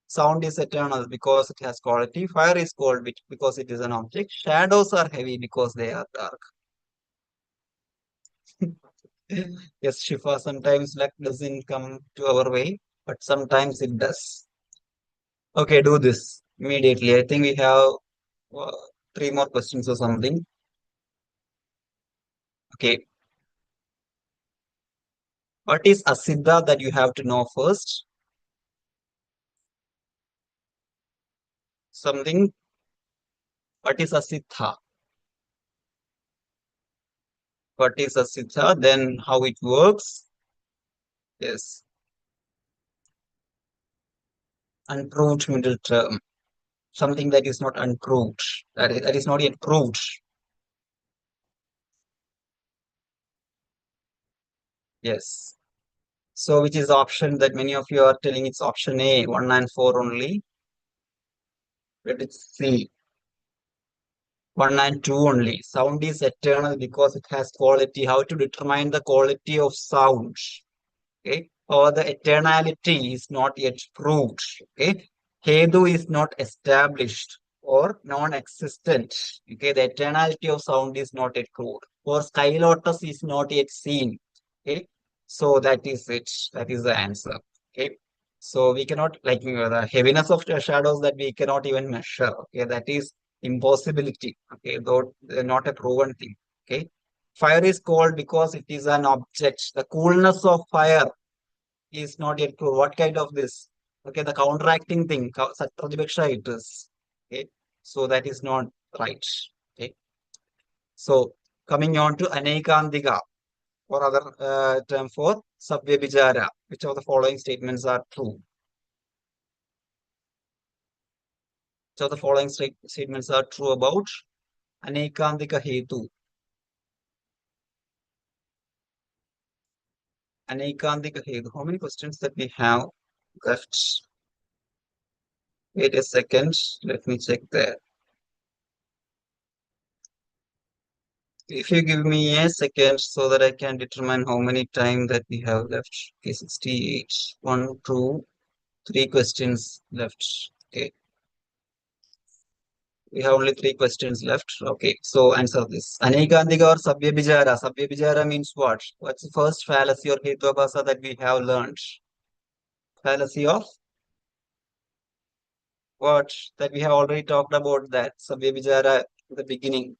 Sound is eternal because it has quality. Fire is cold because it is an object. Shadows are heavy because they are dark. Yes, Shifa, sometimes luck doesn't come to our way, but sometimes it does. Okay, do this immediately. I think we have uh, three more questions or something. Okay, what is Asiddha that you have to know first? Something What is asiddha? What is asiddha? Then how it works? Yes. Unproved middle term. Something that is not unproved. That is not yet proved. Yes. So which is the option that many of you are telling? It's option A, 1 and 4 only. Let it see. 1 and 2 only. Sound is eternal because it has quality. How to determine the quality of sound? Okay. Or the eternality is not yet proved. Okay. Hedu is not established or non-existent. Okay. The eternality of sound is not yet proved. Or sky lotus is not yet seen. Okay. So that is it. That is the answer. Okay. So we cannot, like the heaviness of the shadows that we cannot even measure. Okay. That is impossibility. Okay. Though not a proven thing. Okay. Fire is cold because it is an object. The coolness of fire is not yet proved. What kind of this? Okay, the counteracting thing, Satrajibaksha it is. Okay, so that is not right. Okay, so coming on to Anekandika or other term for Sabvyabhijara, which of the following statements are true? Which of the following statements are true about Anekandika Hetu? Anekandika Hetu. How many questions that we have left? Wait a second. Let me check there. If you give me a second so that I can determine how many time that we have left. Okay, 68. 1, 2, 3 questions left. Okay. We have only 3 questions left. Okay, so answer this. Anekandika or Sabvyabhijara. Sabvyabhijara means what? What's the first fallacy or Hetuabhasa that we have learned? Fallacy of what? That we have already talked about that. Sabvyabhijara in the beginning.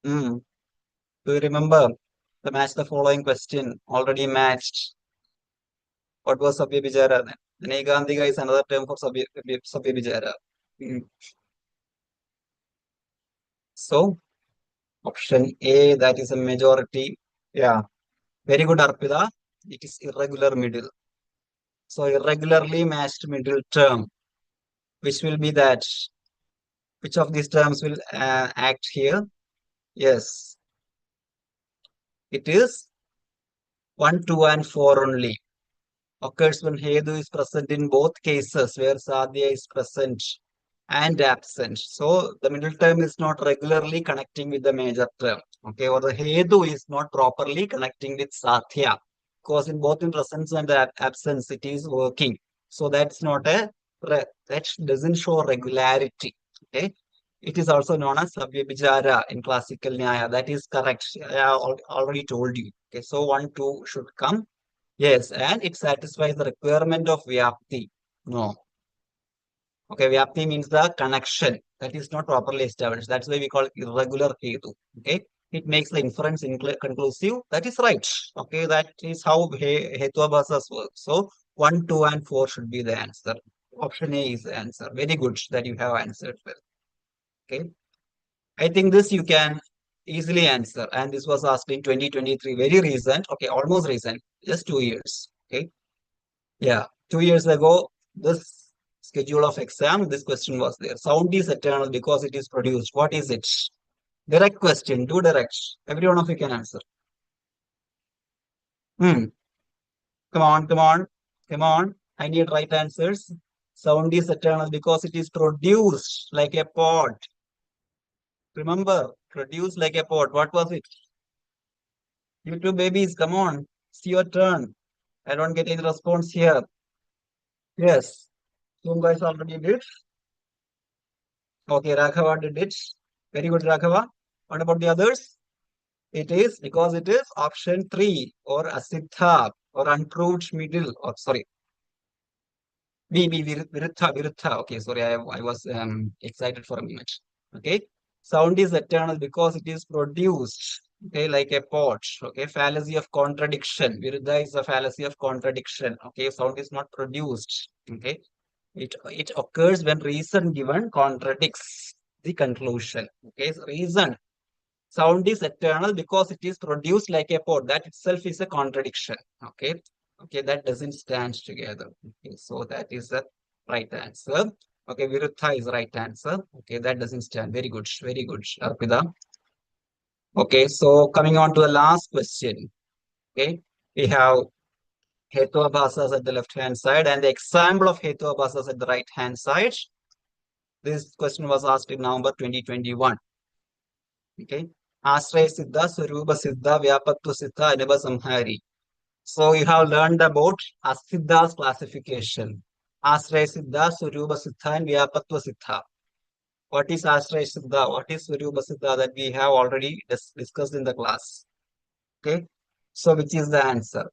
Hmm. Do you remember? The match the following question already matched. What was Sabhyabhijara then? Anekandika is another term for Sabhyabhijara. Mm. So, option A, that is a majority. Yeah, very good, Arpita. It is irregular middle. So, irregularly matched middle term, which will be that? Which of these terms will act here? Yes, it is 1, 2, and 4 only. Occurs when Hedu is present in both cases where Sadhya is present and absent. So the middle term is not regularly connecting with the major term. Okay, or the Hedu is not properly connecting with Sadhya. Because in both in presence and absence, it is working. So that's not that doesn't show regularity. Okay. It is also known as Sabhyabhijara in classical Nyaya. That is correct. I already told you. Okay, so 1, 2 should come. Yes, and it satisfies the requirement of Vyapti. No. Okay, Vyapti means the connection that is not properly established. That's why we call it irregular Hetu. Okay, it makes the inference conclusive. That is right. Okay, that is how Hetuabhasas work. So 1, 2, and 4 should be the answer. Option A is the answer. Very good that you have answered well. Okay, I think this you can easily answer. And this was asked in 2023, very recent. Okay, almost recent, just 2 years. Okay. Yeah, 2 years ago, this schedule of exam, this question was there. Sound is eternal because it is produced. What is it? Direct question, two direct. Every one of you can answer. Hmm. Come on, come on, come on. I need right answers. Sound is eternal because it is produced like a pod. Remember, produced like a pod. What was it? You two babies, come on. It's your turn. I don't get any response here. Yes. You guys already did. Okay, Raghava did it. Very good, Raghava. What about the others? It is because it is option 3 or asiddha or unproved middle or sorry. Viruttha. Okay, sorry, I was excited for a minute. Okay, sound is eternal because it is produced. Okay, like a pot. Okay, fallacy of contradiction. Viruddha is a fallacy of contradiction. Okay, sound is not produced. Okay, It occurs when reason given contradicts the conclusion. Okay, so reason. Sound is eternal because it is produced like a pod. That itself is a contradiction. Okay. Okay, that doesn't stand together. Okay, so that is the right answer. Okay, Viruttha is the right answer. Okay, that doesn't stand. Very good. Very good, Arpita. Okay, so coming on to the last question. Okay, we have Hetuabhasas at the left-hand side and the example of Hetuabhasas at the right-hand side. This question was asked in November 2021. Okay. Ashraya Siddha, Swarupa Siddha, Vyapatva Siddha, Anubha Samhari. So you have learned about Asiddha's classification. Ashraya Siddha, Swarupa Siddha, and Vyapatva Siddha. What is Ashraya Siddha? What is Swarupa Siddha that we have already discussed in the class? Okay. So which is the answer?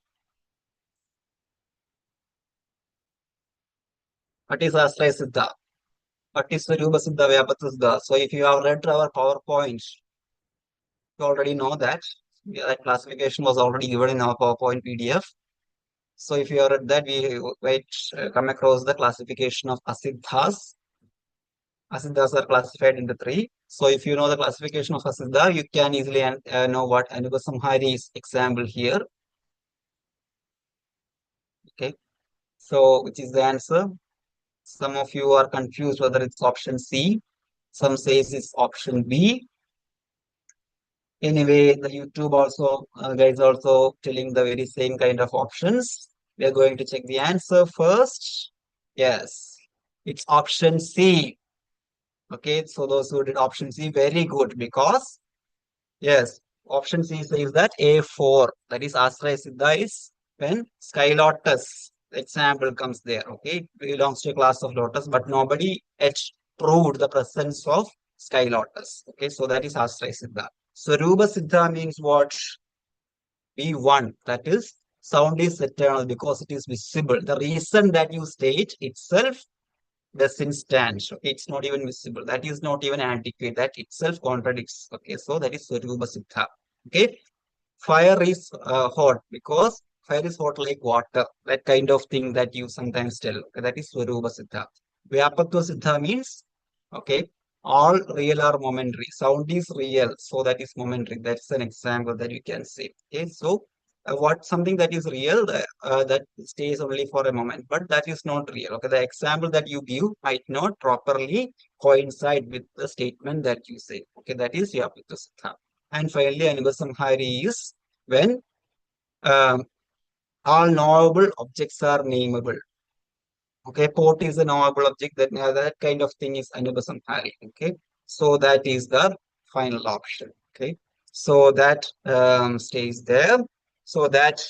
What is Ashraya Siddha? What is Swarupa Siddha, Vyapatva Siddha? So if you have read our PowerPoint, you already know that. Yeah, that classification was already given in our PowerPoint PDF. So if you are at that, we might come across the classification of Asiddhas. Asiddhas are classified into three. So if you know the classification of Asiddha, you can easily know what Anubha Samhari is example here. Okay. So which is the answer? Some of you are confused whether it's option C. Some says it's option B. Anyway, the YouTube also guys also telling the very same kind of options. We are going to check the answer first. Yes, it's option C. Okay, so those who did option C, very good, because yes, option C says that A4, that is Ashraya Siddha, is when Sky Lotus example comes there. Okay, it belongs to a class of lotus, but nobody yet proved the presence of Sky Lotus. Okay, so that is Ashraya Siddha. Swarupa Siddha means what? B1, that is sound is eternal because it is visible. The reason that you state itself doesn't stand. Okay, it's not even visible. That is not even adequate. That itself contradicts. Okay, so that is Swarupa Siddha. Okay, fire is hot because fire is hot like water. That kind of thing that you sometimes tell. Okay, that is Swarupa Siddha. Vyapatva Siddha means, okay, all real are momentary. Sound is real, so that is momentary. That's an example that you can say. Okay, so what something that is real that stays only for a moment, but that is not real. Okay, the example that you give might not properly coincide with the statement that you say. Okay, that is Vyapatva Siddha. And finally, Anubha Samhari is when um, all knowable objects are nameable. Okay, port is a knowable object, that kind of thing is Anubha Samhari. Okay, so that is the final option. Okay, so that stays there. So that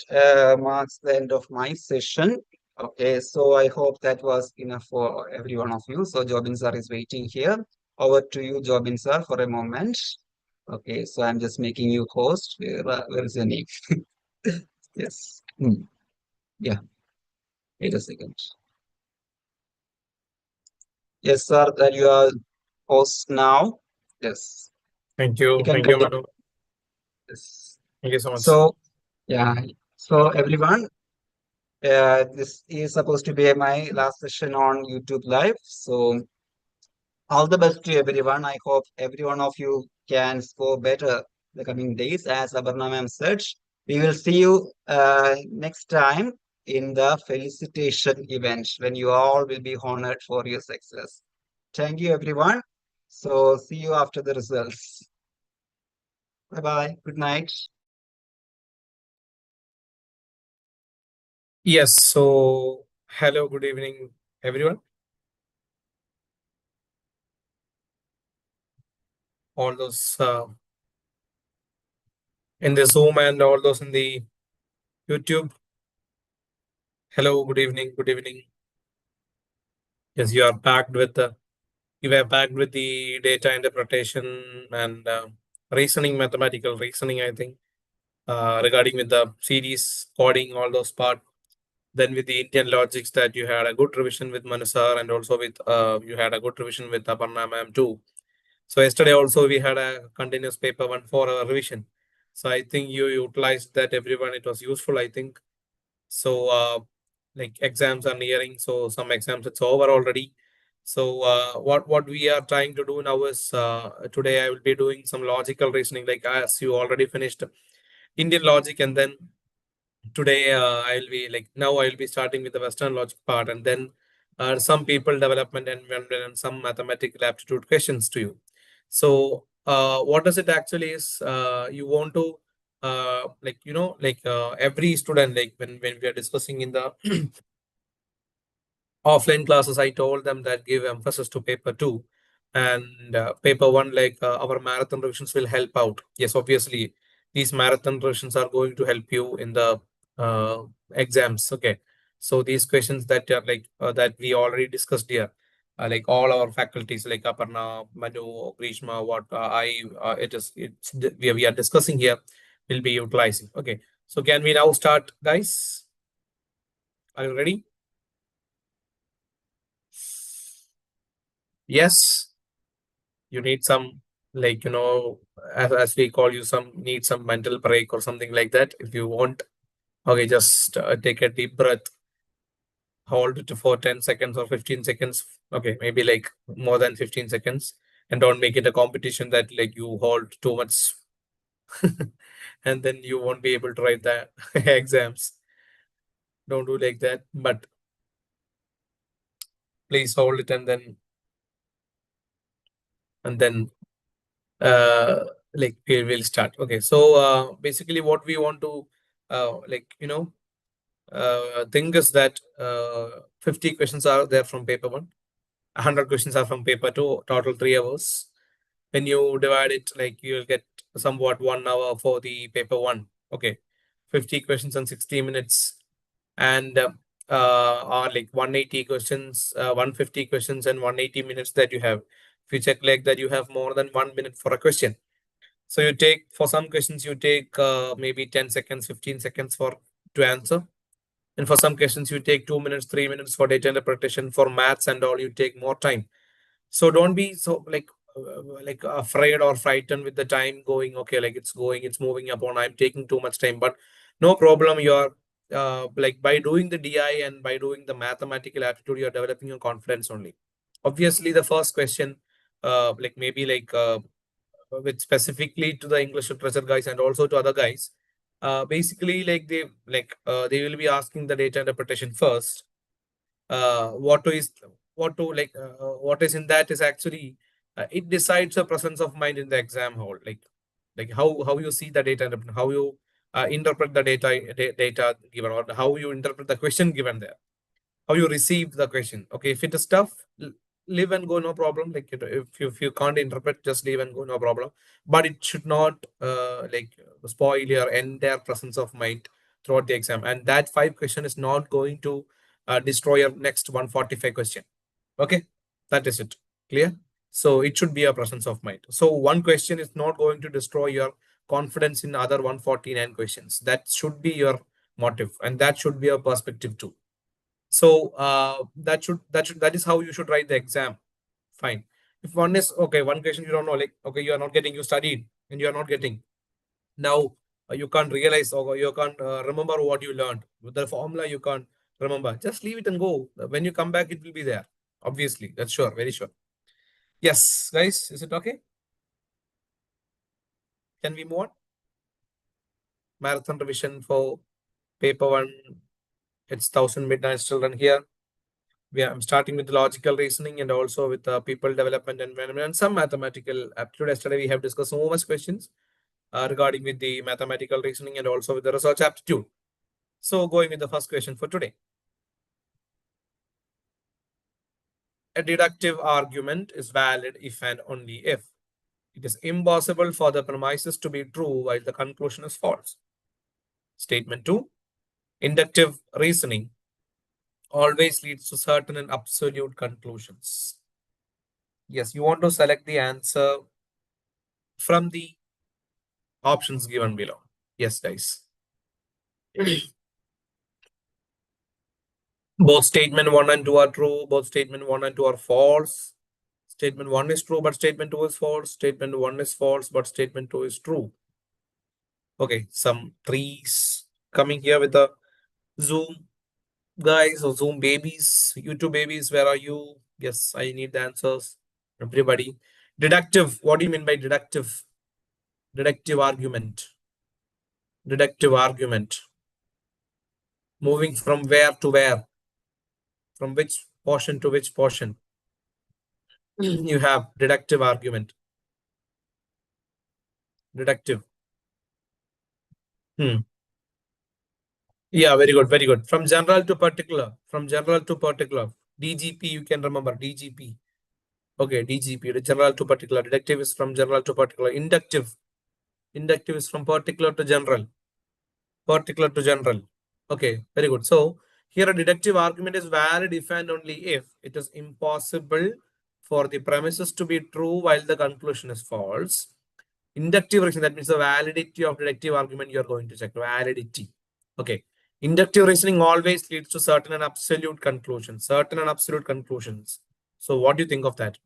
marks the end of my session. Okay, so I hope that was enough for every one of you. So Jobin sir is waiting here. Over to you, Jobin sir, for a moment. Okay, so I'm just making you host. Where is your name? Yes. Yeah. Wait a second. Yes, sir, that you are host now. Yes. Thank You you. can Thank you, continue. Madhu. Yes. Thank you so much. So, yeah. So everyone, this is supposed to be my last session on YouTube Live. So all the best to everyone. I hope every one of you can score better the coming days. As Aparna ma'am said, we will see you next time in the felicitation event when you all will be honored for your success. Thank you, everyone. So see you after the results. Bye-bye. Good night. Yes, so hello, good evening, everyone. All those in the Zoom and all those in the YouTube. Hello, good evening, good evening. Yes, you are packed with the data interpretation and reasoning, mathematical reasoning, I think, regarding with the series coding, all those part. Then with the Indian logics that you had a good revision with Manusar, and also with you had a good revision with Aparna ma'am too. So yesterday also we had a continuous paper 1 for our revision. So I think you utilized that, everyone. It was useful, I think. So like exams are nearing, so some exams it's over already. So what we are trying to do now is today I will be doing some logical reasoning, like as you already finished Indian logic, and then today I'll be like now I'll be starting with the Western logic part, and then some people development and some mathematical aptitude questions to you. So what does it actually is you want to like every student, like when we are discussing in the offline classes, I told them that give emphasis to paper 2 and paper 1, like our marathon revisions will help out. Yes, obviously these marathon revisions are going to help you in the exams. Okay, so these questions that are like that we already discussed here, like all our faculties like Aparna, Manu, Grishma, what we are discussing here will be utilizing. Okay, so can we now start, guys? Are you ready? Yes, you need some, like as we call you, some need some mental break or something like that if you want. Okay, just take a deep breath, hold it for 10 seconds or 15 seconds. Okay, maybe like more than 15 seconds, and don't make it a competition that like you hold too much and then you won't be able to write the exams. Don't do like that, but please hold it, and then like we will start. Okay, so basically what we want to thing is that 50 questions are there from paper 1, 100 questions are from paper 2, total 3 hours. When you divide it, like you'll get somewhat 1 hour for the paper 1. Okay, 50 questions and 60 minutes, and are like 180 questions, 150 questions and 180 minutes that you have. If you check like that, you have more than 1 minute for a question. So you take, for some questions, you take maybe 10 seconds, 15 seconds to answer. And for some questions, you take 2 minutes, 3 minutes for data interpretation. For maths and all, you take more time. So don't be so like afraid or frightened with the time going. Okay, like it's going, it's moving upon, I'm taking too much time. But no problem. You're like by doing the DI and by doing the mathematical aptitude, you're developing your confidence only. Obviously, the first question, like maybe like with specifically to the English literature guys and also to other guys, basically like they will be asking the data interpretation first. What is in that is actually it decides the presence of mind in the exam hall, like how you see the data, how you interpret the data given, or how you interpret the question given there, how you receive the question. Okay, if it is tough, leave and go, no problem. Like if you can't interpret, just leave and go, no problem. But it should not spoil your entire presence of mind throughout the exam. And that 5 question is not going to destroy your next 145 question. Okay, that is it. Clear? So it should be a presence of mind. So one question is not going to destroy your confidence in other 149 questions. That should be your motive, and that should be your perspective too. So that is how you should write the exam. Fine. If one is okay, one question you don't know, like okay, you are not getting, you studied and you are not getting. Now you can't realize, or you can't remember what you learned. With the formula you can't remember. Just leave it and go. When you come back, it will be there. Obviously, that's sure, very sure. Yes, guys, is it okay? Can we move on? Marathon revision for paper 1. It's 1000 midnight children here. I'm starting with the logical reasoning and also with people development and some mathematical aptitude. Yesterday we have discussed so much questions regarding with the mathematical reasoning and also with the research aptitude. So going with the first question for today. A deductive argument is valid if and only if it is impossible for the premises to be true while the conclusion is false. Statement 2. Inductive reasoning always leads to certain and absolute conclusions. Yes, you want to select the answer from the options given below. Yes, guys. Both statement 1 and 2 are true. Both statement 1 and 2 are false. Statement 1 is true, but statement 2 is false. Statement 1 is false, but statement 2 is true. Okay, some trees coming here with the zoom. guys, or Zoom babies, YouTube babies, where are you? Yes, I need the answers. Everybody. Deductive. What do you mean by deductive? Deductive argument. Deductive argument. Moving from where to where? From which portion to which portion? You have deductive argument. Deductive. Yeah, very good, very good. From general to particular. From general to particular. DGP, you can remember DGP. Okay, DGP, the general to particular. Deductive is from general to particular. Inductive. Inductive is from particular to general. Particular to general. Okay, very good. So here a deductive argument is valid if and only if it is impossible for the premises to be true while the conclusion is false. Inductive reasoning, that means the validity of deductive argument you are going to check. Validity. Okay. Inductive reasoning always leads to certain and absolute conclusions. Certain and absolute conclusions. So what do you think of that?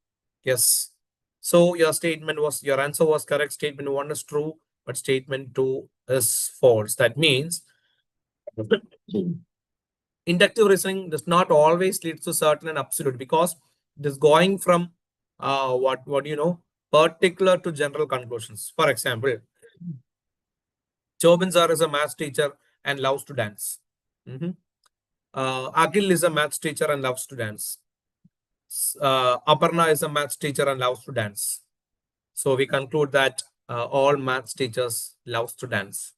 Yes. So your answer was correct. Statement 1 is true, but statement 2 is false. That means inductive reasoning does not always lead to certain and absolute, because it is going from what do you know, particular to general conclusions. For example, Chobin sir is a maths teacher and loves to dance. Akhil is a maths teacher and loves to dance. Aparna is a maths teacher and loves to dance. So we conclude that all maths teachers loves to dance.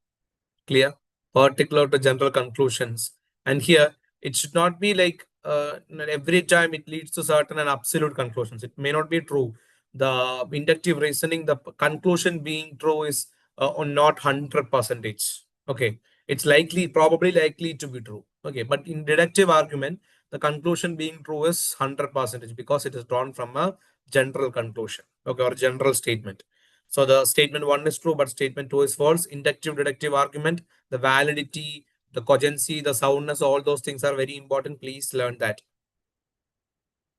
Clear? Particular to general conclusions. And here it should not be like every time it leads to certain and absolute conclusions. It may not be true. The inductive reasoning, the conclusion being true is not 100%. Okay, it's probably likely to be true. Okay, but in deductive argument, the conclusion being true is 100% because it is drawn from a general conclusion. Okay, or general statement. So the statement 1 is true, but statement 2 is false. Inductive, deductive argument, the validity, the cogency, the soundness, all those things are very important. Please learn that.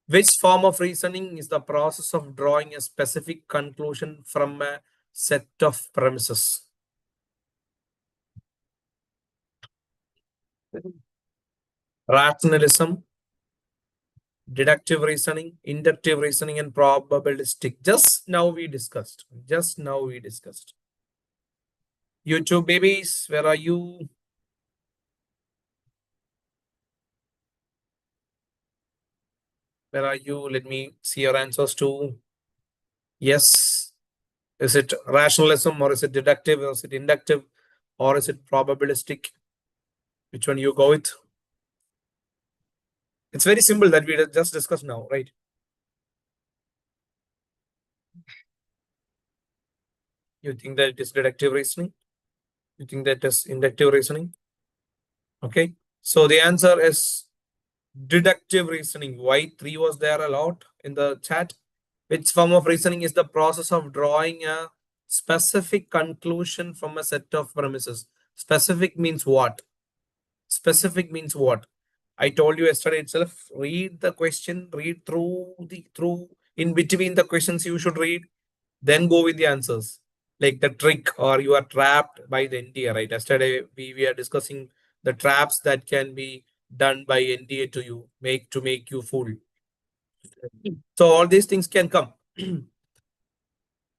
Which form of reasoning is the process of drawing a specific conclusion from a set of premises? Rationalism, deductive reasoning, inductive reasoning, and probabilistic. Just now we discussed. YouTube babies, where are you? Where are you? Let me see your answers too. Yes. Is it rationalism, or is it deductive, or is it inductive, or is it probabilistic? Which one you go with? It's very simple that we just discussed now, right? You think that it is deductive reasoning? You think that it is inductive reasoning? Okay. So the answer is deductive reasoning. Why 3 was there a lot in the chat? Which form of reasoning is the process of drawing a specific conclusion from a set of premises? Specific means what? Specific means what? I told you yesterday itself, read the question, read through in between the questions you should read, then go with the answers. Like the trick, or you are trapped by the NTA, right? Yesterday we are discussing the traps that can be done by NTA to you, to make you fool. So all these things can come.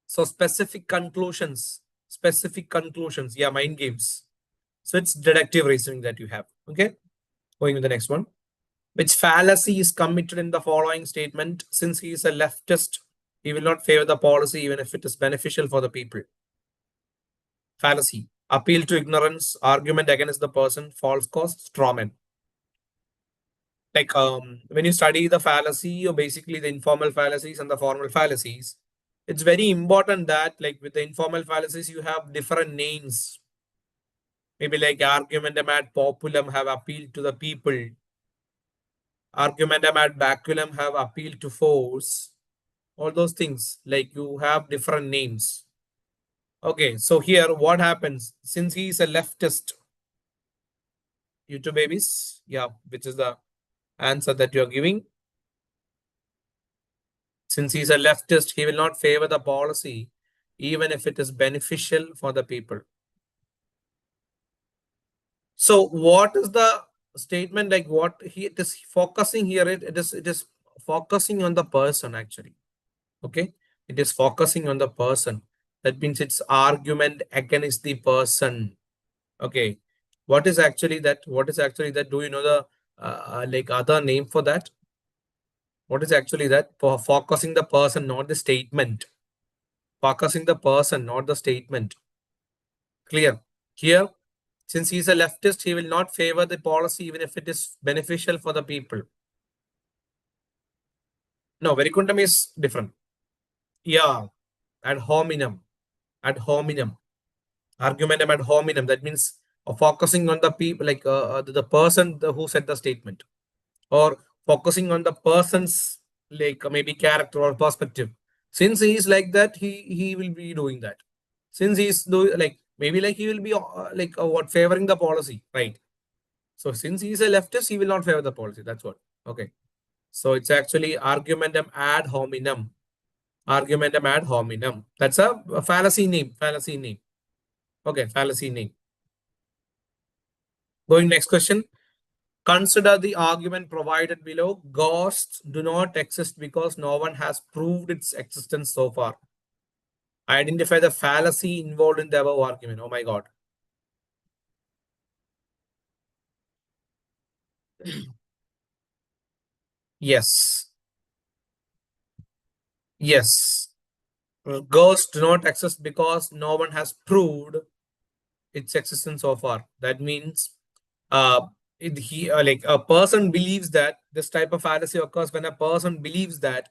So specific conclusions, yeah, mind games. So it's deductive reasoning that you have. Okay, going to the next one. Which fallacy is committed in the following statement? Since he is a leftist, he will not favor the policy even if it is beneficial for the people. Fallacy. Appeal to ignorance, argument against the person, false cause, straw man. Like when you study the fallacy, or basically the informal fallacies and the formal fallacies, it's very important that, like with the informal fallacies, you have different names. Maybe like argumentum ad populum have appealed to the people. Argumentum ad baculum have appealed to force. All those things, like you have different names. Okay, so here what happens? Since he is a leftist, YouTube babies, yeah, which is the answer that you're giving. Since he's a leftist, he will not favor the policy, even if it is beneficial for the people. So what is the statement like what it is focusing here, it is focusing on the person actually. Okay, it is focusing on the person. That means it's argument against the person. Okay, what is actually that? What is actually that? Do you know the like other name for that? What is actually that? For focusing the person, not the statement. Focusing the person, not the statement. Clear? Here, since he's a leftist, he will not favor the policy even if it is beneficial for the people. No, Vericuntum is different. Yeah, ad hominem. Ad hominem. Argumentum ad hominem. That means focusing on the people, like the person who said the statement, or focusing on the person's like maybe character or perspective. Since he is like that, he will be doing that. Since he's doing like maybe like he will be like what favoring the policy, right? So since he is a leftist, he will not favor the policy. That's what. Okay. So it's actually argumentum ad hominem. Argumentum ad hominem. That's a fallacy name. Fallacy name. Okay, fallacy name. Going next question. Consider the argument provided below. Ghosts do not exist because no one has proved its existence so far. Identify the fallacy involved in the above argument. Oh my God. Yes. Yes. Ghosts do not exist because no one has proved its existence so far. That means like a person believes that this type of fallacy occurs when a person believes that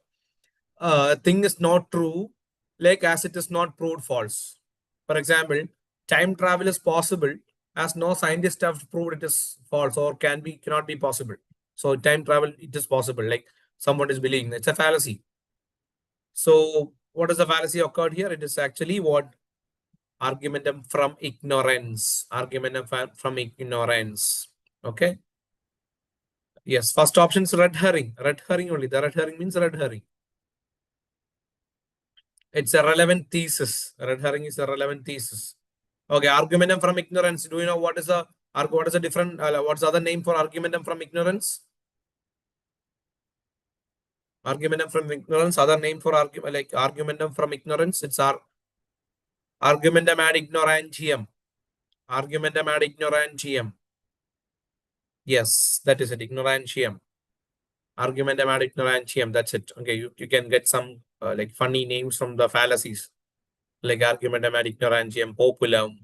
a thing is not true, like as it is not proved false. For example, time travel is possible as no scientists have proved it is false or cannot be possible. So time travel, it is possible, like someone is believing. It's a fallacy. So what is the fallacy occurred here? It is actually what? Argumentum from ignorance. Argumentum from ignorance. Okay. Yes, first option is red herring. Red herring only. The red herring means red herring. It's a relevant thesis. Red herring is a relevant thesis. Okay, argumentum from ignorance. Do you know what is the different? What's the other name for argumentum from ignorance? Argumentum from ignorance. Other name for argumentum from ignorance. It's argumentum ad ignorantium. Argumentum ad ignorantium. Yes, that is it. Ignorantium. Argumentum ad ignorantium. That's it. Okay, you can get some like funny names from the fallacies, like argumentum ad ignorantium, populum,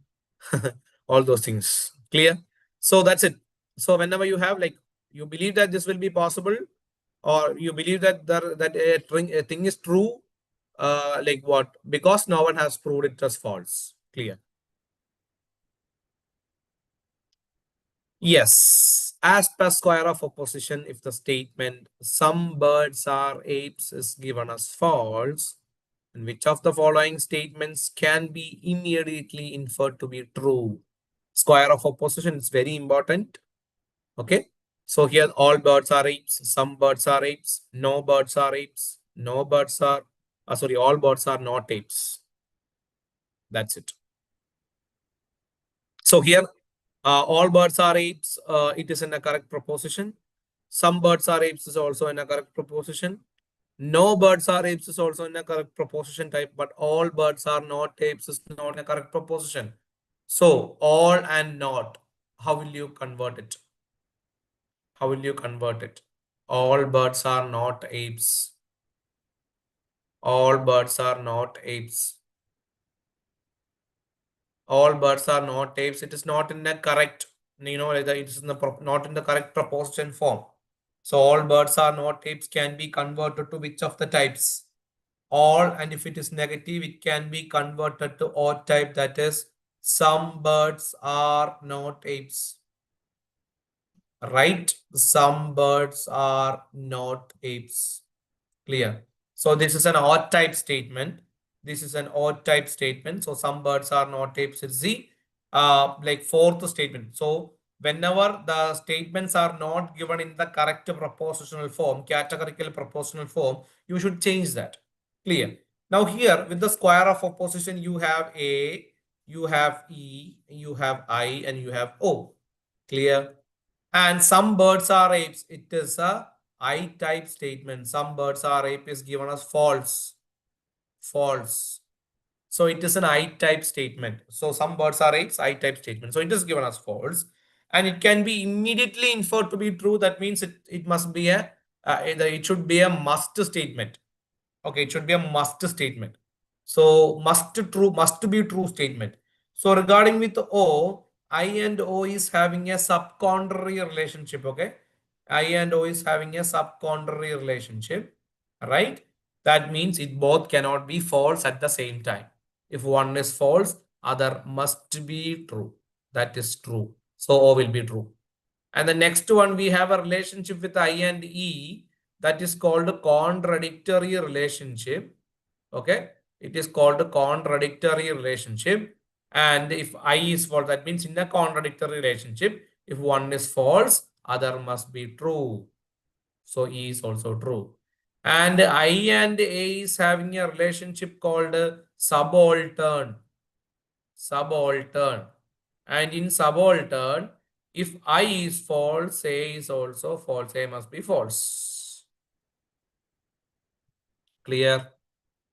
all those things. Clear? So that's it. So whenever you have like you believe that this will be possible, or you believe that a thing is true, like what? Because no one has proved it as false. Clear? Yes, as per square of opposition, if the statement some birds are apes is given as false, and which of the following statements can be immediately inferred to be true? Square of opposition is very important. Okay. So here all birds are apes, some birds are apes, no birds are apes, no birds are, sorry, all birds are not apes. That's it. So here all birds are apes, it is in a correct proposition. Some birds are apes is also in a correct proposition. No birds are apes is also in a correct proposition type, but all birds are not apes is not a correct proposition. So all and not, how will you convert it? How will you convert it? All birds are not apes. All birds are not apes. All birds are not apes. It is not in the correct, it is in the not in the correct proposition form. So all birds are not apes can be converted to which of the types? All, and if it is negative, it can be converted to odd type. That is, some birds are not apes. Right? Some birds are not apes. Clear? So this is an odd type statement. This is an odd type statement. So some birds are not apes. It's the like fourth statement. So whenever the statements are not given in the correct propositional form, categorical propositional form, you should change that. Clear? Now here with the square of opposition, you have A, you have E, you have I, and you have O. Clear? And some birds are apes. It is a I-type statement. Some birds are ape is given as false. False. So it is an I-type statement. So some birds are apes, I-type statement. So it is given as false. And it can be immediately inferred to be true. That means it must be it should be a must statement. Okay, it should be a must statement. So must be true statement. So regarding with O, I and O is having a subcontrary relationship. Okay, I and O is having a subcontrary relationship, right? That means it both cannot be false at the same time. If one is false, other must be true. That is true. So O will be true. And the next one, we have a relationship with I and E that is called a contradictory relationship. Okay, it is called a contradictory relationship. And if I is false, that means in a contradictory relationship, if one is false, other must be true. So E is also true. And I and A is having a relationship called subaltern. Subaltern. And in subaltern, if I is false, A is also false. A must be false. Clear?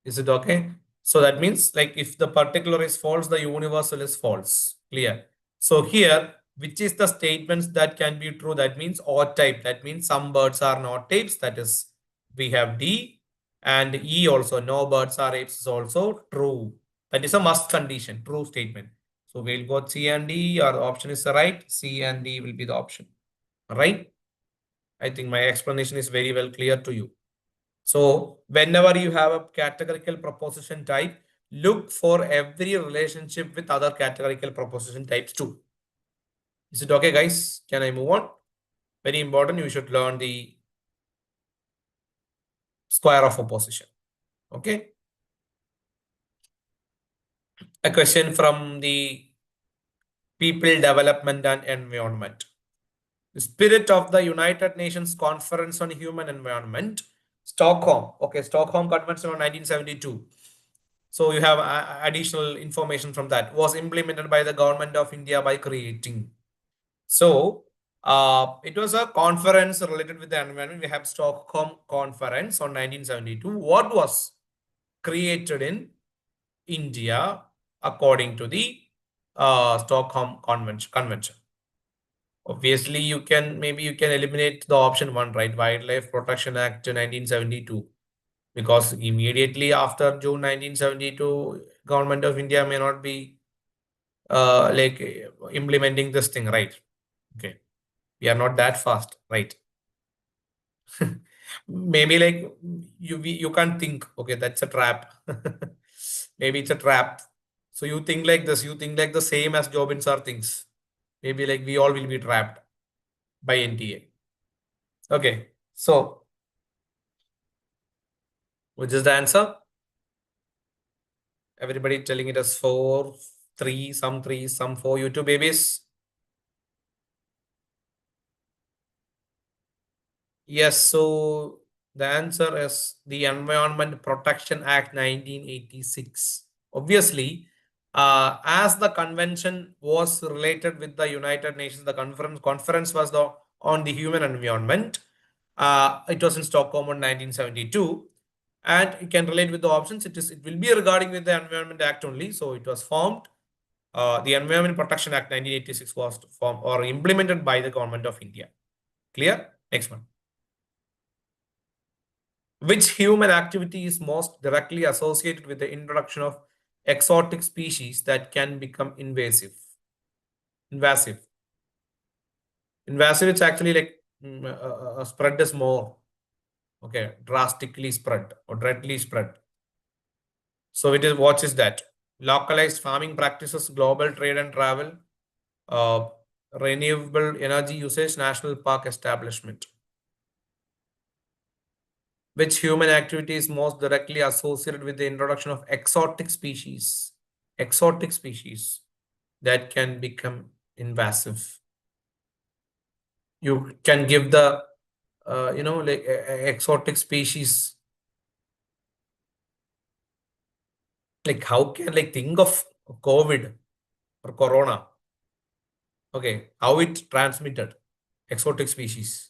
Is it okay? So that means like if the particular is false, the universal is false. Clear? So here, which is the statements that can be true? That means odd type. That means some birds are not apes. That is, we have D. And E also, no birds are apes is also true. That is a must condition, true statement. So we'll go C and D, or the option is right. C and D will be the option. Right? I think my explanation is very well clear to you. So whenever you have a categorical proposition type, look for every relationship with other categorical proposition types too. Is it okay, guys? Can I move on? Very important, you should learn the square of opposition. Okay. A question from the People Development and Environment. The spirit of the United Nations Conference on Human Environment, Stockholm. Okay, Stockholm Convention of 1972. So you have additional information from that. Was implemented by the government of India by creating. So it was a conference related with the environment. We have Stockholm Conference on 1972. What was created in India according to the Stockholm Convention? Obviously, you can eliminate the option 1, right? Wildlife Protection Act 1972. Because immediately after June 1972, government of India may not be implementing this thing, right? Okay, we are not that fast, right? Maybe like you can't think, okay, that's a trap. Maybe it's a trap. So you think like this, you think like the same as Jobin sir thinks. Maybe like we all will be trapped by NTA. Okay, so which is the answer? Everybody telling it as 4, 3, some 3, some 4. You two babies. Yes, so the answer is the Environment Protection Act 1986. Obviously, as the convention was related with the United Nations, the conference was on the human environment. It was in Stockholm in 1972. And you can relate with the options. It will be regarding with the Environment Act only. So it was formed. The Environment Protection Act 1986 was formed or implemented by the government of India. Clear? Next one. Which human activity is most directly associated with the introduction of exotic species that can become invasive? Invasive. It's actually like spread is more. Okay, drastically spread or directly spread. So it is, what is that? Localized farming practices, global trade and travel, renewable energy usage, national park establishment. Which human activity is most directly associated with the introduction of exotic species? Exotic species that can become invasive. You can give the, like exotic species. Like how can, like think of COVID or Corona. Okay, how it transmitted. exotic species.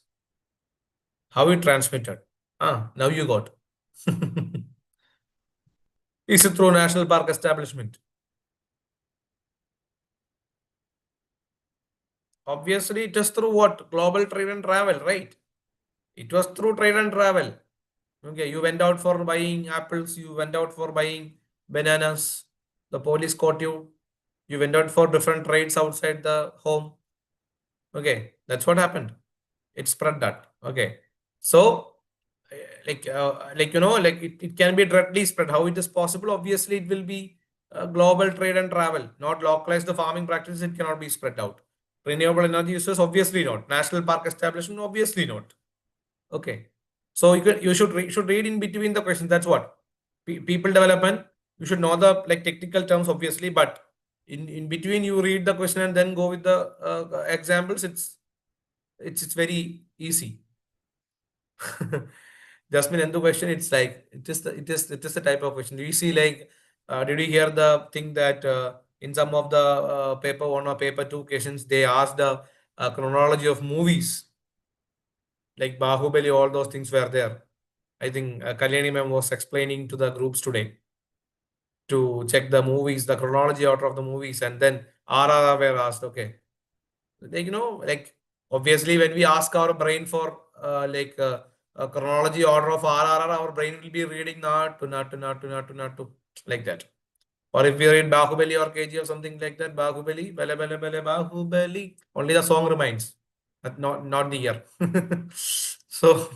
How it transmitted? Now you got. Is it through national park establishment? Obviously, it is through what? Global trade and travel, right? It was through trade and travel. Okay, you went out for buying apples, you went out for buying bananas, the police caught you, you went out for different trades outside the home. Okay, that's what happened. It spread that. Okay, so like it can be directly spread. How it is possible? Obviously, it will be global trade and travel, not localized the farming practices. It cannot be spread out. Renewable energy uses, obviously not. National park establishment, obviously not. Okay, so you should read in between the questions. That's what people development. You should know the technical terms, obviously, but in between you read the question and then go with the examples. It's very easy. Jasmine, and the question, it's like it is the type of question. Do you see did you hear the thing that in some of the paper 1 or paper 2 questions they asked the chronology of movies like Bahubali, all those things were there. I think Kalyani ma'am was explaining to the groups today to check the movies, the chronology order of the movies, and then RRR were asked. Okay, obviously when we ask our brain for a chronology order of RRR, our brain will be reading not to like that. Or if we read Bahubali or KG or something like that, Bahubali, bale bale bale Bahubali, only the song remains, but not the year. So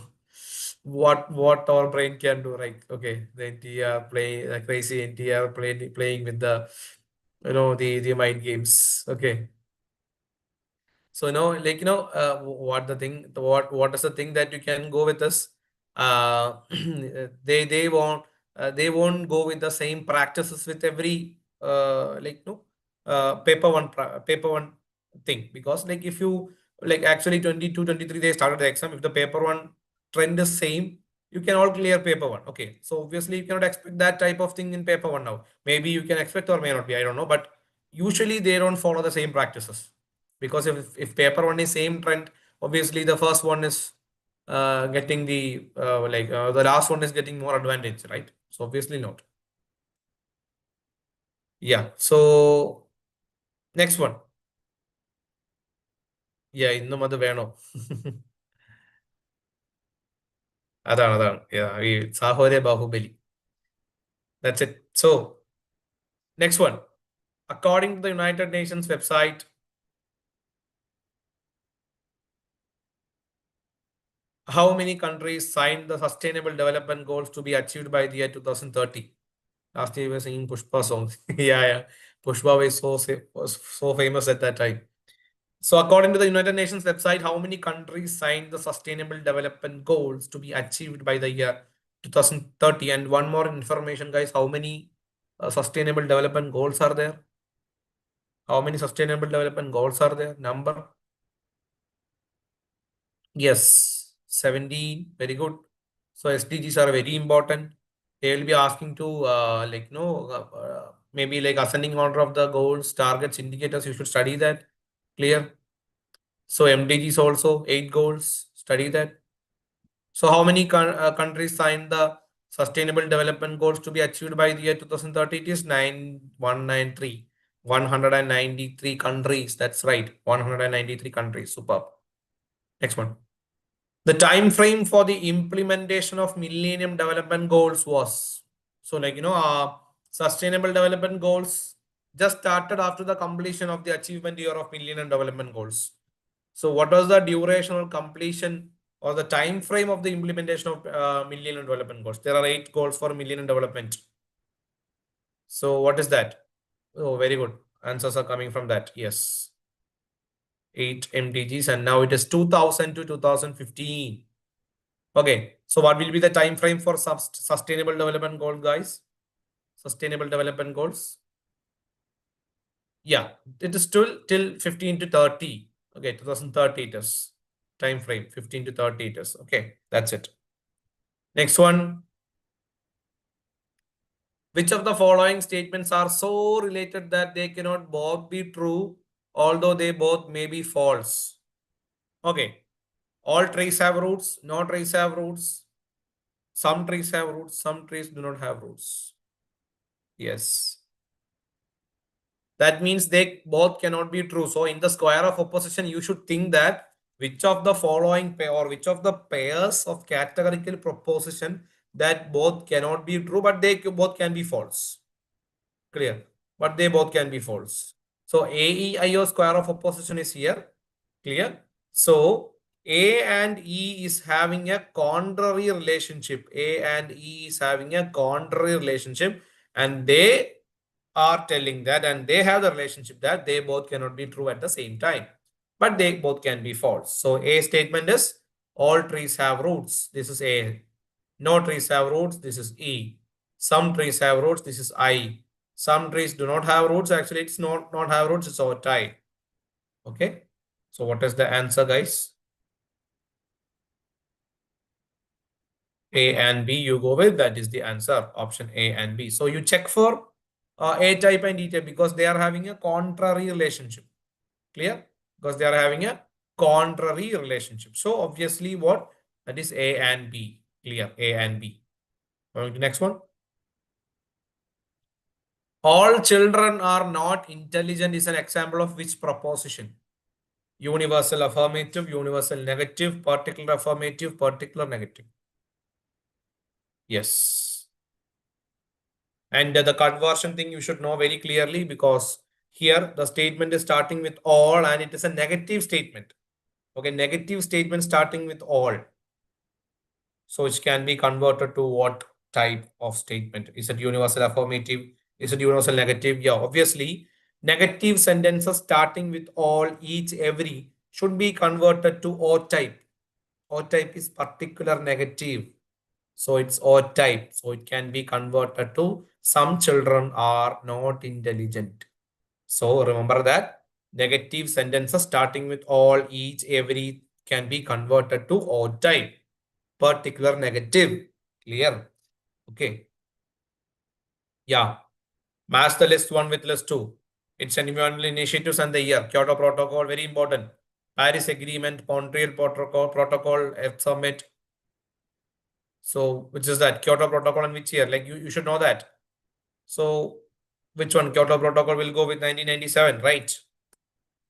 what our brain can do, right? Okay, the NTR play the crazy NTR playing with the the mind games. Okay. So what is the thing that you can go with this? They won't go with the same practices with every paper one thing, because if you actually 22 23 they started the exam. If the paper one trend is same, you can all clear paper one. Okay, so obviously you cannot expect that type of thing in paper one now. Maybe you can expect or may not be, I don't know, but usually they don't follow the same practices. Because if paper one is same trend, obviously the first one is getting the last one is getting more advantage, right? So obviously not. Yeah, so next one. Yeah, ഇന്നും അത് വേണോ? അതാണ് ഈ സാഹോദര്യ Baahubali. That's it. So next one, according to the United Nations website, how many countries signed the Sustainable Development Goals to be achieved by the year 2030? Last year we were singing Pushpa songs. Yeah. Pushpa was so famous at that time. So according to the United Nations website, how many countries signed the Sustainable Development Goals to be achieved by the year 2030? And one more information, guys, how many Sustainable Development Goals are there? How many Sustainable Development Goals are there? Number? Yes, 17. Very good. So SDGs are very important. They will be asking to maybe ascending order of the goals, targets, indicators. You should study that. Clear? So MDGs also 8 goals. Study that. So how many countries signed the Sustainable Development Goals to be achieved by the year 2030? It is 9193. 193 countries. That's right. 193 countries. Superb. Next one. The time frame for the implementation of Millennium Development Goals was, so Sustainable Development Goals just started after the completion of the achievement year of Millennium Development Goals. So what was the duration or completion or the time frame of the implementation of Millennium Development Goals? There are 8 goals for Millennium Development. So what is that? Oh, very good. Answers are coming from that. Yes. 8 MDGs, and now it is 2000 to 2015. Okay, so what will be the time frame for Sustainable Development Goals, guys? Sustainable Development Goals. Yeah, it is still till 15 to 30. Okay, 2030 it is. Time frame 15 to 30 it is. Okay, that's it. Next one. Which of the following statements are so related that they cannot both be true, although they both may be false? Okay. All trees have roots, no trees have roots. Some trees have roots, some trees do not have roots. Yes. That means they both cannot be true. So in the square of opposition, you should think that which of the following pair or which of the pairs of categorical proposition that both cannot be true, but they both can be false. Clear? But they both can be false. So AEIO square of opposition is here. Clear? So A and E is having a contrary relationship. A and E is having a contrary relationship, and they are telling that, and they have the relationship that they both cannot be true at the same time, but they both can be false. So A statement is all trees have roots. This is A. No trees have roots. This is E. Some trees have roots. This is I. Some trees do not have roots. Actually, it's not have roots. It's our tie. Okay. So what is the answer, guys? A and B you go with. That is the answer. Option A and B. So you check for A type and E type because they are having a contrary relationship. Clear? Because they are having a contrary relationship. So obviously what? That is A and B. Clear? A and B. Going to next one. All children are not intelligent is an example of which proposition? Universal affirmative, universal negative, particular affirmative, particular negative. Yes. And the conversion thing you should know very clearly because here the statement is starting with all and it is a negative statement. Okay, negative statement starting with all. So it can be converted to what type of statement? Is it universal affirmative? Is it universal negative? Yeah, obviously, negative sentences starting with all, each, every should be converted to O type. O type is particular negative. So it's O type. So it can be converted to some children are not intelligent. So remember that negative sentences starting with all, each, every can be converted to O type. Particular negative. Clear? Okay. Yeah. Match the list 1 with list 2. It's an environmental initiatives and the year. Kyoto Protocol, very important. Paris Agreement, Montreal Protocol, Earth Summit. So, which is that? Kyoto Protocol and which year? Like you should know that. So, which one? Kyoto Protocol will go with 1997, right?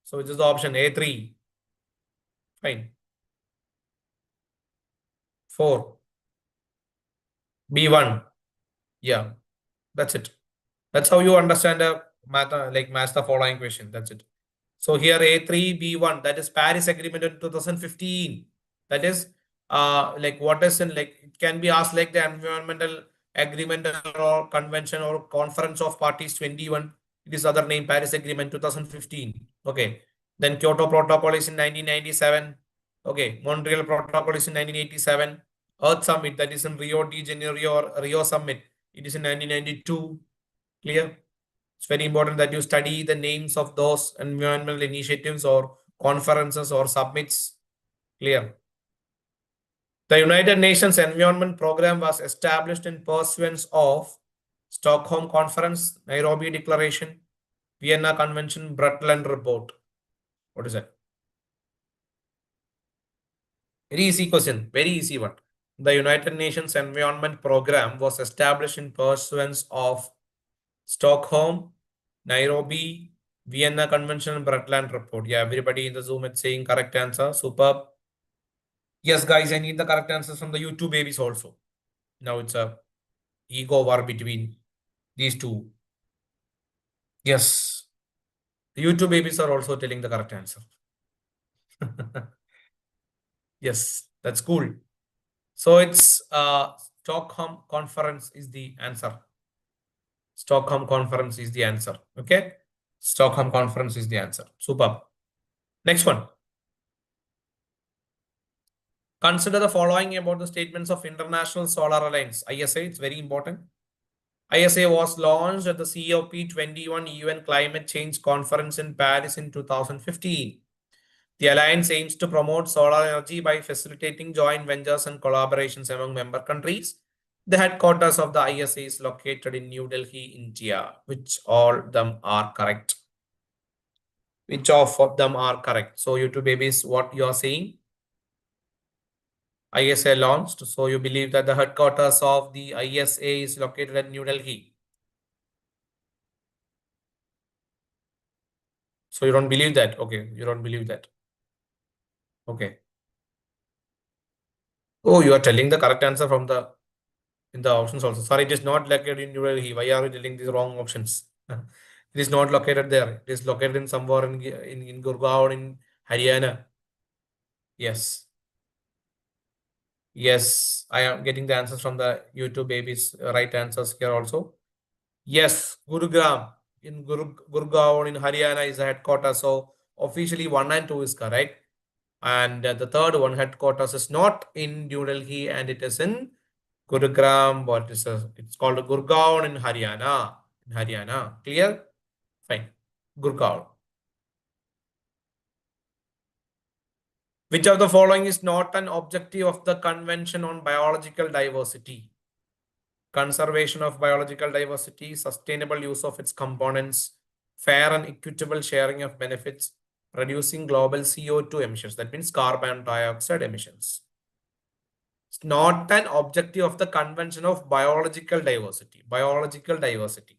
So, which is the option? A3. Fine. 4. B1. Yeah. That's it. That's how you understand a math, match the following question. That's it. So here A3B1, that is Paris Agreement in 2015. That is what is in it can be asked like the environmental agreement or convention or conference of parties 21. It is other name Paris Agreement 2015. Okay. Then Kyoto Protocol is in 1997. Okay. Montreal Protocol is in 1987. Earth Summit, that is in Rio de Janeiro or Rio Summit. It is in 1992. Clear? It's very important that you study the names of those environmental initiatives or conferences or summits. Clear? The United Nations Environment Program was established in pursuance of Stockholm Conference, Nairobi Declaration, Vienna Convention, Brundtland Report. What is that? Very easy question. Very easy one. The United Nations Environment Program was established in pursuance of Stockholm, Nairobi, Vienna Convention, and Brundtland Report. Yeah, everybody in the Zoom is saying correct answer. Superb. Yes, guys, I need the correct answers from the YouTube babies also. Now it's a ego war between these two. Yes. The YouTube babies are also telling the correct answer. Yes, that's cool. So it's Stockholm Conference is the answer. Stockholm Conference is the answer. Okay. Stockholm Conference is the answer. Superb. Next one. Consider the following about the statements of International Solar Alliance. ISA, it's very important. ISA was launched at the COP21 UN Climate Change Conference in Paris in 2015. The alliance aims to promote solar energy by facilitating joint ventures and collaborations among member countries. The headquarters of the ISA is located in New Delhi, India, which all of them are correct. Which of them are correct? So YouTube babies, what you are saying? ISA launched. So you believe that the headquarters of the ISA is located at New Delhi. So you don't believe that? Okay, you don't believe that. Okay. Oh, you are telling the correct answer from the in the options also. Sorry, it is not located in New Delhi. Why are you telling these wrong options? It is not located there. It is located in somewhere in Gurgaon in Haryana. Yes. Yes, I am getting the answers from the YouTube babies. Right answers here also. Yes, Gurugram in Gurgaon in Haryana is the headquarters. So officially 1 and 2 is correct. And the third one, headquarters, is not in New Delhi and it is in Gurugram. It's called Gurgaon in Haryana. In Haryana. Clear? Fine. Gurgaon. Which of the following is not an objective of the Convention on Biological Diversity? Conservation of biological diversity, sustainable use of its components, fair and equitable sharing of benefits, reducing global CO2 emissions. That means carbon dioxide emissions. It's not an objective of the Convention of Biological Diversity. Biological diversity.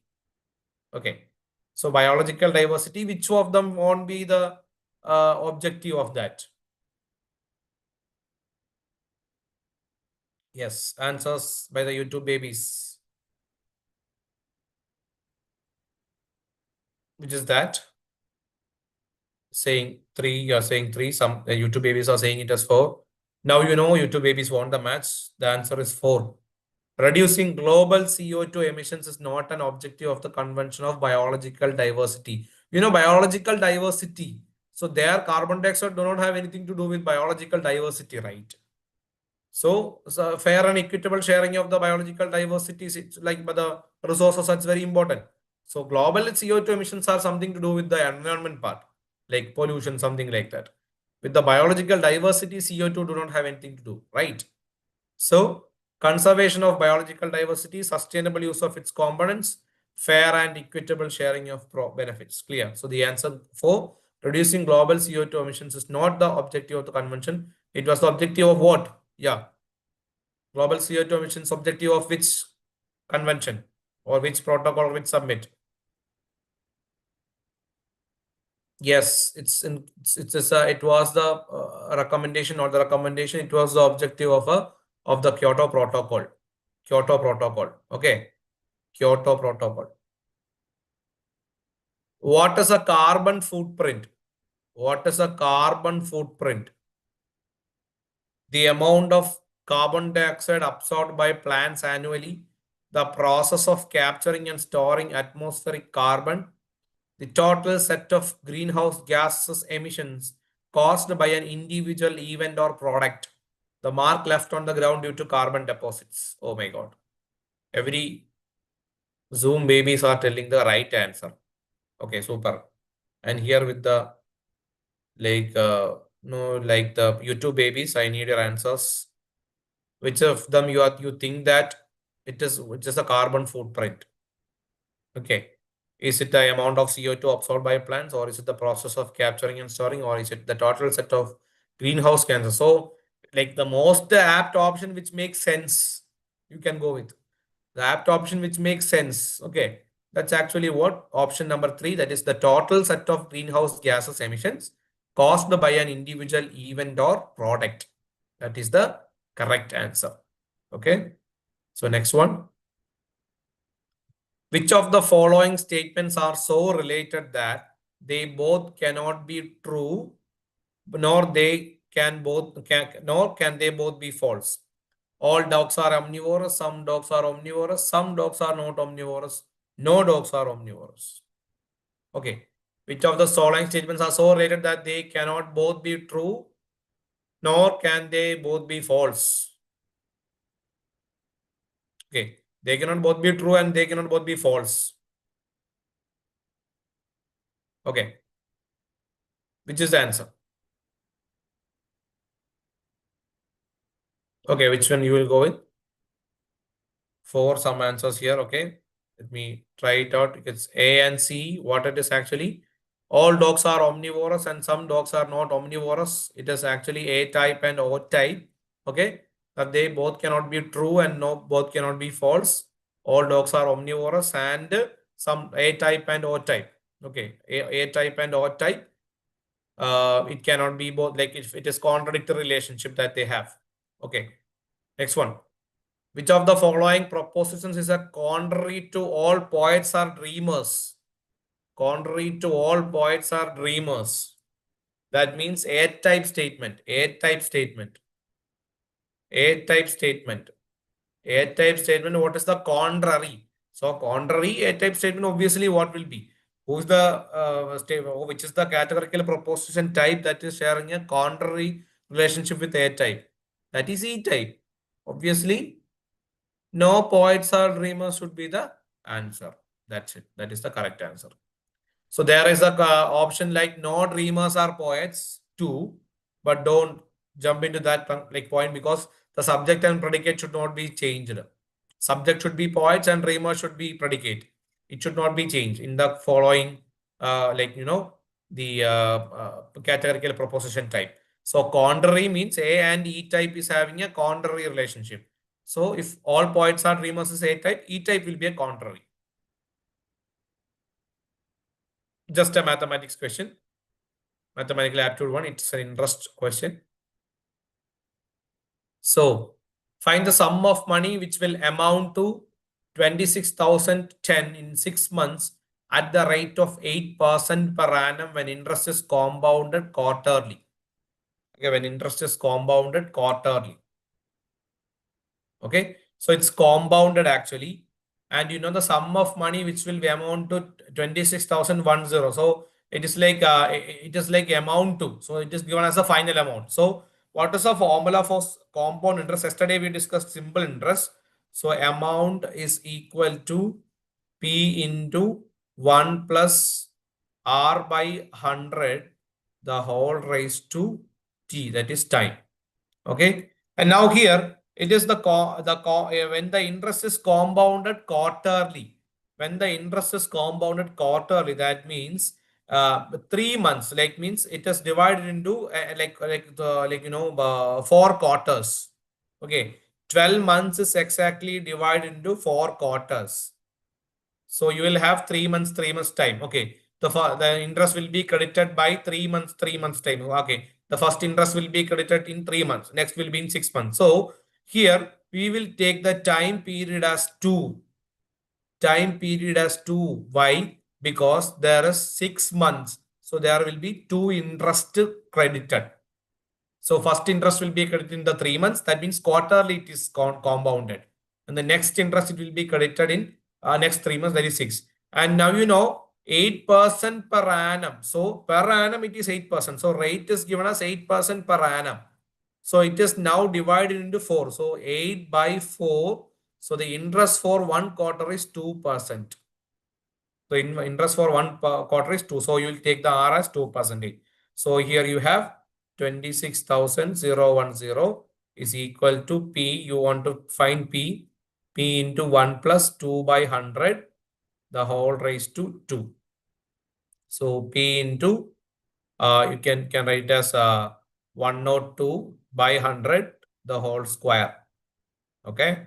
Okay. So biological diversity, which of them won't be the objective of that? Yes, answers by the YouTube babies. Which is that? Saying 3, you're saying 3. Some YouTube babies are saying it as 4. Now you know YouTube babies won the match. The answer is 4. Reducing global CO2 emissions is not an objective of the Convention of Biological Diversity. You know, biological diversity. So their carbon dioxide do not have anything to do with biological diversity, right? So fair and equitable sharing of the biological diversity is like the resources, that's very important. So global CO2 emissions are something to do with the environment part, like pollution, something like that. With the biological diversity, CO2 do not have anything to do, right? So conservation of biological diversity, sustainable use of its components, fair and equitable sharing of benefits. Clear. So the answer 4, reducing global CO2 emissions is not the objective of the convention. It was the objective of what? Yeah. Global CO2 emissions objective of which convention or which protocol or which summit? Yes, it was the recommendation or the recommendation. It was the objective of the Kyoto Protocol. Kyoto Protocol. Okay. Kyoto Protocol. What is a carbon footprint? What is a carbon footprint? The amount of carbon dioxide absorbed by plants annually, the process of capturing and storing atmospheric carbon, the total set of greenhouse gases emissions caused by an individual event or product, the mark left on the ground due to carbon deposits. Oh my God. Every Zoom babies are telling the right answer. Okay, super. And here with the like like the YouTube babies, I need your answers. Which of them you think that it is just a carbon footprint? Okay. Is it the amount of CO2 absorbed by plants, or is it the process of capturing and storing, or is it the total set of greenhouse gases? So, like the most apt option which makes sense, you can go with. The apt option which makes sense. Okay. That's actually what? Option number 3, that is the total set of greenhouse gases emissions caused by an individual event or product. That is the correct answer. Okay. So next one. Which of the following statements are so related that they both cannot be true, nor can they both be false? All dogs are omnivorous, some dogs are omnivorous, some dogs are not omnivorous, no dogs are omnivorous. Okay. Which of the following statements are so related that they cannot both be true, nor can they both be false? Okay. They cannot both be true and they cannot both be false. Okay. Which is the answer? Okay, which one you will go with? 4 some answers here. Okay. Let me try it out. It's A and C. What it is actually? all dogs are omnivorous and some dogs are not omnivorous. It is actually A type and O type. Okay, that they both cannot be true and no, both cannot be false. All dogs are omnivorous and some A type and O type. Okay, A type and O type. It cannot be both, like if it is contradictory relationship that they have. Okay, next one. Which of the following propositions is a contrary to all poets are dreamers? Contrary to all poets are dreamers. That means A-type statement. A-type statement. A-type statement. A-type statement. What is the contrary? So contrary A-type statement, obviously what will be? Who is the which is the categorical proposition type that is sharing a contrary relationship with A-type? That is E-type. Obviously, no poets or dreamers should be the answer. That's it. That is the correct answer. So there is a option like no dreamers are poets too, but don't jump into that like point because the subject and predicate should not be changed. Subject should be poets and dreamers should be predicate. It should not be changed in the following the categorical proposition type. So contrary means A and E type is having a contrary relationship. So if all poets are dreamers is A type, E type will be a contrary. Just a mathematics question. Mathematical aptitude 1, it's an interest question. So find the sum of money which will amount to 26,010 in 6 months at the rate of 8% per annum when interest is compounded quarterly. Okay, when interest is compounded quarterly. Okay, so it's compounded actually. And you know the sum of money which will be amount to 26,010. So it is like amount to. So it is given as a final amount. So what is the formula for compound interest? Yesterday we discussed simple interest. So amount is equal to P into 1 plus R by 100 the whole raised to T, that is time. Okay, and now here it is when the interest is compounded quarterly. When the interest is compounded quarterly, that means 3 months. Like means it is divided into 4 quarters. Okay, 12 months is exactly divided into 4 quarters. So you will have 3 months time. Okay, the interest will be credited by 3 months time. Okay, the first interest will be credited in 3 months. Next will be in 6 months. So here we will take the time period as 2. Time period as 2. Why? Because there is 6 months. So there will be 2 interest credited. So first interest will be credited in the 3 months. That means quarterly it is compounded. And the next interest it will be credited in next 3 months, that is 6. And now you know 8% per annum. So per annum it is 8%. So rate is given as 8% per annum. So it is now divided into 4. So 8 by 4. So the interest for 1 quarter is 2%. So interest for 1 quarter is 2. So you will take the R as 2%. So here you have 26,010 is equal to P. You want to find P. P into 1 plus 2 by 100, the whole raised to 2. So P into, you can write as 102 by 100, the whole square. Okay.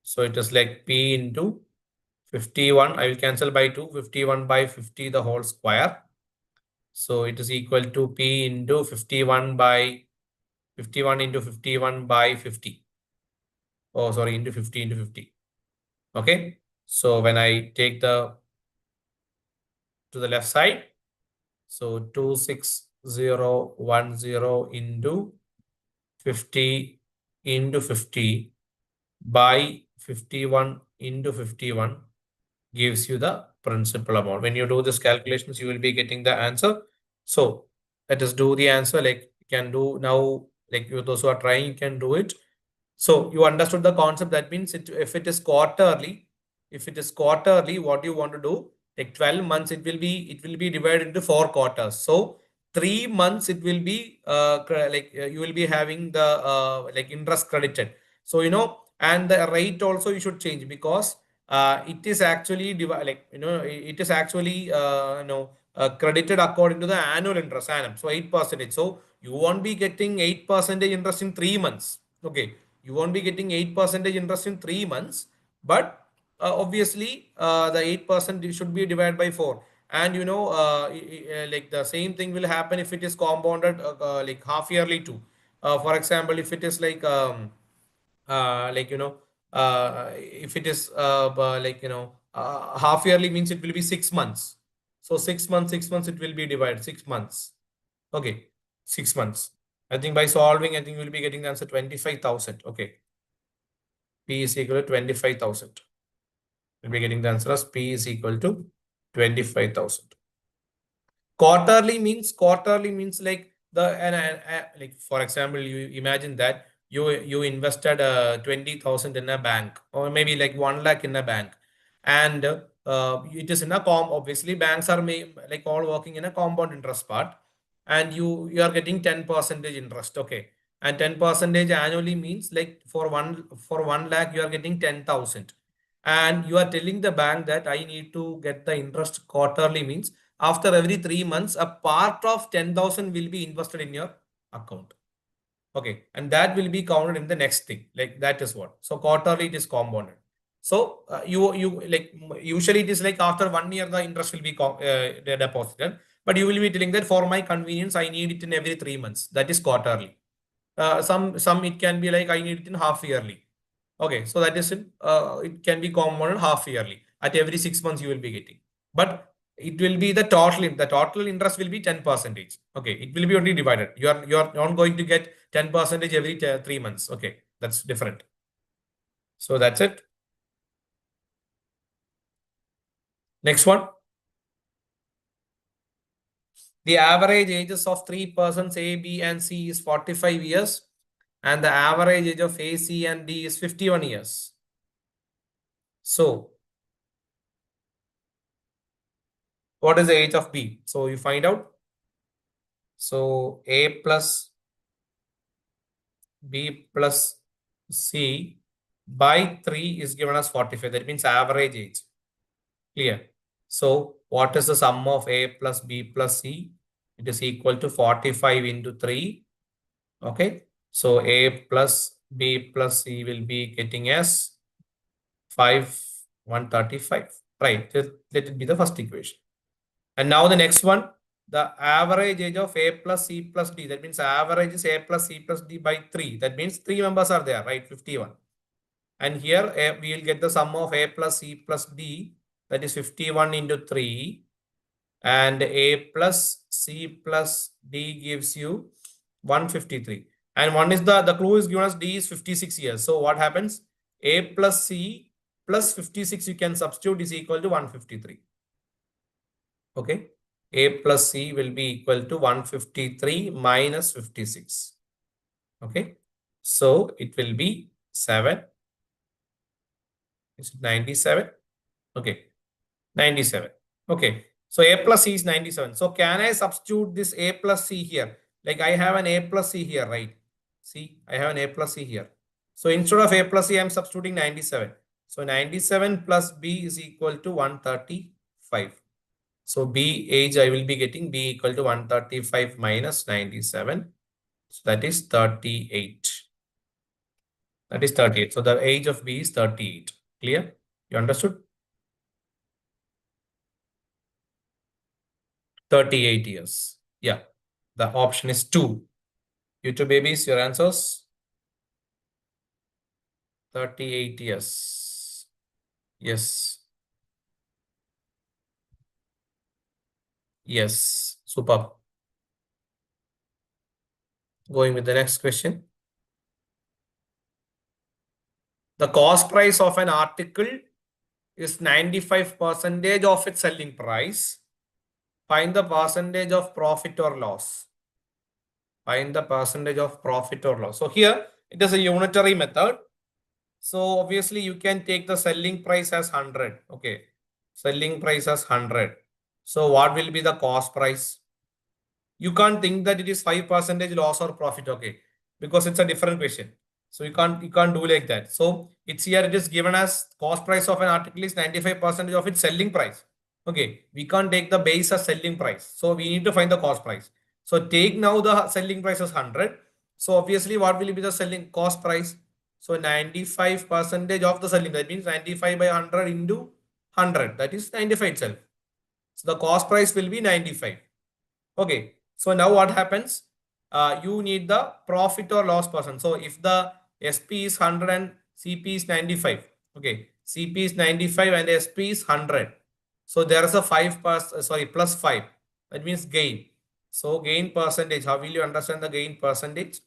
So it is like P into 51. I will cancel by 2. 51 by 50, the whole square. So it is equal to P into 51 by 51 into 51 by 50. Oh, sorry, into 50 into 50. Okay. So when I take to the left side, so 26010 into 50 into 50 by 51 into 51 gives you the principal amount. When you do this calculations, you will be getting the answer. So let us do the answer. Like you can do now, like those who are trying, you can do it. So you understood the concept. That means if it is quarterly, what you want to do, like 12 months, it will be divided into 4 quarters. So 3 months it will be you will be having the interest credited. So and the rate also you should change because it is actually credited according to the annual interest annum. So 8%. So you won't be getting 8% interest in 3 months. Okay. You won't be getting 8% interest in 3 months, but obviously the 8% should be divided by 4. And like the same thing will happen if it is compounded like half yearly too. For example, if it is like if it is half yearly means it will be 6 months. So 6 months, 6 months it will be divided 6 months. Okay, 6 months. I think by solving, I think we'll be getting the answer 25,000. Okay, P is equal to 25,000. We'll be getting the answer as P is equal to 25,000. Quarterly means like like for example, you imagine that you invested 20,000 in a bank, or maybe like 1 lakh in a bank, and it is in a obviously banks are like all working in a compound interest part, and you are getting 10% interest. Okay, and 10% annually means like for 1 lakh you are getting 10,000, and you are telling the bank that I need to get the interest quarterly means after every 3 months, a part of 10,000 will be invested in your account. Okay. And that will be counted in the next thing. Like that is what. So quarterly it is compounded. So you like usually it is like after 1 year the interest will be deposited. But you will be telling that for my convenience, I need it in every 3 months. That is quarterly. Some it can be like I need it in half yearly. Okay. So that is it can be compounded half yearly. At every 6 months you will be getting. But it will be the total interest will be 10%. Okay, it will be only divided. You're not going to get 10% every 3 months. Okay, that's different. So that's it. Next one. The average ages of 3 persons A, B, and C is 45 years, and the average age of A, C, and D is 51 years. So what is the age of B? So you find out. So A plus B plus C by 3 is given as 45. That means average age. Clear. So what is the sum of A plus B plus C? It is equal to 45 into 3. Okay. So A plus B plus C will be getting as 135. Right. Let it be the first equation. And now the next one, the average age of A plus C plus D. That means average is A plus C plus D by 3. That means 3 members are there, right? 51. And here we will get the sum of A plus C plus D. That is 51 into 3. And A plus C plus D gives you 153. And one is the clue is given as D is 56 years. So what happens? A plus C plus 56 you can substitute is equal to 153. Okay. A plus C will be equal to 153 minus 56. Okay. So it will be 7. Is it 97? Okay. 97. Okay. So A plus C is 97. So can I substitute this A plus C here? Like I have an A plus C here, right? See, I have an A plus C here. So instead of A plus C, I'm substituting 97. So 97 plus B is equal to 135. So B age I will be getting B equal to 135 minus 97. So that is 38. That is 38. So the age of B is 38. Clear? You understood? 38 years. Yeah. The option is 2. You two babies, your answers? 38 years. Yes. Yes. Superb. Going with the next question. The cost price of an article is 95% of its selling price. Find the percentage of profit or loss. Find the percentage of profit or loss. So here it is a unitary method. So obviously you can take the selling price as 100. Okay. Selling price as 100. So what will be the cost price? You can't think that it is 5% loss or profit. Okay. Because it's a different question. So you can't do like that. So it's here it is given as cost price of an article is 95% of its selling price. Okay, we can't take the base as selling price. So we need to find the cost price. So take now the selling price as 100. So obviously what will be the selling cost price? So 95% of the selling, that means 95 by 100 into 100, that is 95 itself. So the cost price will be 95. Okay, so now what happens? You need the profit or loss percent. So if the SP is 100 and CP is 95, okay, CP is 95 and SP is 100. So there is a 5%, sorry, plus 5. That means gain. So gain percentage, how will you understand the gain percentage?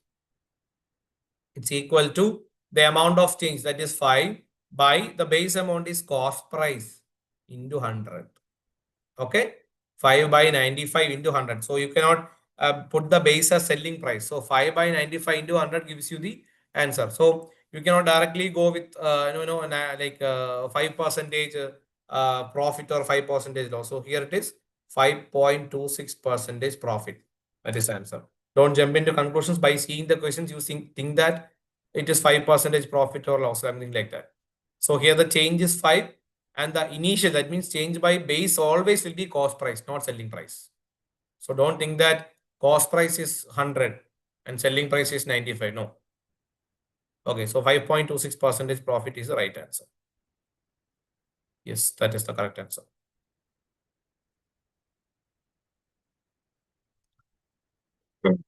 It's equal to the amount of change, that is 5, by the base amount is cost price into 100. Okay, 5 by 95 into 100. So you cannot put the base as selling price. So 5 by 95 into 100 gives you the answer. So you cannot directly go with 5% profit or 5% loss. So here it is 5.26% profit. That is the answer. Don't jump into conclusions by seeing the questions. You think that it is 5% profit or loss, something like that. So here the change is 5. And the initial, that means change by base always will be cost price, not selling price. So don't think that cost price is 100 and selling price is 95. No. Okay, so 5.26% profit is the right answer. Yes, that is the correct answer.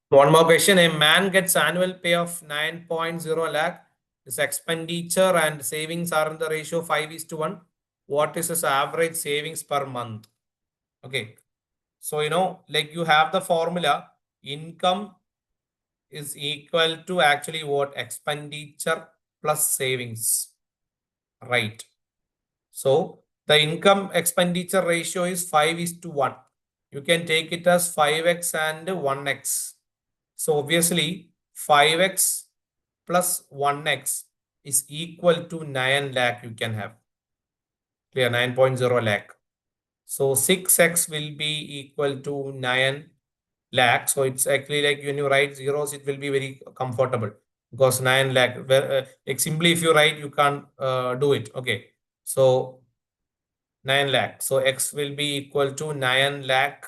One more question. A man gets annual pay of 9.0 lakh. His expenditure and savings are in the ratio 5:1. What is his average savings per month? Okay. So, like you have the formula, income is equal to actually what? Expenditure plus savings, right? So the income expenditure ratio is 5:1. You can take it as 5x and 1x. So obviously 5x plus 1x is equal to 9 lakh you can have. Clear? 9.0 lakh. So 6x will be equal to 9 lakh. So it's actually like when you write zeros, it will be very comfortable because 9 lakh. Like simply if you write, you can't do it. Okay. So 9 lakh. So x will be equal to 9 lakh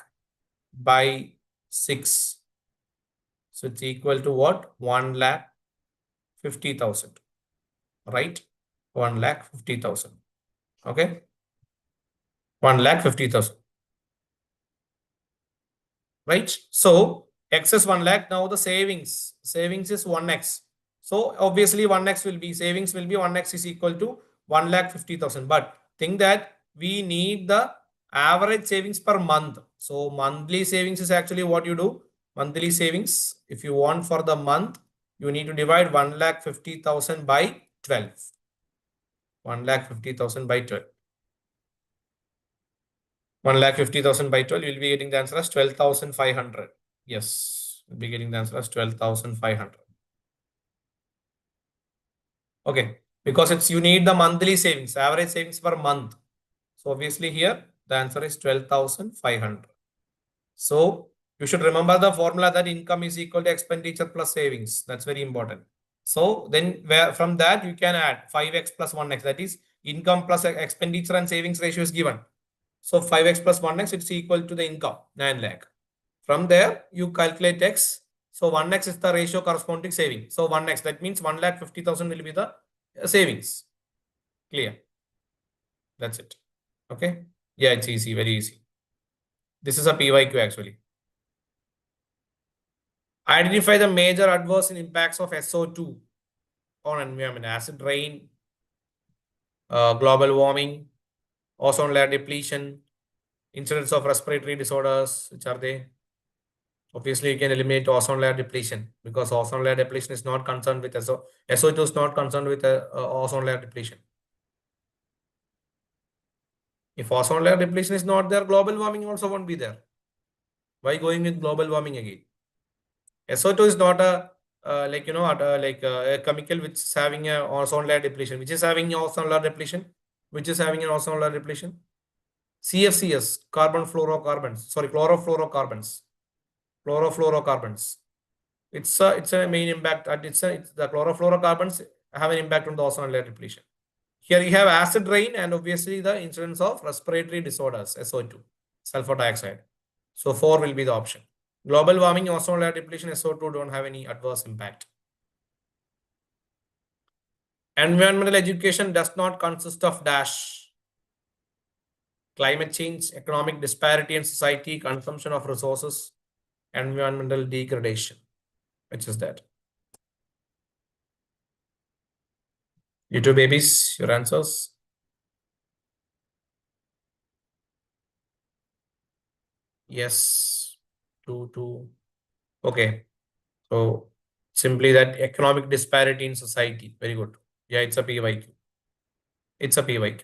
by 6. So it's equal to what? 1,50,000. Right? 1,50,000. Okay. 1,50,000. Right? So x is 1 lakh. Now the savings is 1x. So obviously 1x will be, savings will be 1x is equal to 1,50,000. But think that we need the average savings per month. So monthly savings is actually what you do. Monthly savings, if you want for the month, you need to divide 1,50,000 by 12. 1,50,000 by 12. 1,50,000 by 12, you'll be getting the answer as 12,500. Yes, you'll be getting the answer as 12,500. Okay, because it's you need the monthly savings, average savings per month. So obviously here the answer is 12,500. So you should remember the formula that income is equal to expenditure plus savings. That's very important. So then from that you can add 5x plus 1x, that is income plus expenditure and savings ratio is given. So 5x plus 1x, it's equal to the income, 9 lakh. From there, you calculate x. So 1x is the ratio corresponding saving. So 1x, that means 1,50,000 will be the savings. Clear? That's it. Okay. Yeah, it's easy, very easy. This is a PYQ actually. Identify the major adverse impacts of SO2 on environment: acid rain, global warming, ozone layer depletion, incidence of respiratory disorders. Which are they? Obviously, you can eliminate ozone layer depletion because ozone layer depletion is not concerned with SO2 is not concerned with ozone layer depletion. If ozone layer depletion is not there, global warming also won't be there. Why going with global warming again? SO2 is not a a chemical which is having a ozone layer depletion. Which is having ozone layer depletion? Which is having an ozone layer depletion? CFCs, carbon fluorocarbons. Sorry, chlorofluorocarbons. Chlorofluorocarbons. It's a main impact. It's the chlorofluorocarbons have an impact on the ozone layer depletion. Here you have acid rain and obviously the incidence of respiratory disorders, SO2, sulfur dioxide. So 4 will be the option. Global warming, ozone layer depletion, SO2 don't have any adverse impact. Environmental education does not consist of dash. Climate change, economic disparity in society, consumption of resources, environmental degradation. Which is that? You two babies, your answers? Yes. Two. Okay. So simply that economic disparity in society. Very good. Yeah, it's a PYQ. It's a PYQ.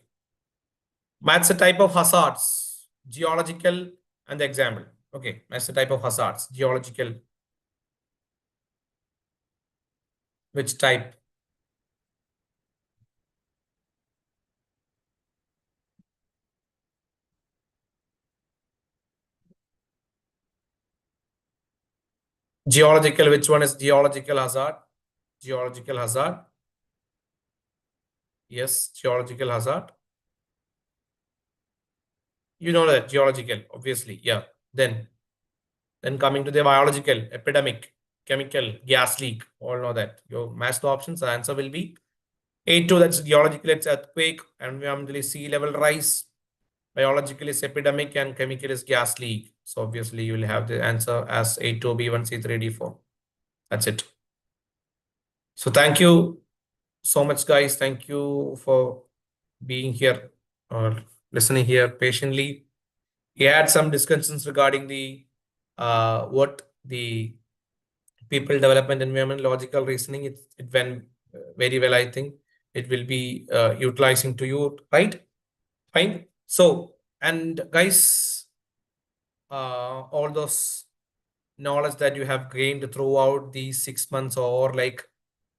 Match the type of hazards, geological and the example. Okay, match the type of hazards, geological. Which type? Geological, which one is geological hazard? Geological hazard. Yes, geological hazard. You know that geological, obviously. Yeah. Then coming to the biological, epidemic, chemical, gas leak. All know that. You match the options. The answer will be A2. That's geological. It's earthquake. Environmentally, sea level rise. Biological is epidemic and chemical is gas leak. So obviously you will have the answer as A2, B1, C3, D4. That's it. So thank you so much, guys. Thank you for being here or listening here patiently. We had some discussions regarding the what the people development, environment, logical reasoning. It went very well. I think it will be utilizing to you, right? Fine. So, and guys, all those knowledge that you have gained throughout these 6 months or like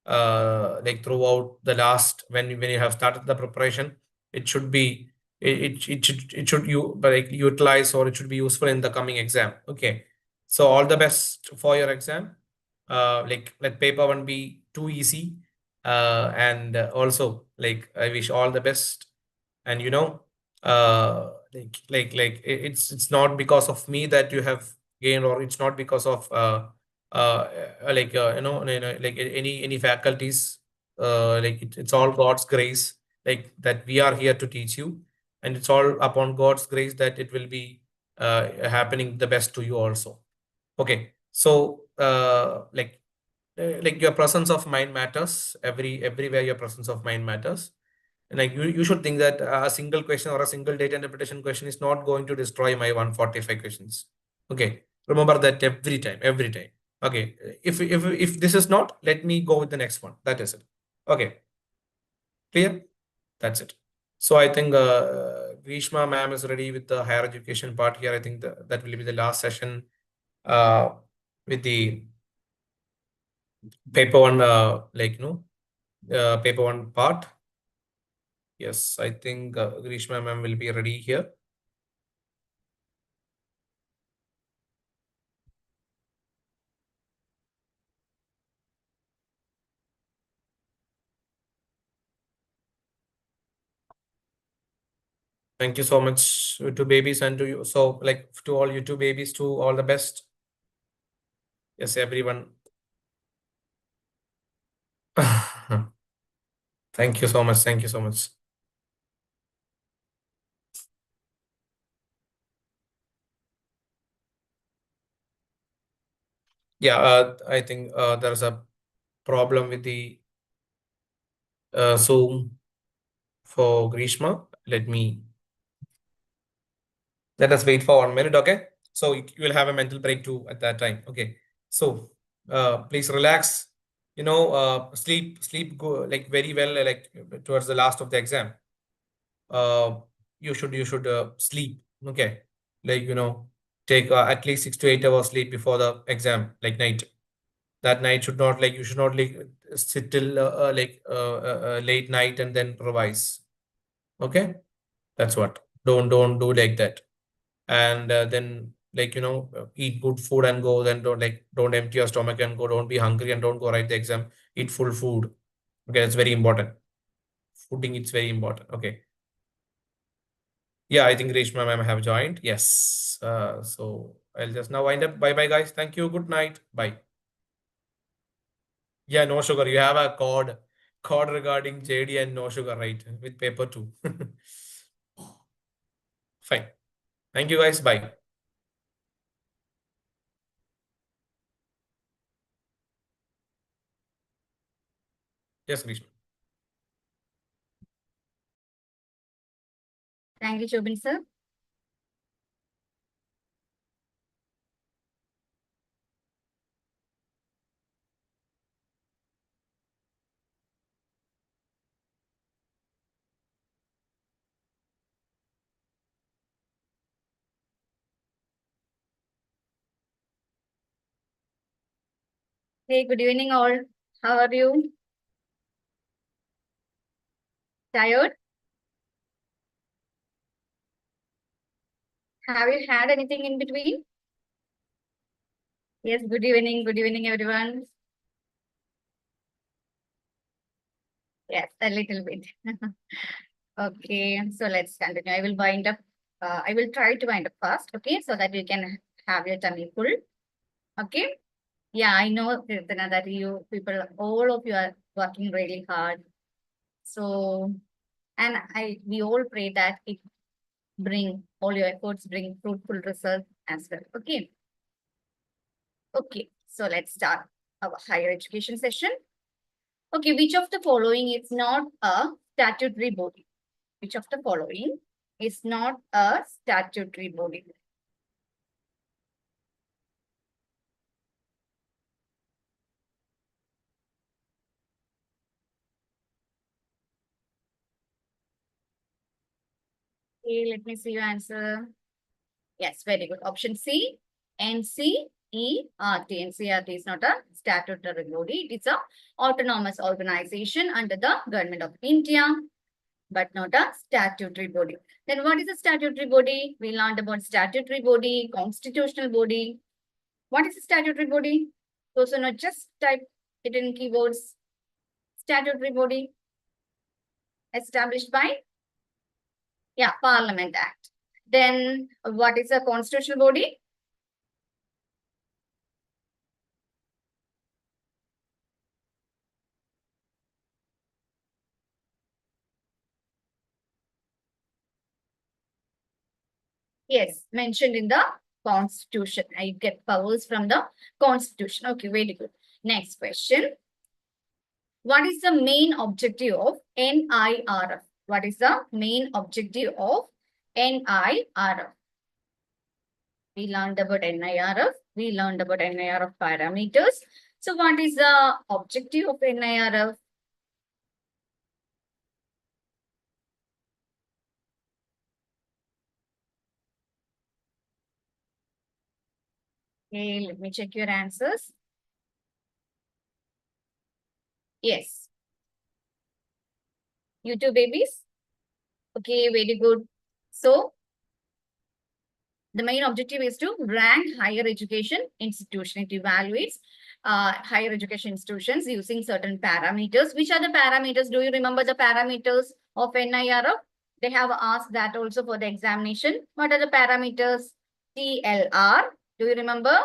throughout the last when you have started the preparation, it should be it should you like utilize or it should be useful in the coming exam. Okay, so all the best for your exam. Like let paper 1 be too easy, and also like I wish all the best. And it's not because of me that you have gained, or it's not because of like any faculties, like it's all God's grace, like that we are here to teach you, and it's all upon God's grace that it will be happening the best to you also. Okay, so like your presence of mind matters. Everywhere your presence of mind matters. And like you should think that a single question or a single data interpretation question is not going to destroy my 145 questions. Okay, remember that every time. Okay, if this is not, let me go with the next one. That is it. Okay, clear? That's it. So I think Grishma ma'am is ready with the higher education part here. I think that will be the last session with the paper 1, paper 1 part. Yes, I think Grishma ma'am will be ready here. Thank you so much to babies and to you. So like to all you two babies, to all the best. Yes, everyone. Thank you so much. Thank you so much. Yeah, I think there's a problem with the Zoom for Grishma. Let us wait for 1 minute, okay? So you will have a mental break too at that time. Okay. So please relax. Sleep go like very well, like towards the last of the exam. You should sleep. Okay. Like take at least 6 to 8 hours sleep before the exam, like night. That night should not like you should not like sit till late night and then revise. Okay, that's what. Don't do like that. And then eat good food and go. Then don't empty your stomach and go. Don't be hungry and don't go write the exam. Eat full food. Okay, that's very important. footing, it's very important. Okay. Yeah, I think Reshma ma'am have joined. Yes. So I'll just now wind up. Bye bye, guys. Thank you. Good night. Bye. Yeah, no sugar. You have a code regarding JD and no sugar, right? With paper too. Fine. Thank you, guys. Bye. Yes, Reshma. Thank you, Shobin sir. Hey, good evening all. How are you? Tired? Have you had anything in between? Yes, good evening everyone. Yes, a little bit. Okay, so let's continue. I will wind up. I will try to wind up fast, okay, so that you can have your tummy full. Okay. Yeah, I know, Kirtana, that you people, all of you are working really hard. So, and we all pray that it all your efforts bring fruitful results as well. Okay. Okay, so let's start our higher education session. Okay, which of the following is not a statutory body? Which of the following is not a statutory body? Okay, let me see your answer. Yes, very good. Option C, NCERT. NCERT is not a statutory body. It is a autonomous organization under the government of India, but not a statutory body. Then what is a statutory body? We learned about statutory body, constitutional body. What is a statutory body? Those who know, just type it in keywords. Statutory body established by, yeah, Parliament Act. Then what is a constitutional body? Yes, mentioned in the Constitution. I get powers from the Constitution. Okay, very good. Next question. What is the main objective of NIRF? What is the main objective of NIRF? We learned about NIRF. We learned about NIRF parameters. So what is the objective of NIRF? Okay, let me check your answers. Yes. You two babies? Okay, very good. So, the main objective is to rank higher education institution. It evaluates higher education institutions using certain parameters. Which are the parameters? Do you remember the parameters of NIRF? They have asked that also for the examination. What are the parameters? TLR. Do you remember?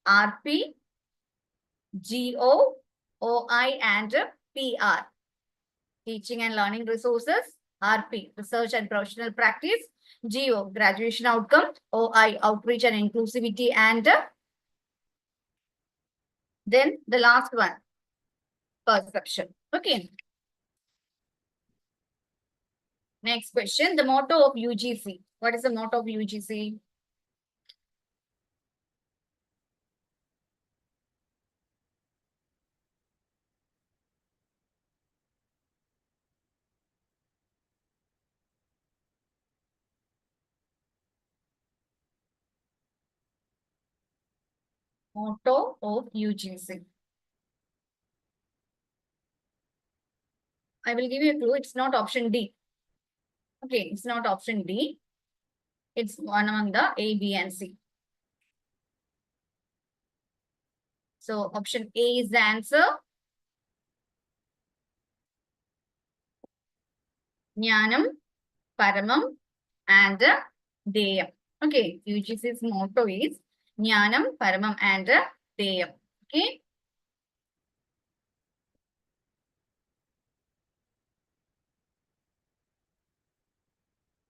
RP, GO, OI, and PR. Teaching and learning resources. RP, research and professional practice. GO, graduation outcome. OI, outreach and inclusivity. And then the last one, perception. Okay. Next question, the motto of UGC. What is the motto of UGC? Motto of UGC. I will give you a clue. It's not option D. Okay, it's not option D. It's one among the A, B, and C. So option A is the answer. Jnanam, Paramam, and Deyam. Okay, UGC's motto is Jnanam, Paramam, and Deyam. Okay.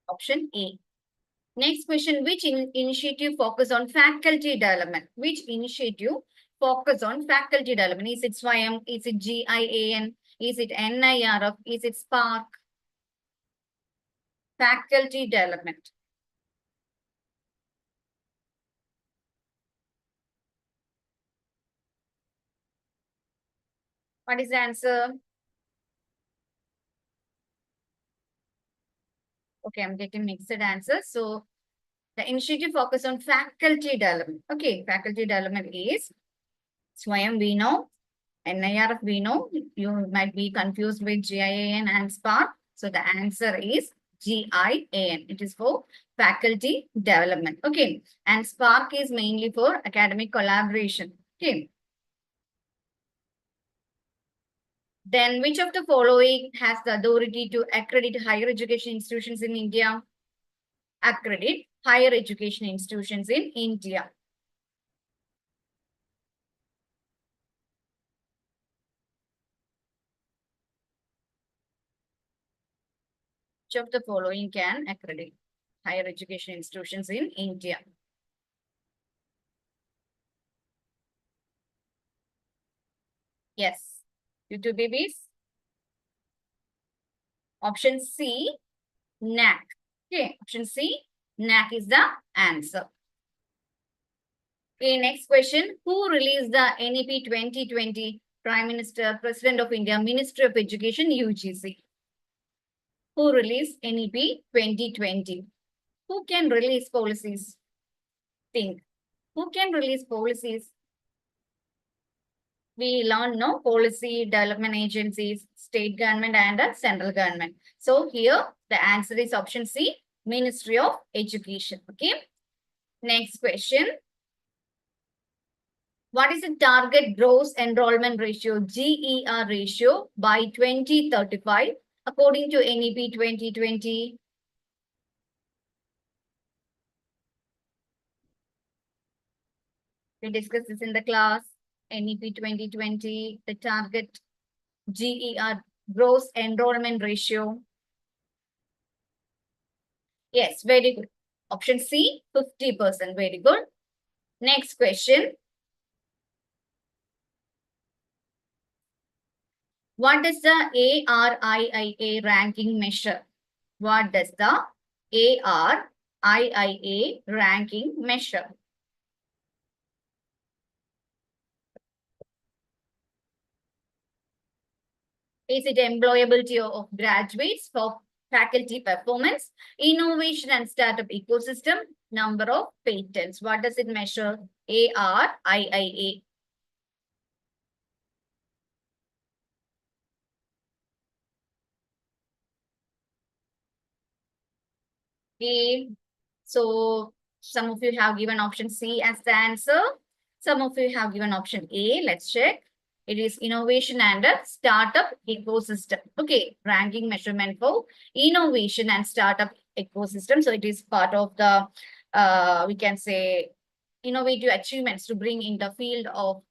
Option A. Next question, which initiative focus on faculty development? Which initiative focus on faculty development? Is it SWAYAM? Is it GIAN? Is it NIRF? Is it Spark? Faculty development. What is the answer? Okay, I'm getting mixed answers. So the initiative focus on faculty development. Okay, faculty development is SWAYAM, we know. NIRF, we know. You might be confused with GIAN and Spark. So the answer is GIAN. It is for faculty development. Okay. And Spark is mainly for academic collaboration. Okay. Then which of the following has the authority to accredit higher education institutions in India? Accredit higher education institutions in India. Which of the following can accredit higher education institutions in India? Yes. You two babies. Option C, NAC. Okay, option C, NAC is the answer. Okay, next question. Who released the NEP 2020? Prime Minister, President of India, Ministry of Education, UGC. Who released NEP 2020? Who can release policies? Think. Who can release policies? We learn no policy development agencies, state government and central government. So here the answer is option C, Ministry of Education. Okay. Next question. What is the target gross enrollment ratio, GER ratio, by 2035 according to NEP 2020? We discussed this in the class. NEP 2020, the target GER, gross enrollment ratio. Yes, very good. Option C, 50%. Very good. Next question. What does the ARIIA ranking measure? What does the ARIIA ranking measure? Is it employability of graduates, for faculty performance, innovation and startup ecosystem, number of patents? What does it measure? ARIIA. Okay. So some of you have given option C as the answer. Some of you have given option A. Let's check. It is innovation and a startup ecosystem. Okay, ranking measurement for innovation and startup ecosystem. So it is part of the, we can say, innovative achievements to bring in the field of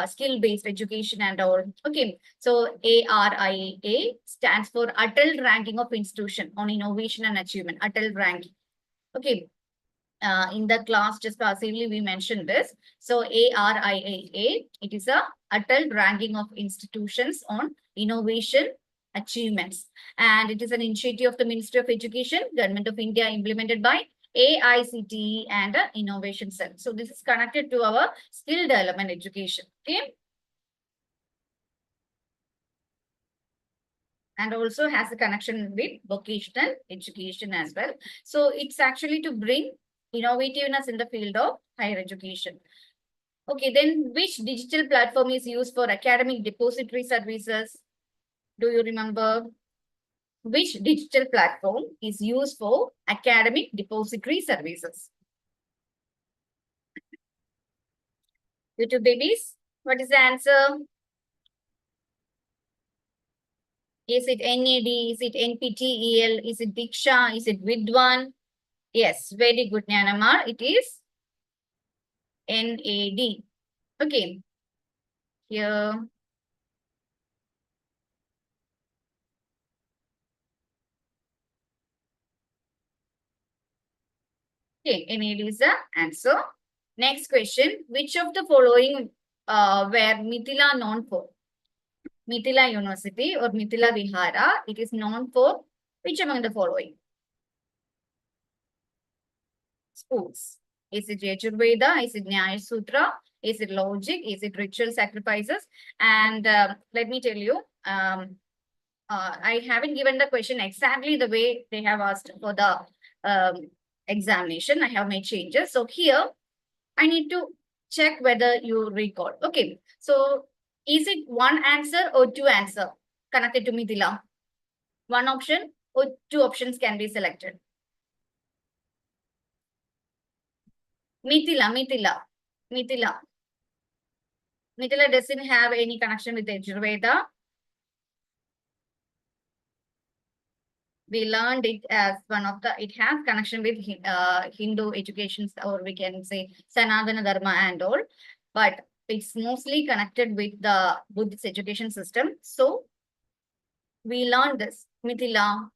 skill-based education and all. Okay, so ARIIA stands for Atal Ranking of Institution on Innovation and Achievement. Atal Ranking. Okay. In the class just passively we mentioned this. So ARIIA, it is a Atal Ranking of Institutions on Innovation Achievements, and it is an initiative of the Ministry of Education, Government of India, implemented by AICTE and Innovation Cell. So this is connected to our skill development education. Okay. And also has a connection with vocational education as well. So it's actually to bring innovativeness in the field of higher education. Okay, then which digital platform is used for academic depository services? Do you remember? Which digital platform is used for academic depository services? You two babies, what is the answer? Is it NAD? Is it NPTEL? Is it Diksha? Is it Vidwan? Yes, very good, Nyanamar. It is NAD. Okay. Here. Okay, NAD is the answer. Next question. Which of the following were Mithila known for? Mithila University or Mithila Vihara, it is known for which among the following? Schools. Is it Yajurveda? Is it Nyaya Sutra? Is it logic? Is it ritual sacrifices? And let me tell you, I haven't given the question exactly the way they have asked for the examination. I have made changes. So here, I need to check whether you recall. Okay, so is it one answer or two answer connected to Mithila? One option or two options can be selected. Mithila doesn't have any connection with Yajurveda. We learned it as one of the, it has connection with Hindu education, or we can say Sanatana Dharma and all, but it's mostly connected with the Buddhist education system. So we learned this, Mithila,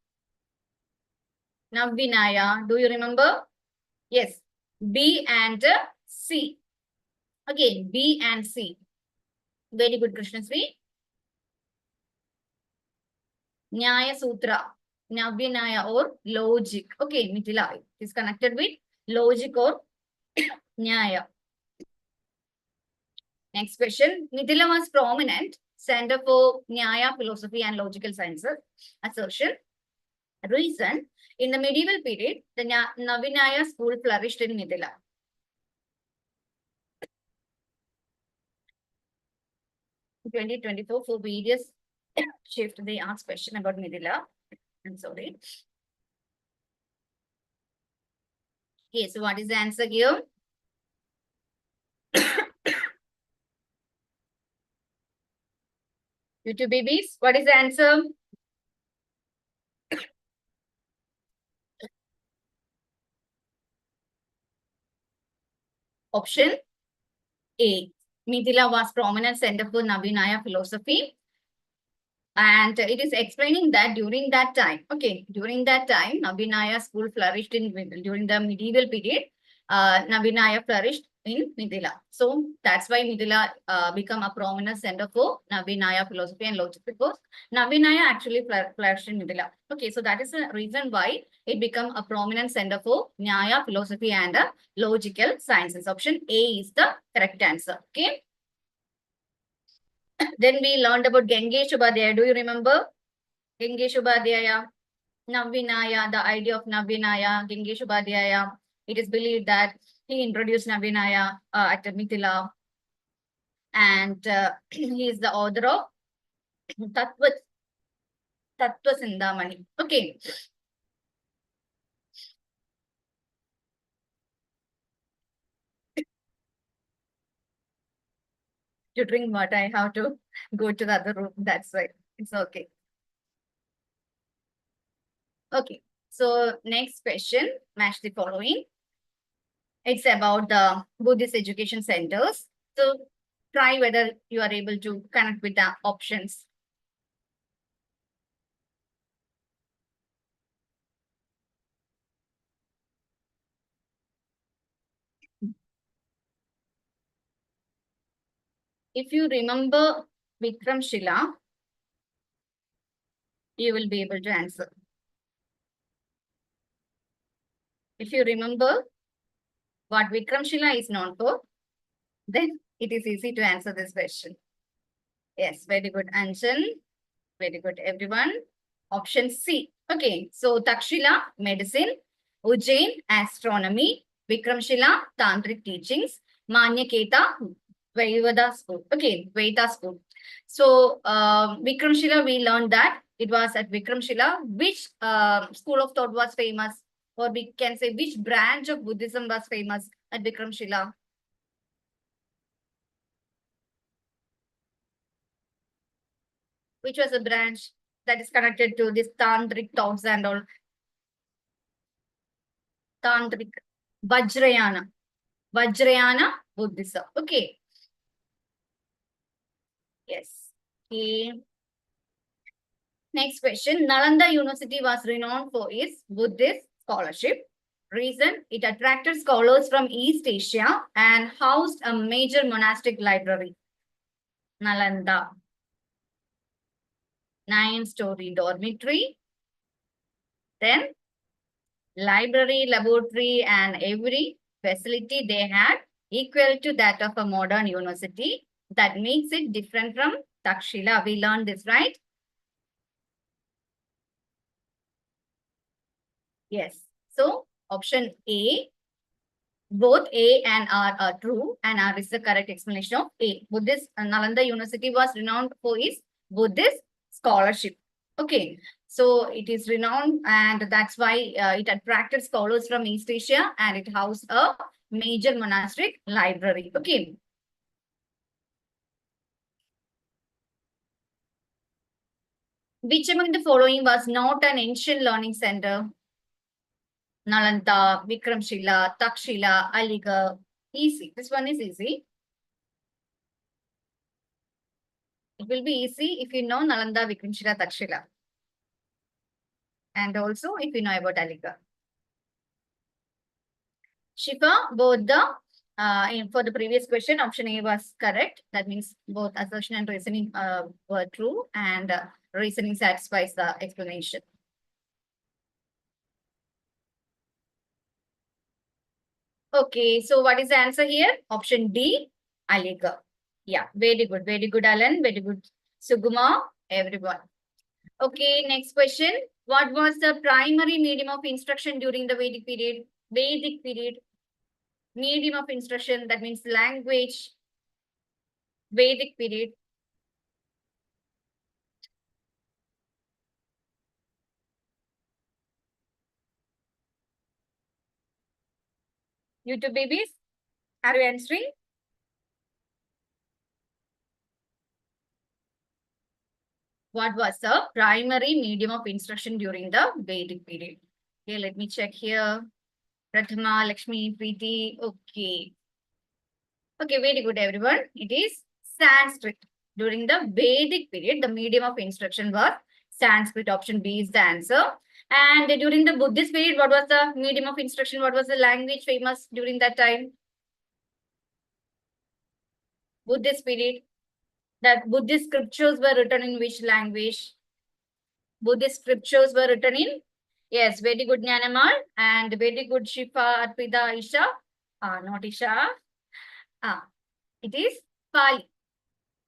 Navvinaya. Do you remember? Yes, B and C. Again, B and C. Very good, Krishnasri. Nyaya Sutra, Navvinaya or logic. Okay, Mithila is connected with logic or Nyaya. Next question. Mithila was prominent center for Nyaya, philosophy and logical sciences. Assertion. Reason. In the medieval period, the Navvinaya school flourished in Mithila. In 2024, for various shift, they asked question about Mithila. I'm sorry. Okay, so what is the answer here? YouTube babies, what is the answer? Option A. Mithila was prominent center for Navvinaya philosophy. And it is explaining that during that time, Navvinaya school flourished during the medieval period. Navvinaya flourished in Mithila. So that's why Mithila become a prominent center for Navvinaya philosophy and logic, because Navvinaya actually flourished in Mithila. Okay, so that is the reason why it become a prominent center for Nyaya, philosophy and logical sciences. Option A is the correct answer. Okay. Then we learned about Gangesh Upadhyaya. Do you remember? Gangesh Upadhyaya, Navvinaya, the idea of Navvinaya, Gangesh Upadhyaya. It is believed that he introduced Navvinaya at Mithila. And he is the author of Tattva Sindhamani. Okay. To drink water, I have to go to the other room. That's why it's okay. Okay, so next question, match the following. It's about the Buddhist education centers. So try whether you are able to connect with the options. If you remember Vikramshila, you will be able to answer. If you remember what Vikramshila is known for, then it is easy to answer this question. Yes, very good, Anjan. Very good, everyone. Option C. Okay, so Takshila, medicine. Ujjain, astronomy. Vikramshila, tantric teachings. Manyaketa, Vaivada school. Okay, Vaita school. So Vikramshila, we learned that it was at Vikramshila. Which school of thought was famous? Or we can say which branch of Buddhism was famous at Vikramshila? Which was a branch? that is connected to this tantric thoughts and all. Tantric, Vajrayana Buddhism. Okay. Yes. Okay. Next question. Nalanda University was renowned for its Buddhist scholarship. Reason, it attracted scholars from East Asia and housed a major monastic library. Nalanda. 9-story dormitory. Then library, laboratory, and every facility they had equal to that of a modern university. That makes it different from Takshila. We learned this, right? Yes. So option A, both A and R are true, and R is the correct explanation of A. Buddhist Nalanda University was renowned for its Buddhist scholarship. Okay, so it is renowned, and that's why it attracted scholars from East Asia, and it housed a major monastic library. Okay. Which among the following was not an ancient learning center? Nalanda, Vikramshila, Takshila, Aligarh. Easy. This one is easy. It will be easy if you know Nalanda, Vikramshila, Takshila. And also if you know about Aligarh. Shifa, both the, for the previous question, option A was correct. That means both assertion and reasoning were true, and reasoning satisfies the explanation. Okay, so what is the answer here? Option D, Aligarh. Yeah, very good, Alan. Very good, Suguma, everyone. Okay, next question. What was the primary medium of instruction during the Vedic period? Vedic period. Medium of instruction, that means language. Vedic period. YouTube babies, are you answering? What was the primary medium of instruction during the Vedic period? Okay, let me check here. Prathama, Lakshmi, Preeti. Okay. Okay, very good, everyone. It is Sanskrit. During the Vedic period, the medium of instruction was Sanskrit. Option B is the answer. And during the Buddhist period, what was the medium of instruction? What was the language famous during that time? Buddhist period. That Buddhist scriptures were written in which language? Buddhist scriptures were written in? Yes, very good, Jnanamal. And very good, Shifa, Arpita, Isha. Not Isha. It is Pali.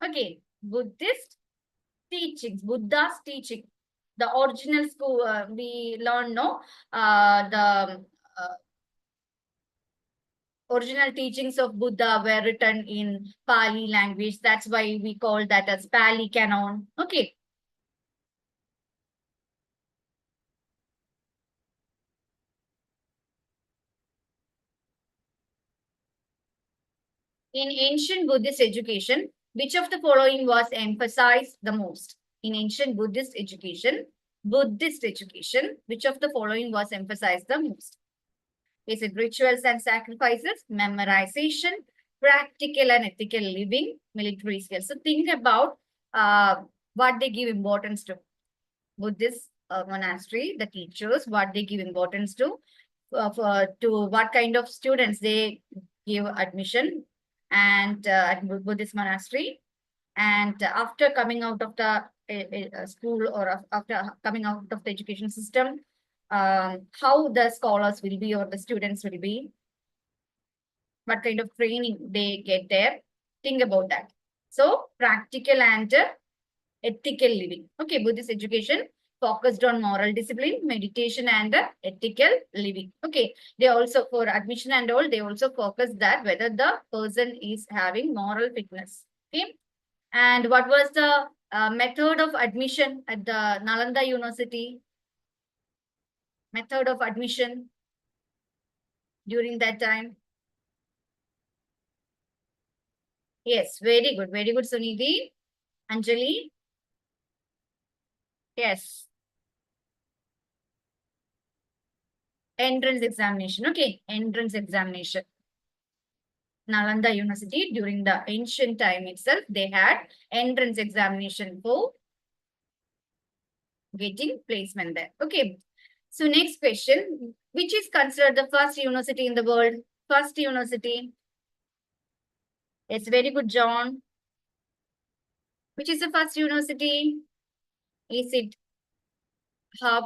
Okay, Buddhist teachings, Buddha's teaching. The original school, we learn, no? The original teachings of Buddha were written in Pali language. That's why we call that as Pali Canon. Okay. In ancient Buddhist education, which of the following was emphasized the most? In ancient Buddhist education, which of the following was emphasized the most? Is it rituals and sacrifices, memorization, practical and ethical living, military skills? So think about what they give importance to. Buddhist monastery, the teachers, what they give importance to what kind of students they give admission and at Buddhist monastery. And after coming out of the school or after coming out of the education system, how the scholars will be or the students will be, what kind of training they get there. Think about that. So practical and ethical living. Okay, Buddhist education focused on moral discipline, meditation, and ethical living. Okay, they also, for admission and all, they also focus that whether the person is having moral fitness. Okay, and what was the method of admission at the Nalanda University? Method of admission during that time? Yes, very good, Sunidhi. Anjali? Yes. Entrance examination. Okay. Entrance examination. Nalanda University during the ancient time itself, they had entrance examination for getting placement there. Okay. So next question, which is considered the first university in the world? First university. It's very good, John. Which is the first university? Is it Hub?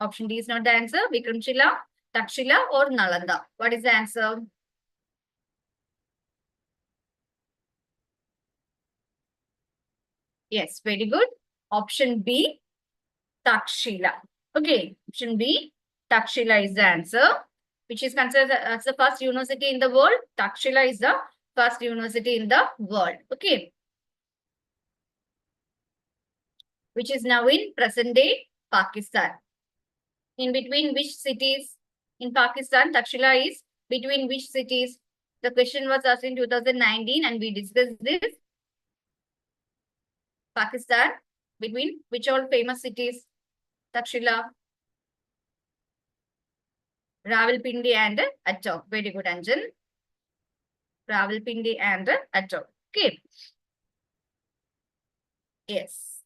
Option D is not the answer. Vikramshila, Takshila, or Nalanda? What is the answer? Yes, very good. Option B, Takshila. Okay, option B, Takshila is the answer, which is considered as the first university in the world. Takshila is the first university in the world. Okay. Which is now in present day Pakistan. In between which cities in Pakistan? Takshila is between which cities? The question was asked in 2019 and we discussed this. Pakistan, between which all famous cities? Takshila, Rawalpindi and Attock. Very good, Anjan. Rawalpindi and Attock. Okay. Yes.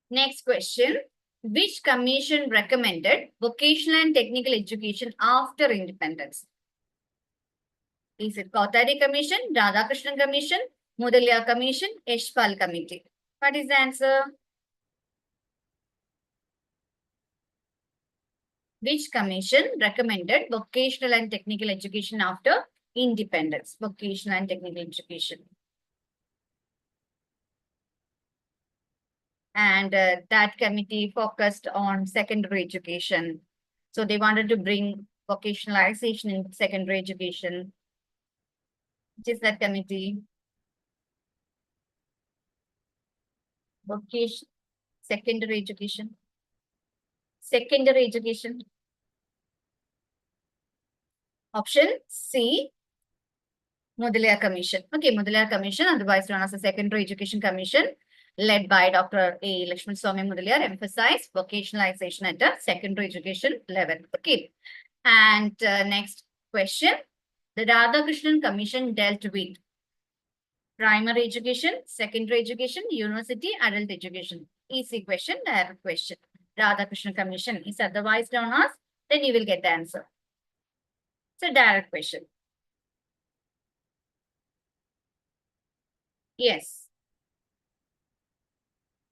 Next question. Which commission recommended vocational and technical education after independence? Is it Kothari Commission, Radhakrishnan Commission, Mudaliar Commission, Yashpal Committee? What is the answer? Which commission recommended vocational and technical education after independence? Vocational and technical education. And that committee focused on secondary education. So they wanted to bring vocationalization in secondary education. Which is that committee? Vocation, secondary education. Secondary education. Option C, Mudaliar Commission. Okay, Mudaliar Commission, otherwise known as the Secondary Education Commission, led by Dr. A. Lakshman Swamy Mudaliar, emphasized vocationalization at the secondary education level. Okay, and next question. The Radhakrishnan Commission dealt with primary education, secondary education, university, adult education. Easy question, direct question. Radhakrishnan Commission is otherwise known as, then you will get the answer. It's a direct question. Yes.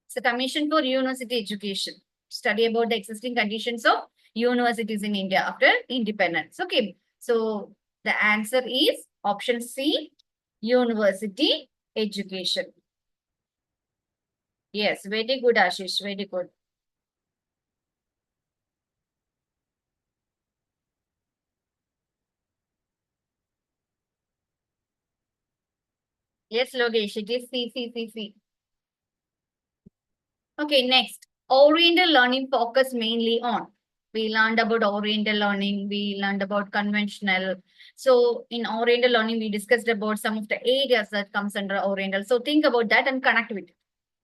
It's a commission for university education. Study about the existing conditions of universities in India after independence. Okay. So the answer is option C, university education. Yes, very good, Ashish. Very good. Yes, Logesh, it is C. Okay, next. Oriental learning focus mainly on. We learned about Oriental learning. We learned about conventional. So in Oriental learning, we discussed about some of the areas that comes under Oriental. So think about that and connect with it.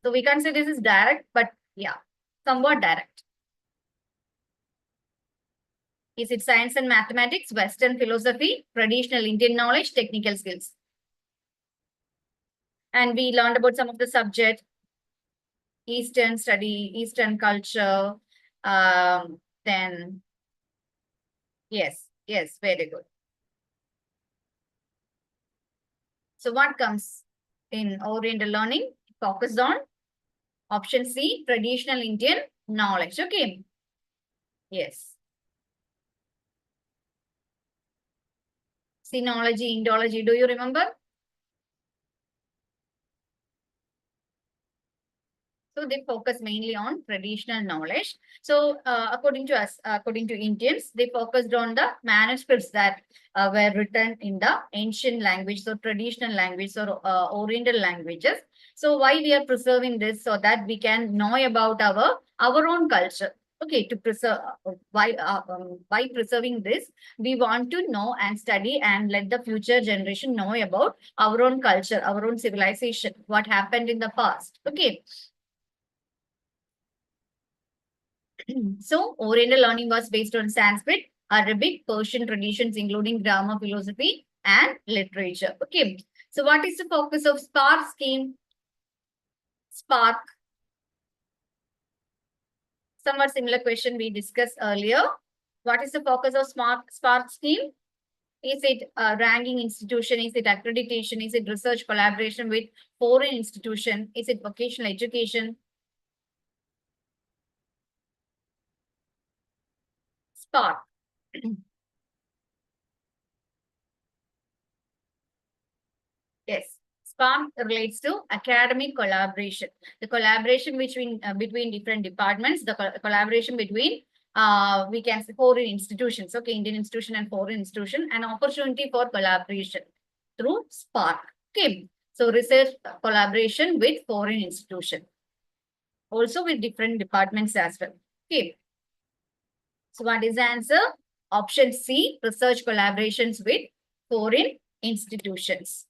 So we can't say this is direct, but yeah, somewhat direct. Is it science and mathematics, Western philosophy, traditional Indian knowledge, technical skills? And we learned about some of the subject, Eastern study, Eastern culture, then, yes, very good. So what comes in Oriental learning? Focus on option C, traditional Indian knowledge. Okay. Yes. Sinology, Indology, do you remember? So they focus mainly on traditional knowledge. So according to us, according to Indians, they focused on the manuscripts that were written in the ancient language, so traditional language or Oriental languages. So why we are preserving this? So that we can know about our own culture. Okay, to preserve by preserving this, we want to know and study and let the future generation know about our own culture, our own civilization, what happened in the past. Okay. So, Oriental learning was based on Sanskrit, Arabic, Persian traditions, including grammar, philosophy, and literature. Okay. So, what is the focus of SPARK scheme? SPARK. Somewhat similar question we discussed earlier. What is the focus of SPARK scheme? Is it a ranking institution? Is it accreditation? Is it research collaboration with foreign institution? Is it vocational education? SPARK. Yes, SPARK relates to academic collaboration. The collaboration between different departments, the collaboration between we can say foreign institutions, okay, Indian institution and foreign institution, an opportunity for collaboration through SPARK. Okay, so research collaboration with foreign institution, also with different departments as well. Okay, so what is the answer? Option C, research collaborations with foreign institutions.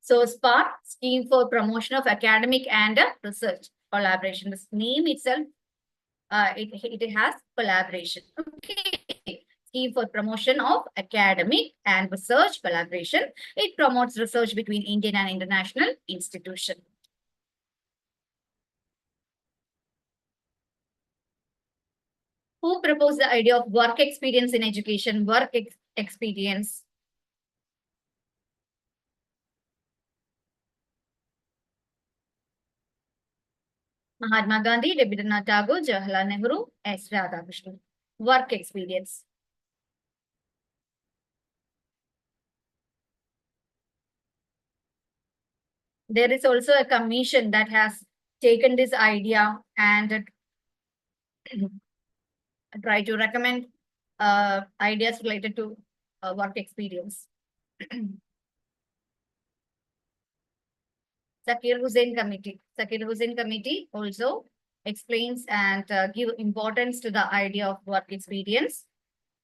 So SPARK, Scheme for Promotion of Academic and Research Collaboration. The name itself, it has collaboration. Okay. Scheme for Promotion of Academic and Research Collaboration. It promotes research between Indian and international institutions. Who proposed the idea of work experience in education? Work experience. Mahatma Gandhi, Rabindranath Tagore, Jawaharlal Nehru, S. Radhakrishnan. Work experience. There is also a commission that has taken this idea and try to recommend ideas related to work experience. Zakir Hussain Committee. Zakir Hussain Committee also explains and give importance to the idea of work experience.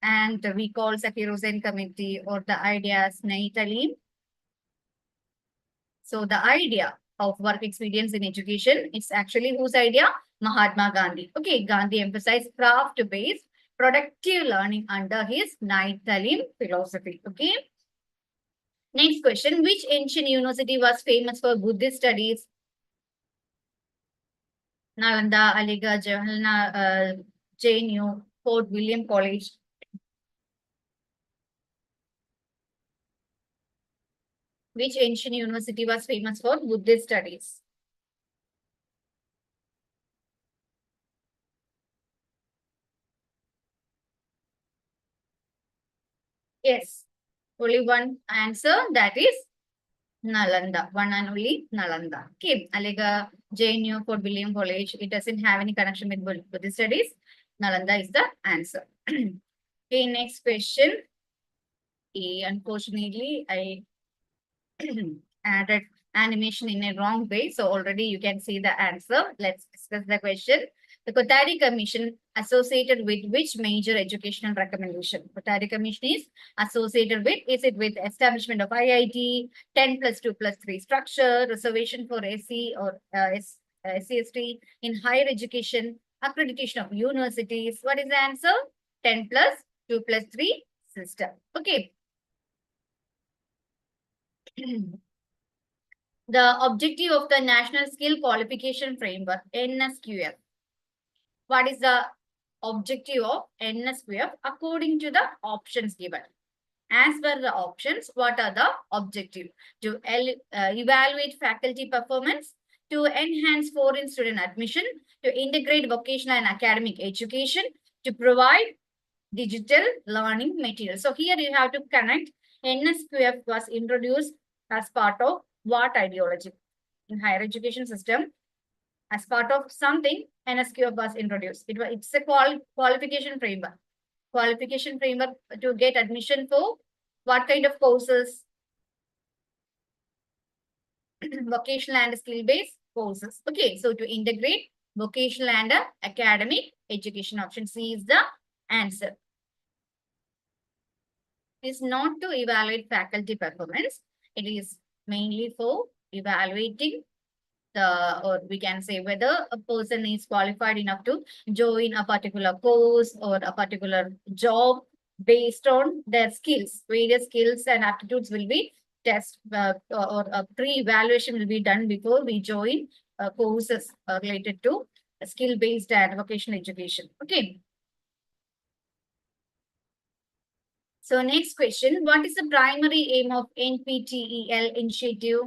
And we call Zakir Hussain Committee or the idea as Nai Talim. So the idea of work experience in education, it's actually whose idea? Mahatma Gandhi. Okay, Gandhi emphasized craft-based productive learning under his Nai Talim philosophy. Okay. Next question, which ancient university was famous for Buddhist studies? Nalanda, Aligarh, Jawaharlal, JNU, Fort William College. Which ancient university was famous for Buddhist studies? Yes, only one answer, that is Nalanda, one and only Nalanda. Okay, Aligarh, JNU, Fort William College, it doesn't have any connection with Buddhist studies. Nalanda is the answer. Okay, next question. Unfortunately, I added animation in a wrong way. So already you can see the answer. Let's discuss the question. The Kothari Commission associated with which major educational recommendation? Kothari Commission is associated with, is it with establishment of IIT, 10+2+3 structure, reservation for SC or SC/ST in higher education, accreditation of universities? What is the answer? 10+2+3 system. Okay. The objective of the National Skill Qualification Framework, NSQF. What is the objective of NSQF according to the options given? As per the options, what are the objectives? To evaluate faculty performance, to enhance foreign student admission, to integrate vocational and academic education, to provide digital learning materials. So here you have to connect. NSQF was introduced as part of what ideology? In higher education system, as part of something, NSQF was introduced. It's a qualification framework. Qualification framework to get admission for what kind of courses? Vocational and skill-based, courses. Okay, so to integrate vocational and academic education, option C is the answer. It is not to evaluate faculty performance. It is mainly for evaluating or we can say whether a person is qualified enough to join a particular course or a particular job based on their skills. Various skills and aptitudes will be or a pre-evaluation will be done before we join courses related to skill-based and vocational education. Okay. So next question, what is the primary aim of NPTEL initiative?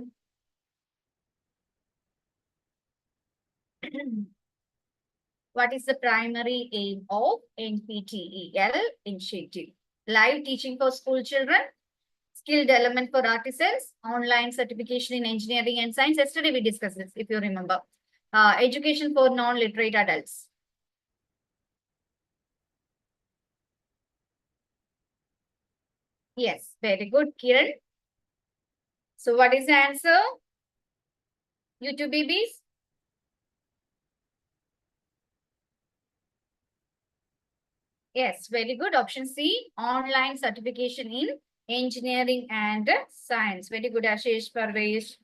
What is the primary aim of NPTEL initiative? Live teaching for school children, skill development for artisans, online certification in engineering and science. Yesterday we discussed this, if you remember. Education for non-literate adults. Yes, very good, Kiran. So what is the answer? You two babies? Yes, very good. Option C, online certification in engineering and science. Very good, Ashish, Parvesh.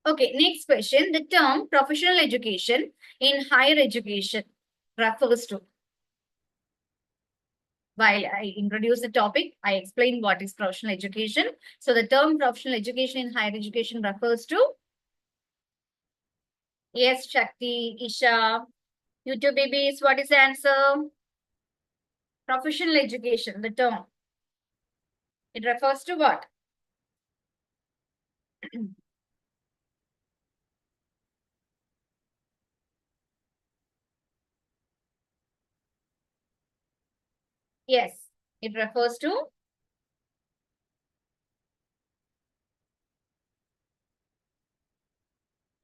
Okay, next question. The term professional education in higher education refers to. While I introduce the topic, I explain what is professional education. So the term professional education in higher education refers to. Yes, Shakti, Isha, you two babies, what is the answer? Professional education, the term. It refers to what? Yes, it refers to.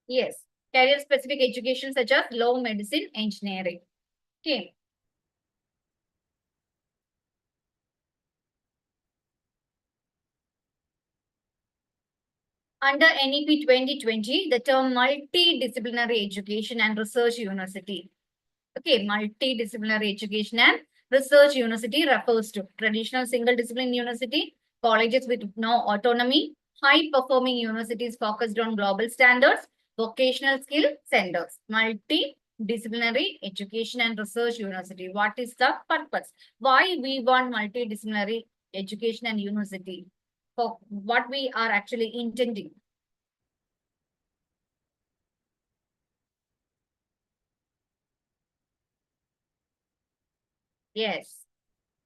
Yes, career specific education such as law, medicine, engineering. Okay. Under NEP 2020, the term multidisciplinary education and research university. Okay, multidisciplinary education and research university refers to traditional single discipline university, colleges with no autonomy, high performing universities focused on global standards, vocational skill centers, multidisciplinary education and research university. What is the purpose? Why we want multidisciplinary education and university? For what we are actually intending. Yes,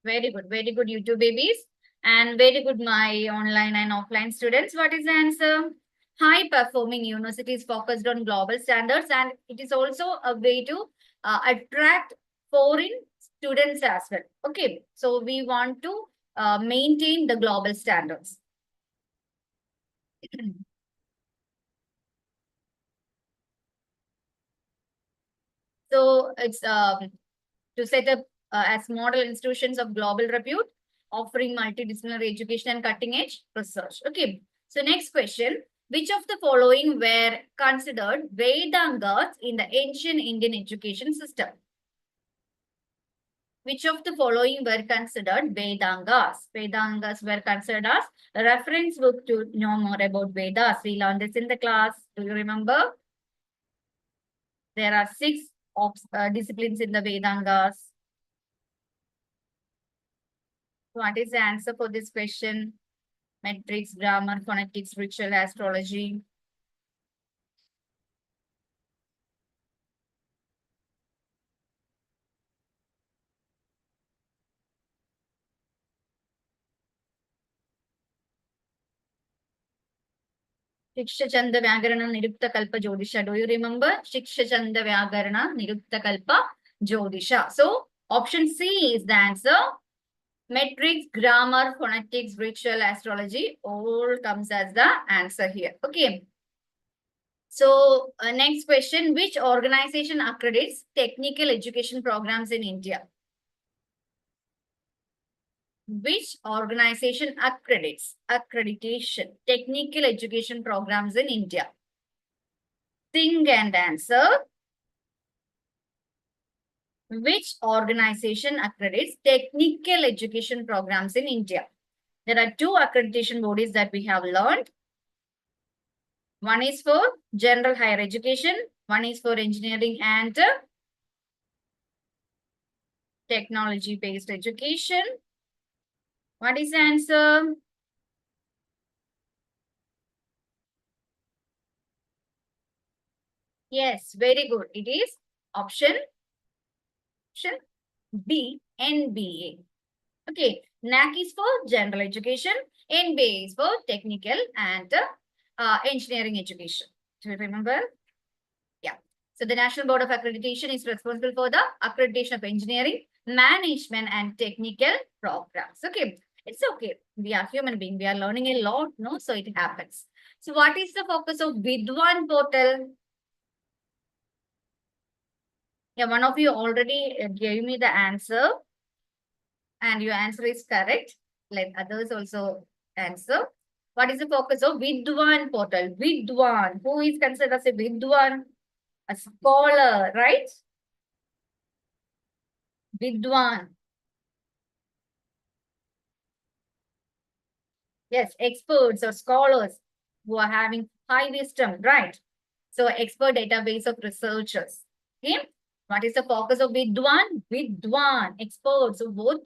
very good, you two babies. And very good, my online and offline students. What is the answer? High performing universities focused on global standards, and it is also a way to attract foreign students as well. Okay, so we want to maintain the global standards. So it's to set up as model institutions of global repute, offering multidisciplinary education and cutting edge research. Okay, so next question. Which of the following were considered Vedangas in the ancient Indian education system? Which of the following were considered Vedangas? Vedangas were considered as a reference book to know more about Vedas. We learned this in the class. Do you remember? There are 6 disciplines in the Vedangas. What is the answer for this question? Metrics, grammar, phonetics, ritual, astrology. Shiksha Chanda Vyakarana Nirukta Kalpa Jyotisha. Do you remember? Shiksha Chanda Vyakarana Nirukta Kalpa Jyotisha. So option C is the answer. Metrics, grammar, phonetics, ritual, astrology, all comes as the answer here. Okay. So next question, which organization accredits technical education programs in India? Which organization accredits technical education programs in India? Think and answer. Which organization accredits technical education programs in India? There are two accreditation bodies that we have learned. One is for general higher education. One is for engineering and technology-based education. What is the answer? Yes, very good. It is option B, NBA. Okay, NAC is for general education, NBA is for technical and engineering education. Do you remember? Yeah. So the National Board of Accreditation is responsible for the accreditation of engineering, management, and technical programs. Okay, it's okay. We are human beings. We are learning a lot, no? So it happens. So what is the focus of Vidwan portal? Yeah, one of you already gave me the answer. And your answer is correct. Let others also answer. What is the focus of Vidwan portal? Vidwan. Who is considered as a Vidwan? A scholar, right? Vidwan. Yes, experts or scholars who are having high wisdom, right? So expert database of researchers. Okay. What is the focus of Vidwan? Vidwan, experts. So both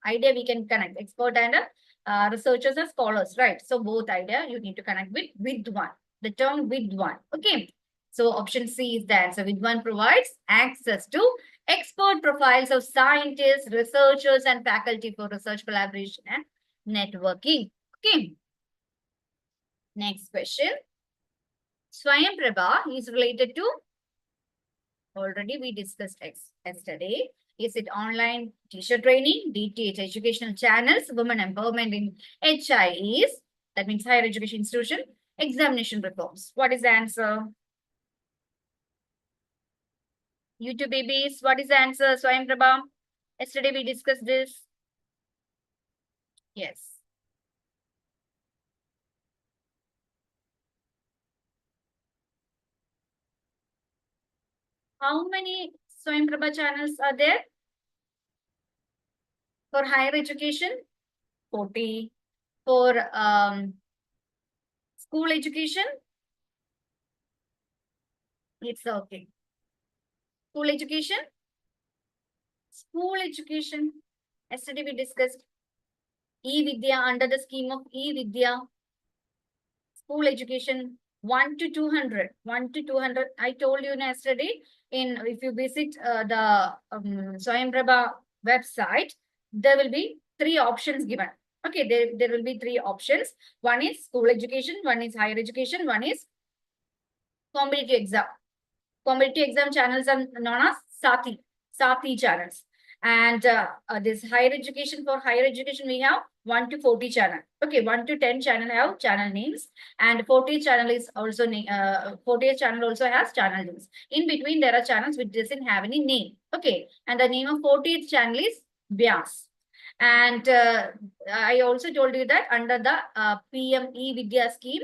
idea we can connect, expert and researchers and scholars, right? So both idea you need to connect with Vidwan, the term Vidwan. Okay. So option C is the answer. Vidwan provides access to expert profiles of scientists, researchers, and faculty for research collaboration and networking. Okay. Next question. Swayamprabha is related to, already we discussed yesterday. Is it online teacher training, DTH educational channels, women empowerment in HIEs, that means higher education institution, examination reforms? What is the answer? YouTube babies, what is the answer? Swayamprabha, yesterday we discussed this. Yes. How many Swayamprabha channels are there for higher education? 40. For school education, it's okay. School education? School education. Yesterday we discussed E-Vidya under the scheme of E-Vidya. School education 1 to 200. 1 to 200. I told you yesterday, if you visit the Swayamprabha website, there will be 3 options given. Okay, there will be 3 options. One is school education, one is higher education, one is competitive exam. Competitive exam channels are known as Sati channels. And this higher education, for higher education, we have 1 to 40 channel. Okay, 1 to 10 channel have channel names, and 40 channel is also 40 channel also has channel names. In between, there are channels which doesn't have any name. Okay, and the name of 40th channel is Vyas. And I also told you that under the PM E-Vidya scheme,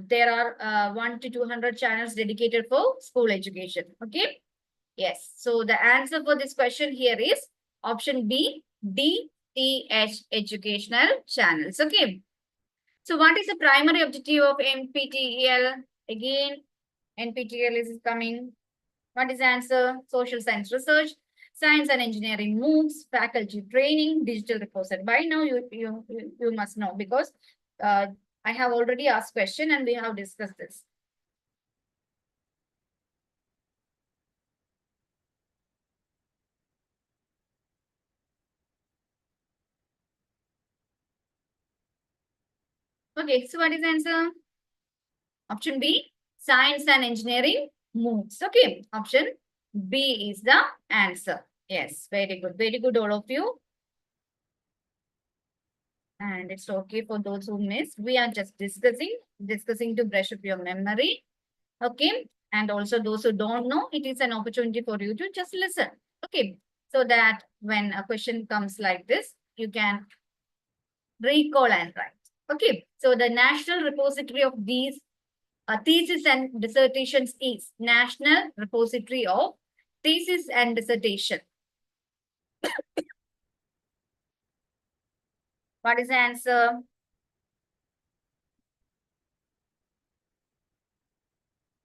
there are 1 to 200 channels dedicated for school education. Okay. Yes. So the answer for this question here is option B, DTH educational channels. Okay. So what is the primary objective of NPTEL? Again, NPTEL is coming. What is the answer? Social science research, science and engineering MOOCs, faculty training, digital repository. By now you must know, because I have already asked question and we have discussed this. Okay, so what is the answer? Option B, science and engineering MOOCs. Okay, option B is the answer. Yes, very good, all of you. And it's okay for those who missed. We are just discussing to brush up your memory. Okay, and also those who don't know, it is an opportunity for you to just listen. Okay, so that when a question comes like this, you can recall and write. Okay, so the national repository of these thesis and dissertations is National Repository of Thesis and Dissertation. What is the answer?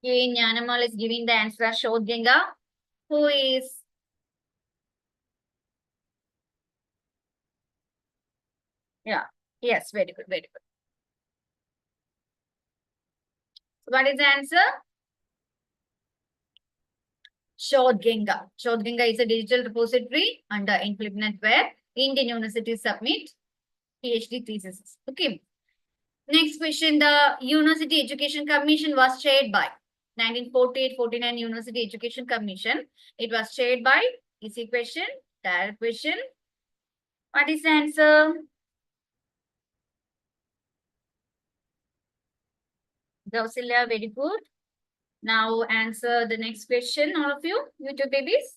Okay, Nyanamal is giving the answer. Shodhganga, who is? Yeah, yes, very good, very good. So what is the answer? Shodhganga. Shodhganga is a digital repository under INFLIPNET where Indian universities submit PhD theses. Okay. Next question. The University Education Commission was chaired by 1948-49 University Education Commission. It was chaired by, easy question, direct question. What is the answer? Dausilya, very good. Now answer the next question, all of you, YouTube babies.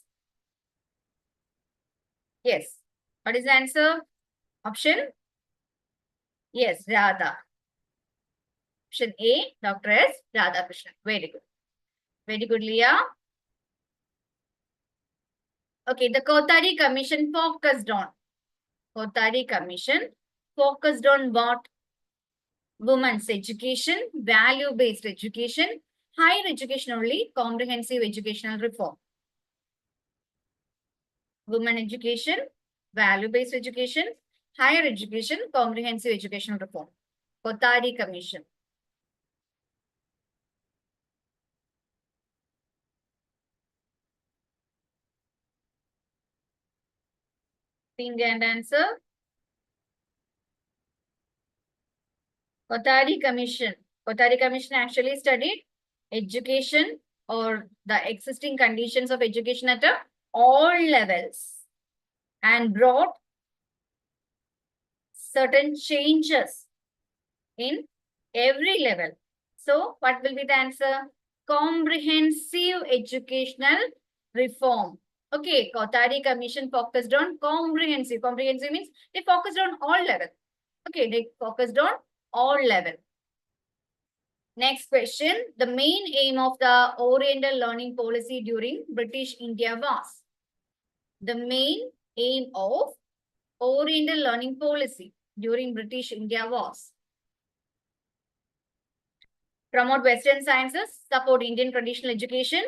Yes. What is the answer? Option? Yes, Radha. Option A, Dr. S. Radhakrishnan. Very good. Very good, Leah. Okay, the Kothari Commission focused on. Kothari Commission focused on what? Women's education, value-based education, higher education only, comprehensive educational reform. Women education, value-based education, higher education, comprehensive educational reform. Kothari Commission. Think and answer. Kothari Commission. Kothari Commission actually studied education or the existing conditions of education at all levels and brought certain changes in every level. So what will be the answer? Comprehensive educational reform. Okay, Kothari Commission focused on comprehensive. Comprehensive means they focused on all level. Okay, they focused on all level. Next question. The main aim of the Oriental Learning Policy during British India was? The main aim of Oriental Learning Policy during British India was? Promote Western sciences, support Indian traditional education,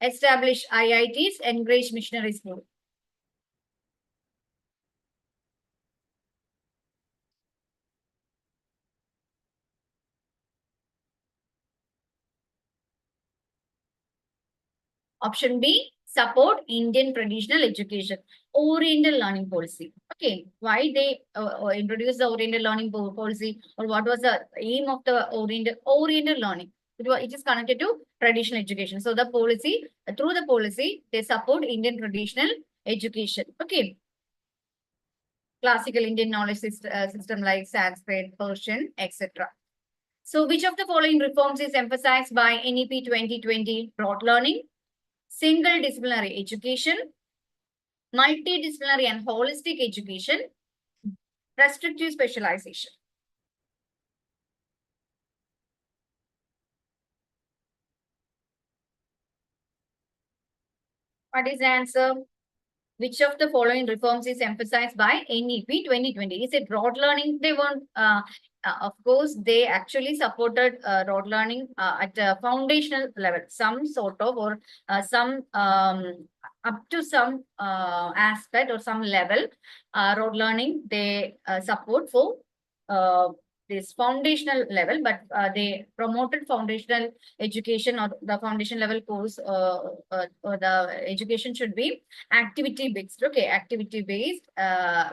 establish IITs, encourage missionary school. Option B, support Indian traditional education, Oriental learning policy. Okay, why they introduced the Oriental learning policy, or what was the aim of the Oriental learning? It is connected to traditional education. So the policy, through the policy, they support Indian traditional education. Okay. Classical Indian knowledge system like Sanskrit, Persian, etc. So which of the following reforms is emphasized by NEP 2020? Broad learning, single disciplinary education, multidisciplinary and holistic education, restrictive specialization. What is the answer? Which of the following reforms is emphasized by NEP 2020? Is it broad learning? They want, of course, they actually supported broad learning at a foundational level, some sort of, or some up to some aspect or some level. Broad learning they support for this foundational level, but they promoted foundational education, or the foundation level course, or the education should be activity based. Okay, activity based,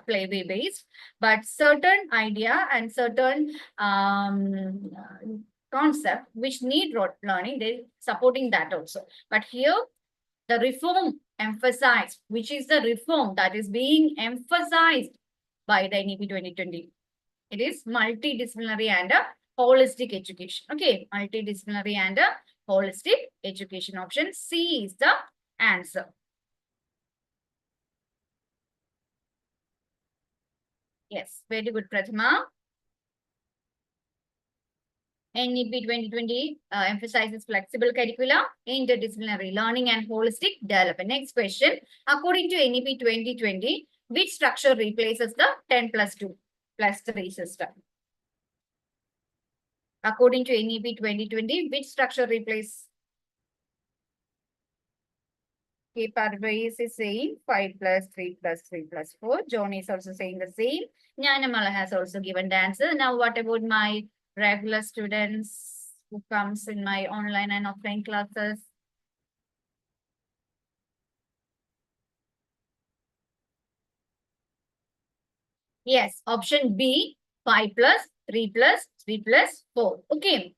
play based, but certain idea and certain concept which need broad learning, they supporting that also. But here the reform emphasized, which is the reform that is being emphasized by the NEP 2020. It is multidisciplinary and a holistic education. Okay, multidisciplinary and a holistic education. Option C is the answer. Yes, very good, Prathama. NEP 2020 emphasizes flexible curricula, interdisciplinary learning, and holistic development. Next question. According to NEP 2020, which structure replaces the 10 plus 2 plus 3 system? According to NEP 2020, which structure replaces? Okay, Parvez is saying 5 plus 3 plus 3 plus 4. John is also saying the same. Jnanamala has also given the answer. Now, what about my regular students who comes in my online and offline classes? Yes, option B, 5 plus 3 plus 3 plus 4. Okay.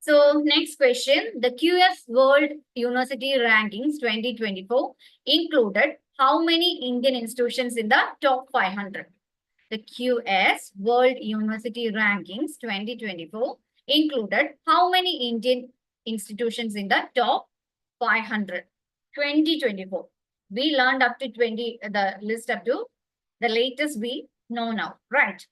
So next question, the QS World University Rankings 2024 included how many Indian institutions in the top 500? The QS World University Rankings 2024 included how many Indian institutions in the top 500? 2024. We learned up to 20, the list up to the latest we know now, right?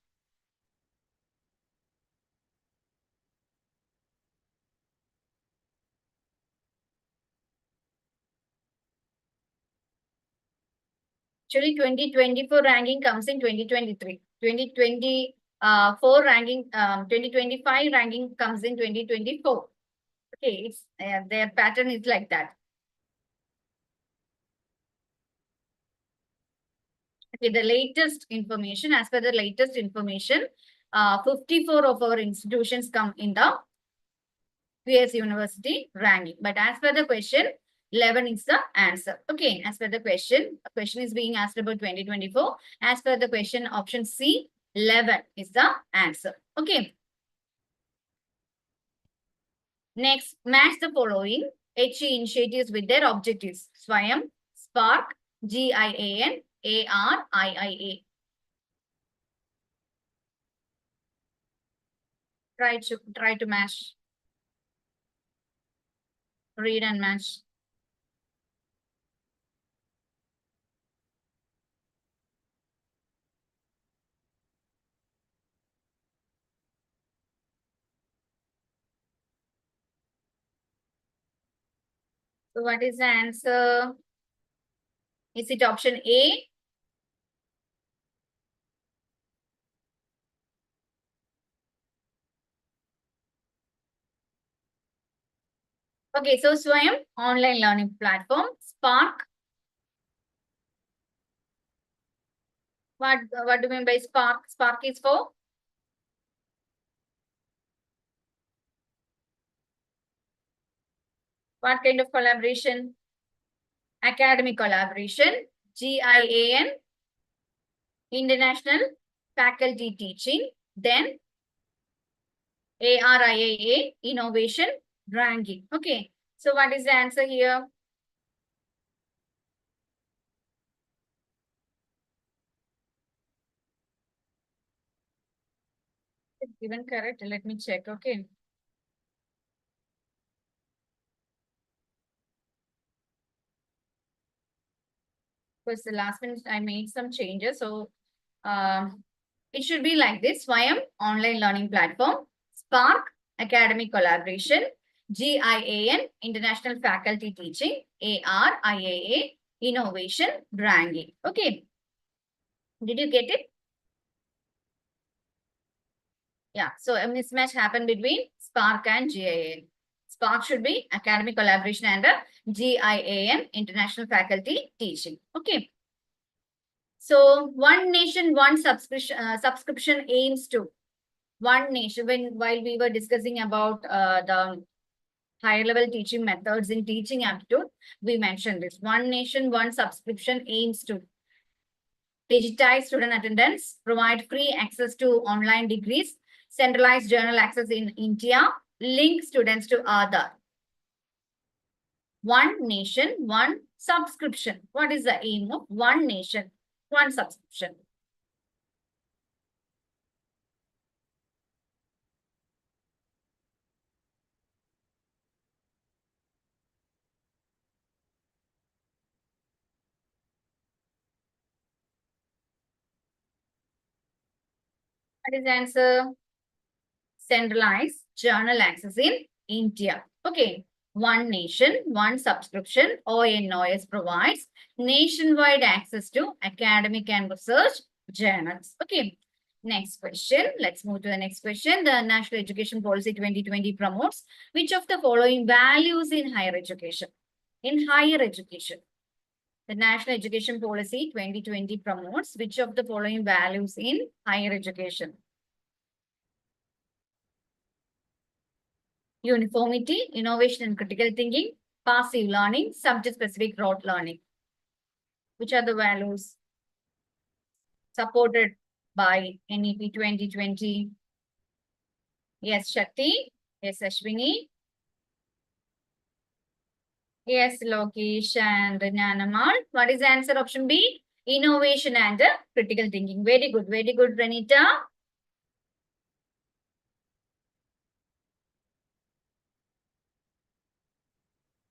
Actually, 2024 ranking comes in 2023. 2024 ranking, 2025 ranking comes in 2024. Okay, it's their pattern is like that. Okay, the latest information, as per the latest information, 54 of our institutions come in the QS University ranking. But as per the question, 11 is the answer. Okay, as per the question, a question is being asked about 2024. As per the question, option C, 11 is the answer. Okay. Next, match the following HE initiatives with their objectives. Swayam, Spark, GIAN, ARIIA. Try to match. Read and match. So what is the answer? Is it option A? Okay, so Swayam, online learning platform. Spark. What do you mean by Spark? Spark is for? What kind of collaboration? Academic collaboration. GIAN, International Faculty Teaching. Then ARIIA, Innovation Ranking. Okay, so what is the answer here? It's given correct. Let me check. Okay. Because the last minute I made some changes. So it should be like this. Swayam, online learning platform. Spark, academic collaboration. GIAN, International Faculty Teaching. ARIIA, Innovation Ranking. Okay. Did you get it? Yeah. So a mismatch happened between Spark and GIAN. Spark should be academic collaboration and GIAN, International Faculty Teaching. Okay. So one nation, one subscription aims to. One nation, while we were discussing about the higher level teaching methods in teaching aptitude, we mentioned this. One nation, one subscription aims to digitize student attendance, provide free access to online degrees, centralize journal access in India, link students to Aadhaar. One nation, one subscription. What is the aim of one nation, one subscription? What is the answer? Centralized journal access in India. Okay. One nation, one subscription, ONOS provides nationwide access to academic and research journals. Okay. Next question. Let's move to the next question. The National Education Policy 2020 promotes which of the following values in higher education? In higher education, the National Education Policy 2020 promotes which of the following values in higher education? Uniformity, innovation and critical thinking, passive learning, subject-specific rote learning. Which are the values supported by NEP 2020? Yes, Shakti. Yes, Ashwini. Yes, Lokesh and Nanamal. What is the answer? Option B, innovation and critical thinking. Very good, Renita.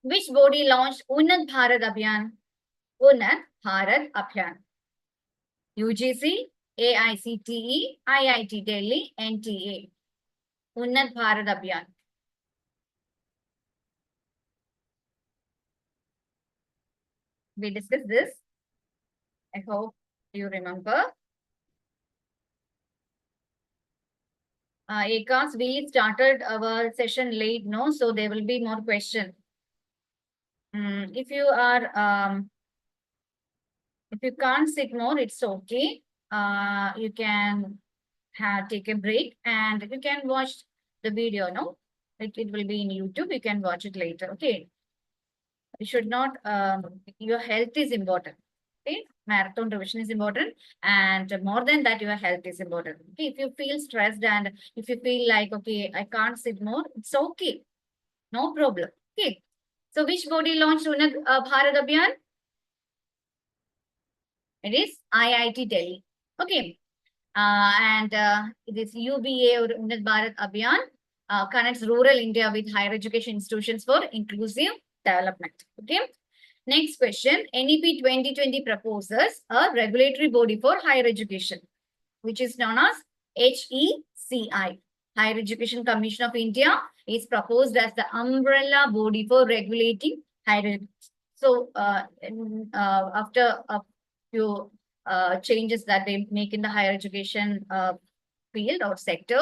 Which body launched Unnat Bharat Abhiyan? Unnat Bharat Abhiyan. UGC, AICTE, IIT Delhi, NTA. Unnat Bharat Abhiyan. We discussed this. I hope you remember. Akas, we started our session late, no? So there will be more questions. If you can't sit more, it's okay. You can take a break and you can watch the video, no? It will be in YouTube. You can watch it later, okay? You should not, your health is important, okay? Marathon revision is important. And more than that, your health is important. Okay, if you feel stressed and if you feel like, okay, I can't sit more, it's okay. No problem, okay? So which body launched Unnat Bharat Abhiyan? It is IIT Delhi. Okay. This UBA or Unnat Bharat Abhiyan connects rural India with higher education institutions for inclusive development. Okay. Next question. NEP 2020 proposes a regulatory body for higher education, which is known as HECI. Higher Education Commission of India is proposed as the umbrella body for regulating higher education. So, after a few changes that they make in the higher education field or sector,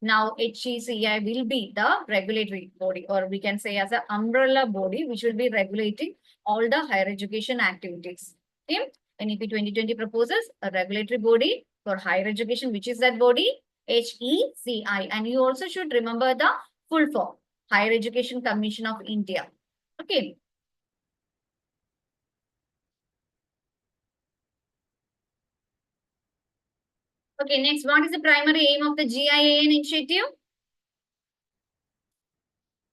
now HECI will be the regulatory body, or we can say as an umbrella body, which will be regulating all the higher education activities. Okay? NEP 2020 proposes a regulatory body for higher education. Which is that body? HECI. And you also should remember the full form, Higher Education Commission of India. Okay. Okay, next, what is the primary aim of the GIAN initiative?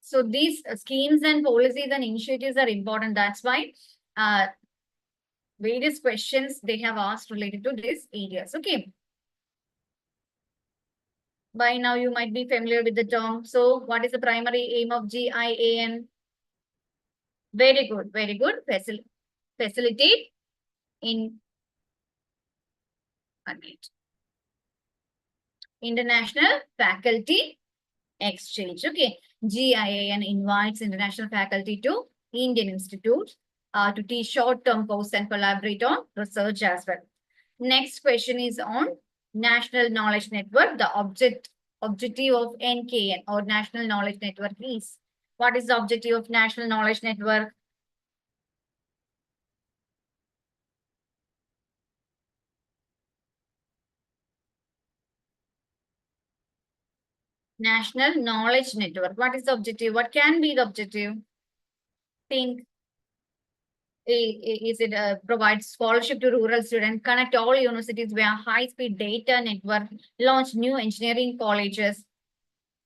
So these schemes and policies and initiatives are important. That's why various questions they have asked related to these areas. Okay. By now, you might be familiar with the term. So what is the primary aim of GIAN? Very good, very good. Facilitate in international faculty exchange. Okay. GIAN invites international faculty to Indian institutes to teach short-term course and collaborate on research as well. Next question is on National Knowledge Network. The objective of NKN or National Knowledge Network is, what is the objective of National Knowledge Network? National Knowledge Network. What is the objective? What can be the objective? Think. Is it provide scholarship to rural students, connect all universities via high-speed data network, launch new engineering colleges,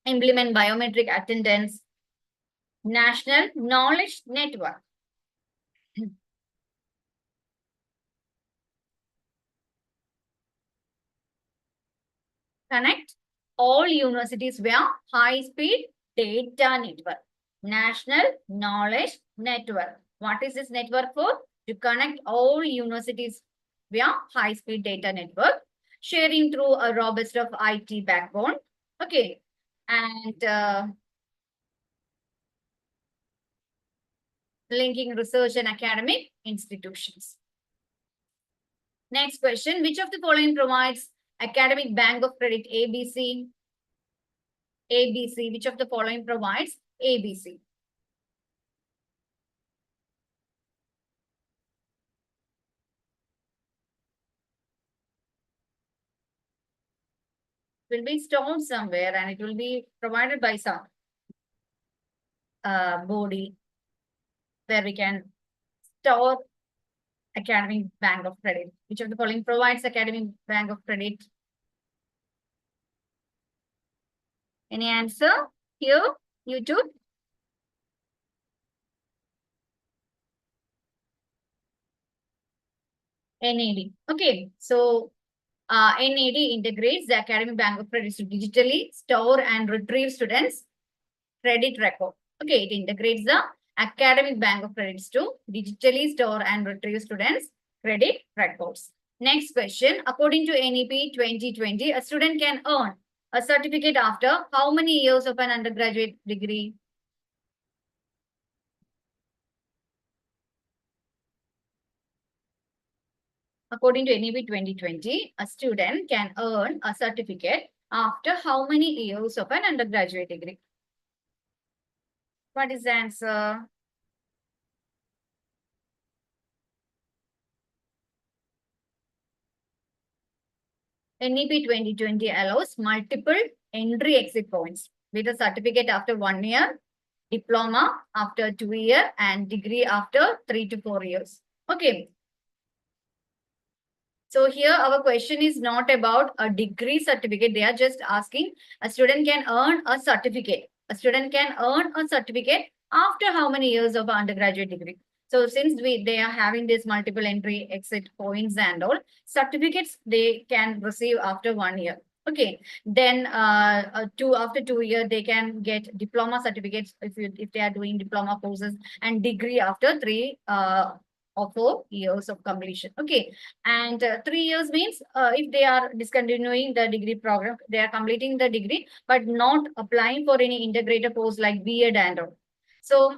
implement biometric attendance. National Knowledge Network. Connect all universities via high-speed data network. National Knowledge Network. What is this network for? To connect all universities via high-speed data network. sharing through a robust of IT backbone. Okay. And linking research and academic institutions. Next question, which of the following provides academic bank of credit ABC? ABC, which of the following provides ABC? Will be stored somewhere and it will be provided by some body where we can store academic bank of credit. Which of the following provides academic bank of credit? Any answer here, YouTube? NAD. Okay, so NAD integrates the academic bank of credit to digitally store and retrieve students' credit record. Okay, it integrates the academic bank of credits to digitally store and retrieve students' credit records. Next question, according to NEP 2020, a student can earn a certificate after how many years of an undergraduate degree? According to NEP 2020, a student can earn a certificate after how many years of an undergraduate degree? What is the answer? NEP 2020 allows multiple entry-exit points with a certificate after 1 year, diploma after 2 years, and degree after 3 to 4 years. Okay. So here our question is not about a degree certificate. They are just asking a student can earn a certificate. A student can earn a certificate after how many years of undergraduate degree. So since they are having this multiple entry exit points and all, certificates they can receive after 1 year. Okay, then after 2 years they can get diploma certificates if they are doing diploma courses, and degree after 3 or 4 years of completion. Okay, and 3 years means if they are discontinuing the degree program, they are completing the degree but not applying for any integrated course like B.Ed and all. So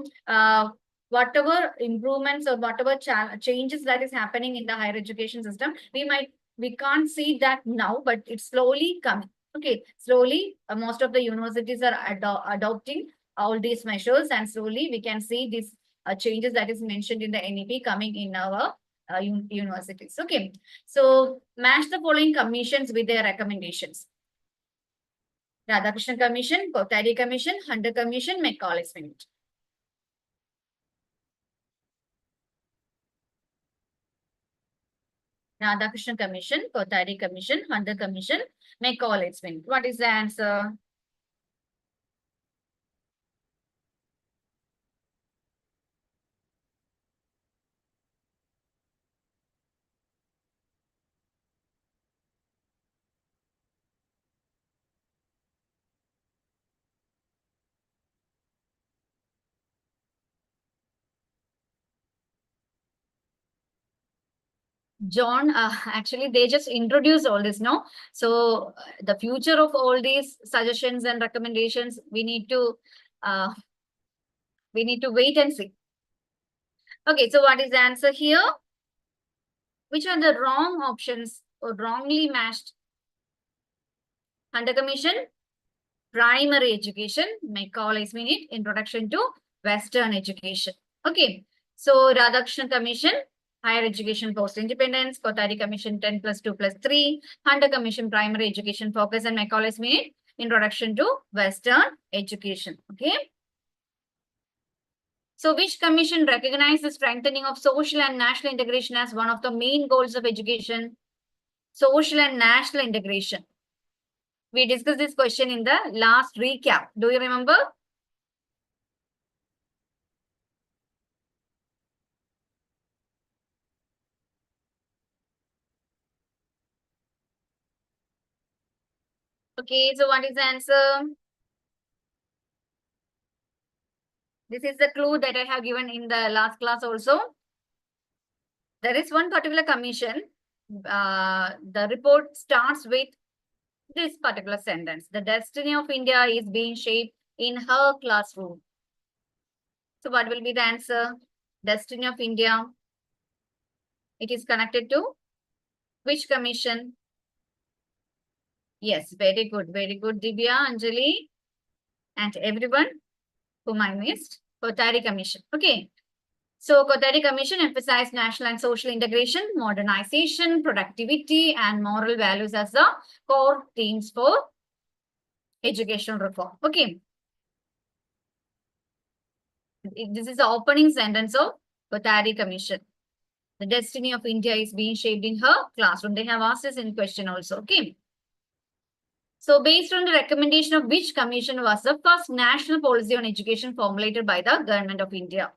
whatever improvements or whatever changes that is happening in the higher education system, we can't see that now, but it's slowly coming. Okay, slowly most of the universities are adopting all these measures, and slowly we can see these changes that is mentioned in the NEP coming in our universities. Okay, so match the following commissions with their recommendations. Radhakrishnan Commission, Kothari Commission, Hunter Commission, Macaulay Smith. Radhakrishnan Commission, Kothari Commission, Hunter Commission, Macaulay Smith. What is the answer? John, actually, they just introduce all this, no? So the future of all these suggestions and recommendations, we need to wait and see. Okay, so what is the answer here? Which are the wrong options or wrongly matched? Hunter Commission, primary education, Macaulay Smith, introduction to Western education. Okay, so Radhakrishnan Commission, higher education post-independence, Kothari Commission 10 plus 2 plus 3, Hunter Commission primary education focus, and Macaulay Smith introduction to Western education. Okay. So which commission recognizes the strengthening of social and national integration as one of the main goals of education? Social and national integration. We discussed this question in the last recap. Do you remember? Okay, so what is the answer? This is the clue that I have given in the last class also. There is one particular commission the report starts with this particular sentence. The destiny of India is being shaped in her classroom. So what will be the answer? Destiny of India. It is connected to which commission? Yes, very good, Divya, Anjali, and everyone whom I missed. Kothari Commission. Okay. So Kothari Commission emphasized national and social integration, modernization, productivity, and moral values as the core themes for educational reform. Okay. This is the opening sentence of Kothari Commission. The destiny of India is being shaped in her classroom. They have asked us in question also. Okay. So based on the recommendation of which commission was the first national policy on education formulated by the government of India?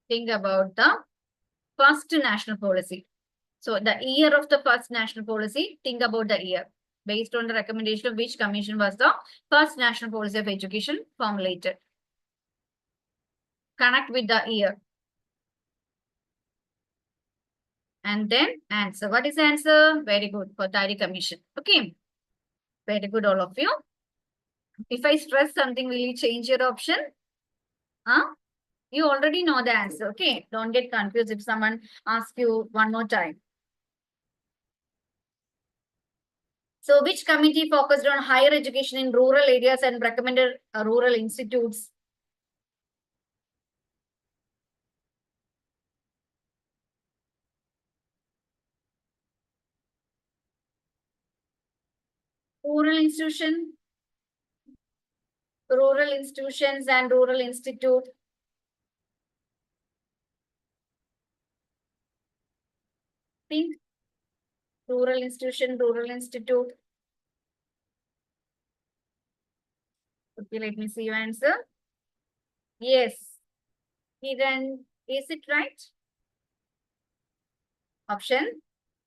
Think about the first national policy. So the year of the first national policy, think about the year. Based on the recommendation of which commission was the first national policy of education formulated? Connect with the year. And then answer. What is the answer? Very good. Kothari Commission. Okay. Very good, all of you. If I stress something, will you change your option? Huh? You already know the answer. Okay. Don't get confused if someone asks you one more time. So which committee focused on higher education in rural areas and recommended rural institutes? Rural institutions and rural institute. Think rural institution, rural institute. Okay, let me see your answer. Yes. Kiran, is it right? Option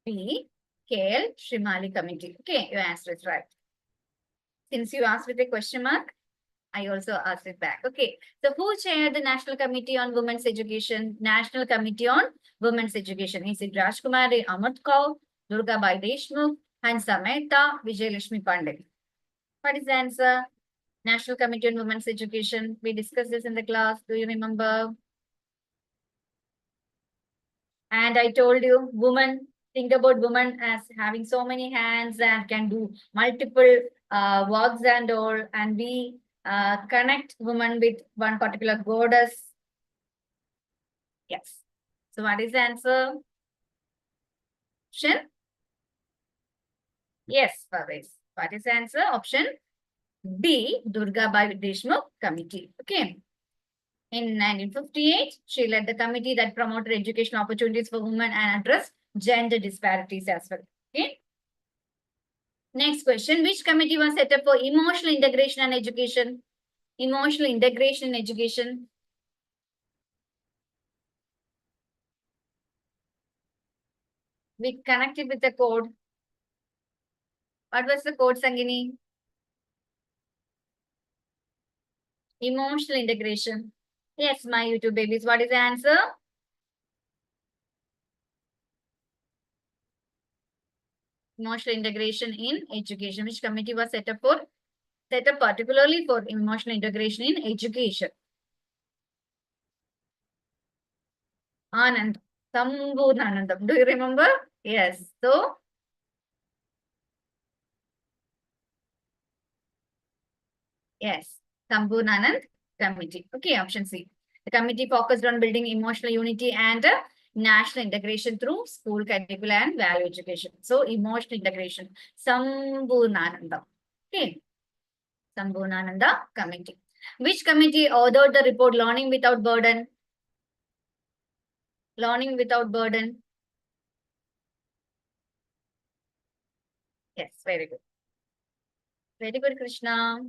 B, KL Shrimali Committee. Okay, your answer is right. Since you asked with a question mark, I also asked it back. Okay, so who chaired the National Committee on Women's Education? National Committee on Women's Education. Is it Rajkumari Amut Kaur, Durga Bai Deshmukh, Hansa Mehta, Vijayalakshmi Pandey? What is the answer? National Committee on Women's Education. We discussed this in the class. Do you remember? And I told you, women, think about women as having so many hands and can do multiple works and all. And we connect women with one particular goddess. Yes. So what is the answer? Option? Yes, Parvez. What is the answer? Option B, Durga Bai Deshmukh Committee. Okay. In 1958, she led the committee that promoted education opportunities for women and addressed gender disparities as well. Okay. Next question. Which committee was set up for emotional integration and education? Emotional integration and education. We connected with the code. What was the code, Sangini? Emotional integration. Yes, my YouTube babies. What is the answer? Emotional integration in education. Which committee was set up for? Set up particularly for emotional integration in education. Anand. Sambhurnanandam. Do you remember? Yes. So, yes. Sambhurnanand Committee. Okay, option C. The committee focused on building emotional unity and national integration through school curricula and value education. So, emotional integration. Sambhurnanandam. Okay. Sambhurnananda Committee. Which committee authored the report Learning Without Burden? Learning Without Burden. Yes, very good. Very good, Krishna.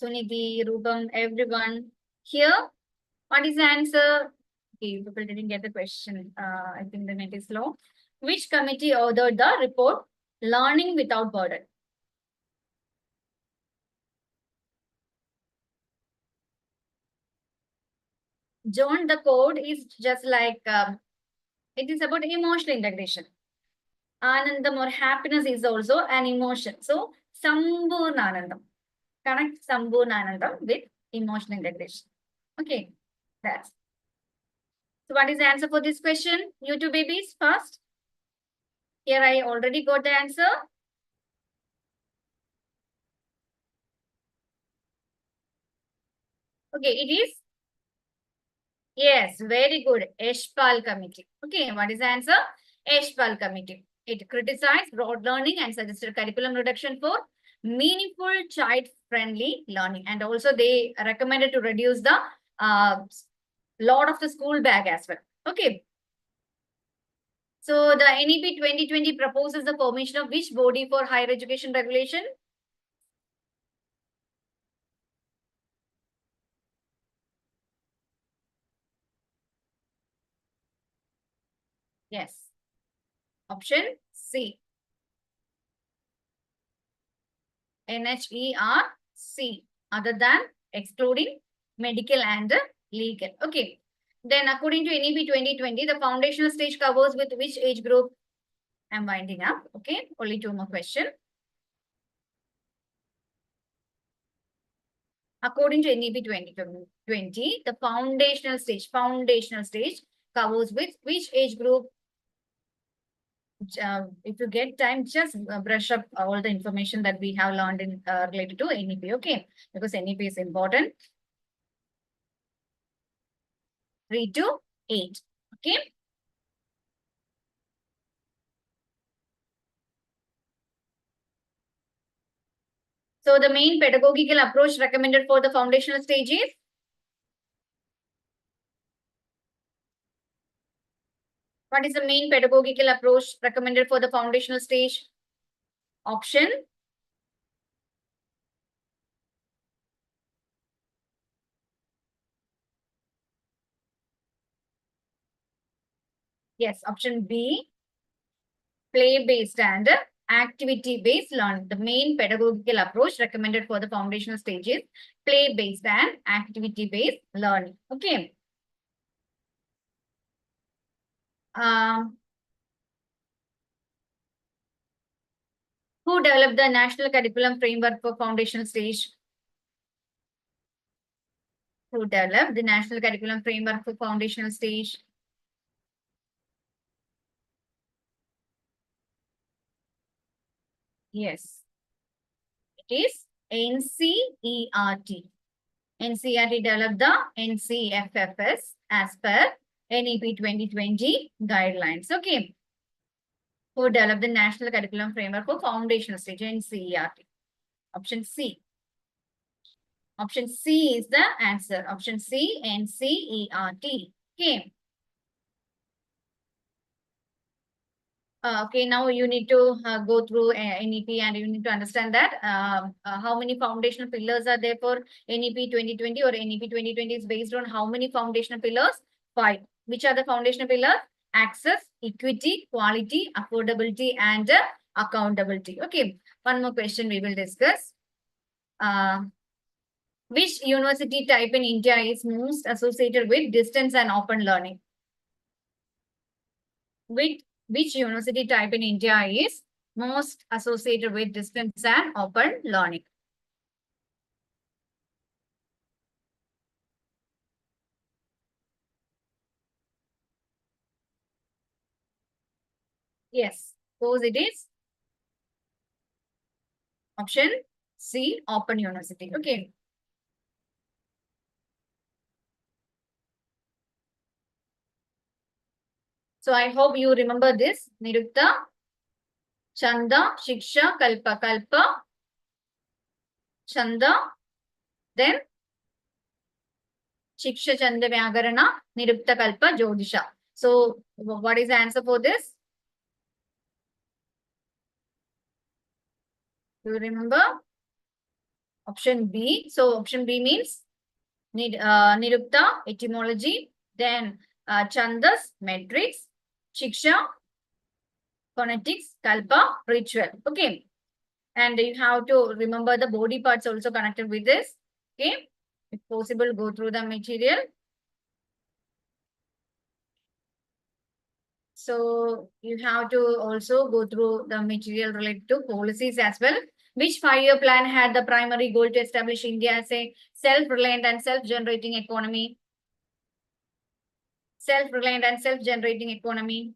Sunidhi, Rubam, everyone. Here, what is the answer? Okay, people didn't get the question. I think the net is low. Which committee authored the report Learning without burden. John, the code is just like, it is about emotional integration. Anandam or happiness is also an emotion. So, Sambhurna Anandam. Connect Sambhurna Anandam with emotional integration. Okay, that's. So, what is the answer for this question? You two babies, first. Here I already got the answer. Okay, it is. Yes, very good. Eshpal Committee. Okay, what is the answer? Eshpal Committee. It criticized rote learning and suggested curriculum reduction for meaningful child-friendly learning. And also they recommended to reduce the load of the school bag as well. Okay. So the NEP 2020 proposes the formation of which body for higher education regulation? Yes. Option C. NHERC, other than excluding medical and legal. Okay. Then according to NEP 2020, the foundational stage covers with which age group? I'm winding up. Okay. Only two more questions. According to NEP 2020, the foundational stage covers with which age group? If you get time, just brush up all the information that we have learned in related to NEP, okay? Because NEP is important. 3 to 8, okay? So the main pedagogical approach recommended for the foundational stage is? What is the main pedagogical approach recommended for the foundational stage? Option? Yes, option B, play-based and activity-based learning. The main pedagogical approach recommended for the foundational stage is play-based and activity-based learning. Okay. Who developed the national curriculum framework for foundational stage? Who developed the national curriculum framework for foundational stage? Yes, it is NCERT. NCERT developed the NCFFS as per NEP 2020 guidelines. Okay. Who developed the national curriculum framework for foundational stage? NCERT. Option C. Option C is the answer. Option C, NCERT. Okay. Okay, now you need to go through NEP and you need to understand that how many foundational pillars are there for NEP 2020 or NEP 2020 is based on how many foundational pillars? 5. Which are the foundational pillars? Access, equity, quality, affordability, and accountability. Okay, one more question we will discuss. Which university type in India is most associated with distance and open learning? Which university type in India is most associated with distance and open learning? Yes, suppose it is option C, Open University. Okay. So I hope you remember this. Nirukta, Chanda, Shiksha, Kalpa, Kalpa, Chanda, then Shiksha, Chanda, Vyakarana, Nirukta, Kalpa, Jyotisha. So what is the answer for this? Do you remember? Option B. So option B means Nirukta, etymology, then Chandas, metrics, Shiksha, phonetics, kalpa, ritual. Okay. And you have to remember the body parts also connected with this. Okay. If possible, go through the material. So you have to also go through the material related to policies as well. Which 5-year plan had the primary goal to establish India as a self-reliant and self-generating economy? Self-reliant and self-generating economy.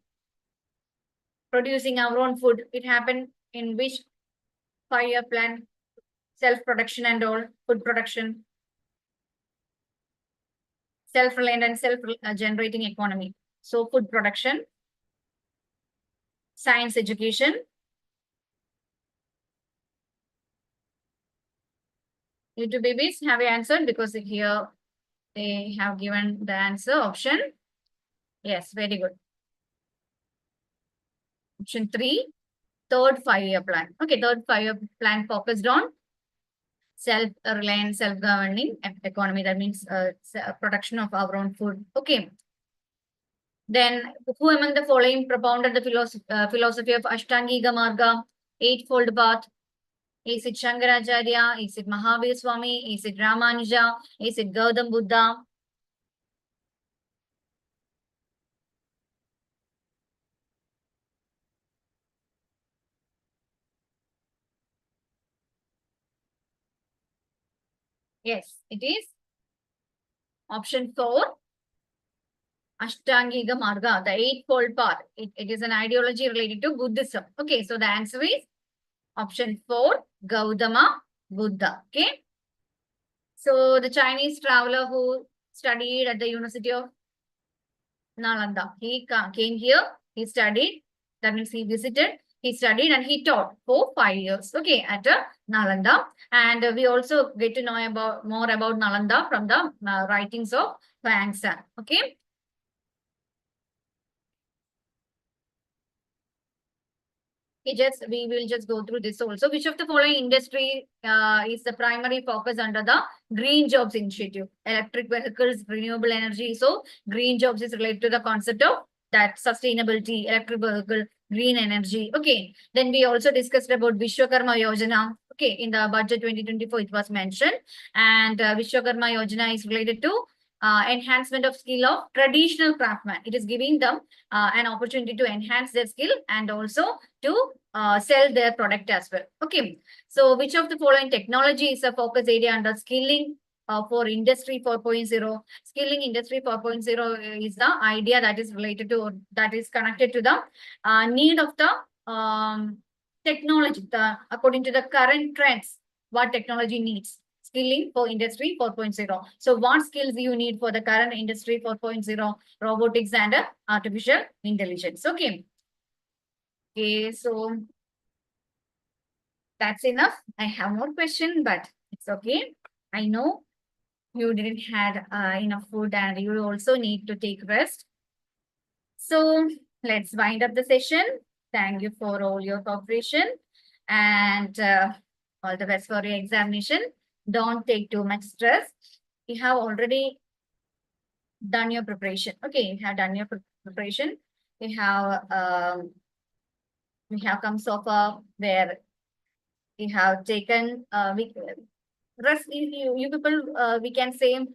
Producing our own food. It happened in which 5-year plan? Self-production and all, food production. Self-reliant and self-generating economy. So food production. Science education. You two babies have answered because here they have given the answer option. Yes, very good. Option 3, third 5-year plan. Okay, third 5-year plan focused on self-reliant, self-governing economy. That means production of our own food. Okay. Then, who among the following propounded the philosophy of Ashtangika Marga, eightfold path? Is it Shankaracharya? Is it Mahavir Swami? Is it Ramanuja? Is it Gautam Buddha? Yes, it is. Option 4. Ashtangika Marga, the eightfold path. It is an ideology related to Buddhism. Okay, so the answer is option 4, Gautama Buddha. Okay. So the Chinese traveler who studied at the University of Nalanda, he came here, he studied, that means he visited, he studied and he taught for 5 years, okay, at Nalanda. And we also get to know more about Nalanda from the writings of Huang San, okay. We will just go through this also. Which of the following industry is the primary focus under the Green Jobs Initiative? Electric vehicles, renewable energy. So Green Jobs is related to the concept of that sustainability, electric vehicle, green energy. Okay. Then we also discussed about Vishwakarma Yojana. Okay. In the budget 2024, it was mentioned. And Vishwakarma Yojana is related to enhancement of skill of traditional craftsmen. It is giving them an opportunity to enhance their skill and also to sell their product as well. Okay. So which of the following technology is a focus area under skilling for Industry 4.0? Skilling Industry 4.0 is the idea that is related to, that is connected to the need of the technology, according to the current trends, what technology needs. Skilling for Industry 4.0. So what skills you need for the current Industry 4.0, robotics and artificial intelligence. Okay. Okay, so that's enough. I have more question, but it's okay. I know you didn't have enough food and you also need to take rest. So let's wind up the session. Thank you for all your cooperation and all the best for your examination. Don't take too much stress. You have already done your preparation. Okay, you have done your preparation. We have come so far where we have taken rest. You people, we can say,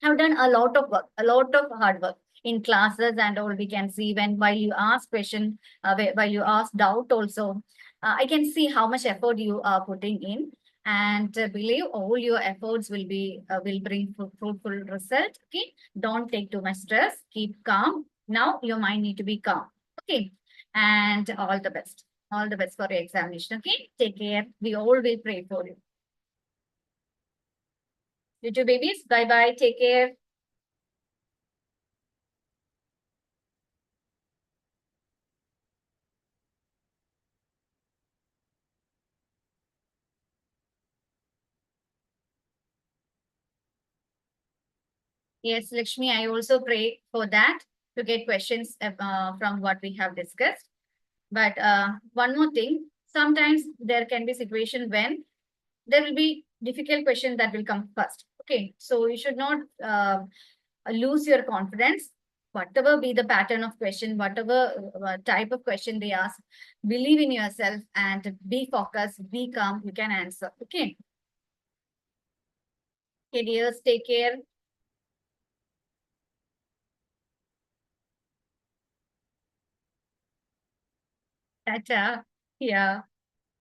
have done a lot of work, a lot of hard work in classes and all. We can see while you ask question, while you ask doubt also, I can see how much effort you are putting in. And believe all your efforts will bring fruitful result. Okay, don't take too much stress. Keep calm. Now your mind need to be calm. Okay, and all the best. All the best for your examination. Okay, take care. We all will pray for you. You two babies. Bye bye. Take care. Yes, Lakshmi, I also pray for that to get questions from what we have discussed. But one more thing, sometimes there can be situation when there will be difficult questions that will come first. Okay, so you should not lose your confidence. whatever be the pattern of question, whatever type of question they ask, believe in yourself and be focused, be calm, you can answer. Okay. Okay, dears, take care. Tata. Yeah.